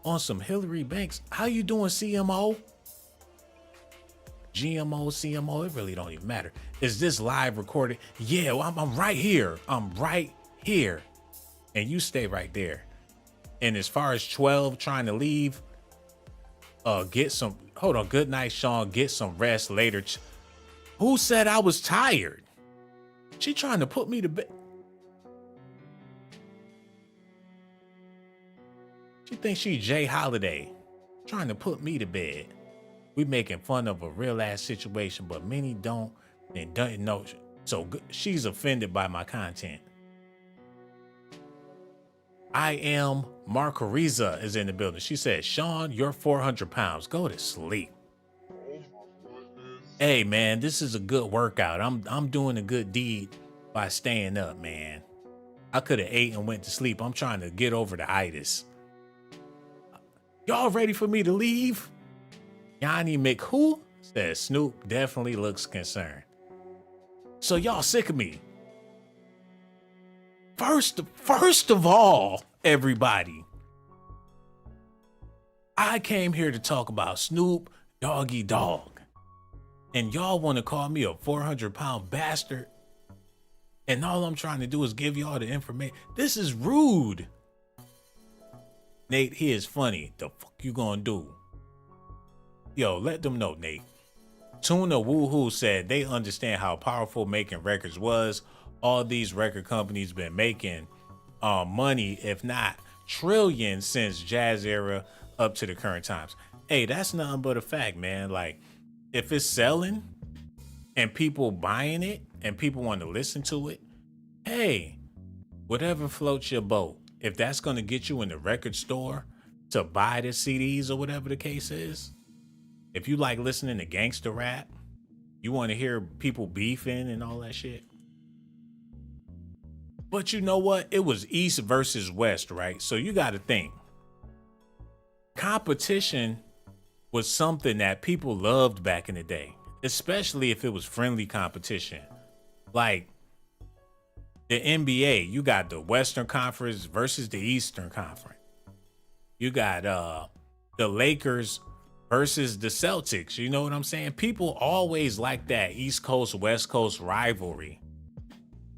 On some Hillary Banks. How you doing, CMO? GMO, CMO, it really don't even matter. Is this live recorded? Yeah, well, I'm right here. I'm right here. And you stay right there. And as far as 12 trying to leave, get some, hold on, good night, Sean. Get some rest later. Who said I was tired? She trying to put me to bed. She thinks she Jay Holiday, trying to put me to bed. We making fun of a real ass situation, but many don't and don't know. So she's offended by my content. I am Marcariza is in the building. She said, Sean, you're 400 pounds. Go to sleep. Hey man, this is a good workout. I'm doing a good deed by staying up, man. I could have ate and went to sleep. I'm trying to get over the itis. Y'all ready for me to leave? Yanni McWho says Snoop definitely looks concerned. So y'all sick of me. First of all, everybody, I came here to talk about Snoop Dogg. And y'all want to call me a 400-pound bastard? And all I'm trying to do is give y'all the information. This is rude. Nate, he is funny. The fuck you gonna do? Yo, let them know, Nate. Tuna Woohoo said they understand how powerful making records was. All these record companies been making money, if not trillions, since jazz era up to the current times. Hey, that's nothing but a fact, man. Like, if it's selling and people buying it and people want to listen to it, hey, whatever floats your boat. If that's going to get you in the record store to buy the CDs or whatever the case is, if you like listening to gangster rap, you want to hear people beefing and all that shit. But you know what? It was East versus West, right? So you got to think. Competition was something that people loved back in the day, especially if it was friendly competition. Like the NBA, you got the Western Conference versus the Eastern Conference. You got the Lakers versus the Celtics. You know what I'm saying? People always like that East Coast, West Coast rivalry.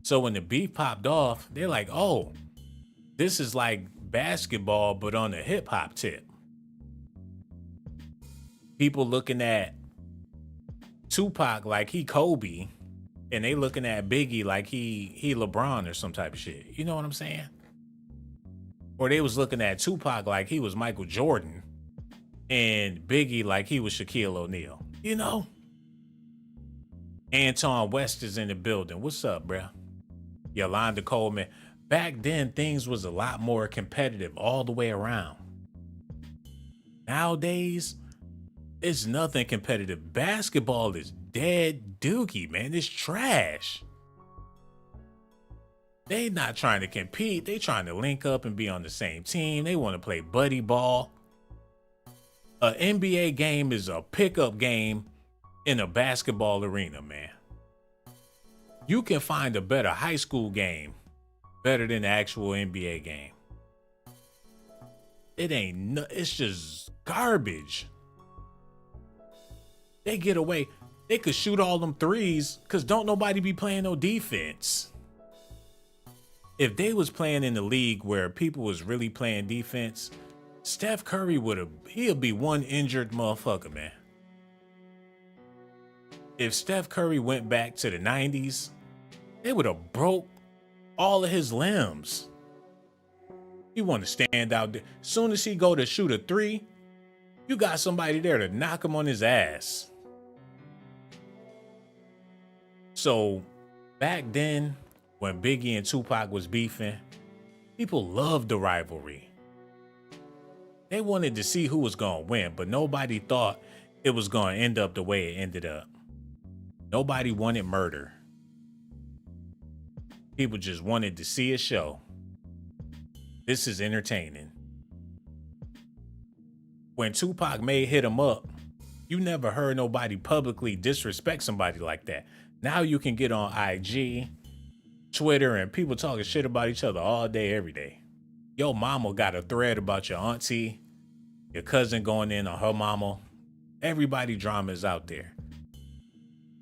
So when the beef popped off, they're like, oh, this is like basketball, but on a hip hop tip. People looking at Tupac like he Kobe, and they looking at Biggie like he LeBron or some type of shit. You know what I'm saying? Or they was looking at Tupac like he was Michael Jordan, and Biggie like he was Shaquille O'Neal. You know? Anton West is in the building. What's up, bruh? Yolanda Coleman. Back then, things was a lot more competitive all the way around. Nowadays, it's nothing competitive. Basketball is dead dookie, man. It's trash. They not trying to compete. They trying to link up and be on the same team. They want to play buddy ball. An NBA game is a pickup game in a basketball arena, man. You can find a better high school game better than the actual NBA game. It's just garbage. They get away. They could shoot all them threes because don't nobody be playing no defense. If they was playing in the league where people was really playing defense, Steph Curry he'll be one injured motherfucker, man. If Steph Curry went back to the 90s, they would have broke all of his limbs. He want to stand out there. Soon as he go to shoot a three, you got somebody there to knock him on his ass. So back then, when Biggie and Tupac was beefing, people loved the rivalry. They wanted to see who was going to win, but nobody thought it was going to end up the way it ended up. Nobody wanted murder. People just wanted to see a show. This is entertaining. When Tupac hit him up, you never heard nobody publicly disrespect somebody like that. Now you can get on IG, Twitter, and people talking shit about each other all day, every day. Your mama got a thread about your auntie, your cousin going in on her mama. Everybody drama is out there.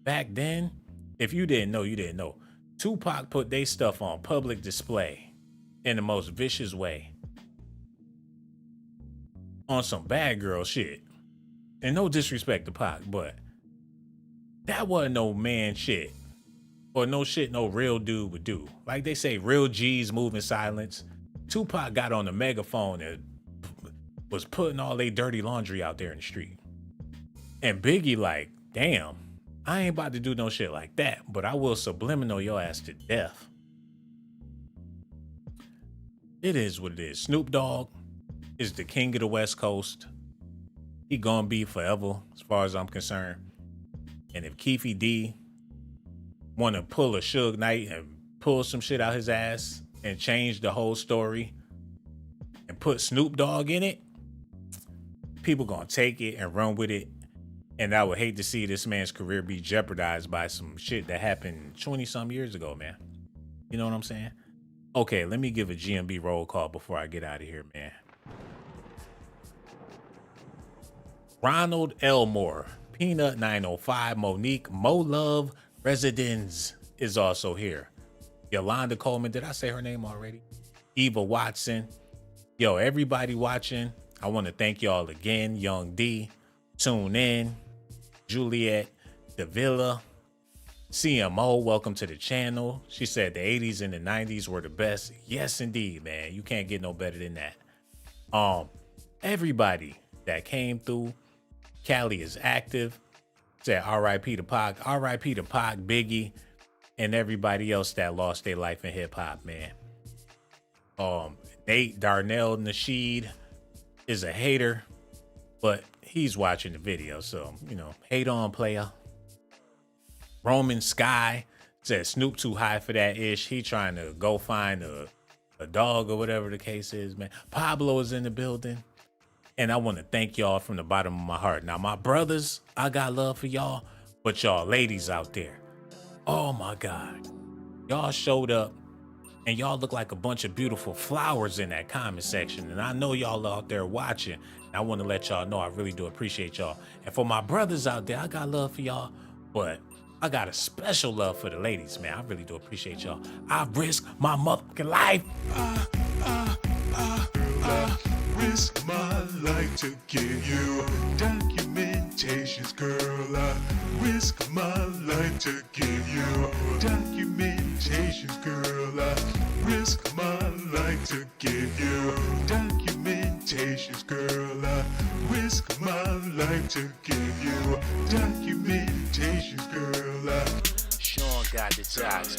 Back then, if you didn't know, you didn't know. Tupac put their stuff on public display in the most vicious way. On some bad girl shit. And no disrespect to Pac, but that wasn't no man shit. Or no shit no real dude would do. Like they say, real G's move in silence. Tupac got on the megaphone and was putting all they dirty laundry out there in the street. And Biggie like, damn, I ain't about to do no shit like that, but I will subliminal your ass to death. It is what it is. Snoop Dogg is the king of the West Coast. He gonna be forever as far as I'm concerned. And if Keefe D want to pull a Suge Knight and pull some shit out his ass and change the whole story and put Snoop Dogg in it, people gonna take it and run with it. And I would hate to see this man's career be jeopardized by some shit that happened 20-some years ago, man. You know what I'm saying? Okay, let me give a GMB roll call before I get out of here, man. Ronald Elmore, Peanut 905, Monique, Mo Love, Residence is also here. Yolanda Coleman, did I say her name already? Eva Watson. Yo, everybody watching, I want to thank y'all again. Young D, Tune In, Juliet, Davila, CMO, welcome to the channel. She said the 80s and the 90s were the best. Yes, indeed, man. You can't get no better than that. Everybody that came through, Cali is active. Said R.I.P. to Pac, R.I.P. to Pac, Biggie, and everybody else that lost their life in hip hop, man. Nate Darnell Nasheed is a hater, but he's watching the video, so, you know, hate on, player. Roman Sky said Snoop too high for that ish. He trying to go find a dog or whatever the case is, man. Pablo is in the building. And I want to thank y'all from the bottom of my heart. Now, my brothers, I got love for y'all, but y'all ladies out there, oh my God. Y'all showed up and y'all look like a bunch of beautiful flowers in that comment section. And I know y'all out there watching. And I want to let y'all know I really do appreciate y'all. And for my brothers out there, I got love for y'all, but I got a special love for the ladies, man. I really do appreciate y'all. I risk my motherfucking life. Risk my life to give you documentations, girl. I risk my life to give you documentations, girl. I risk my life to give you documentations, girl. I risk my life to give you documentations, girl. Sean got the jocks.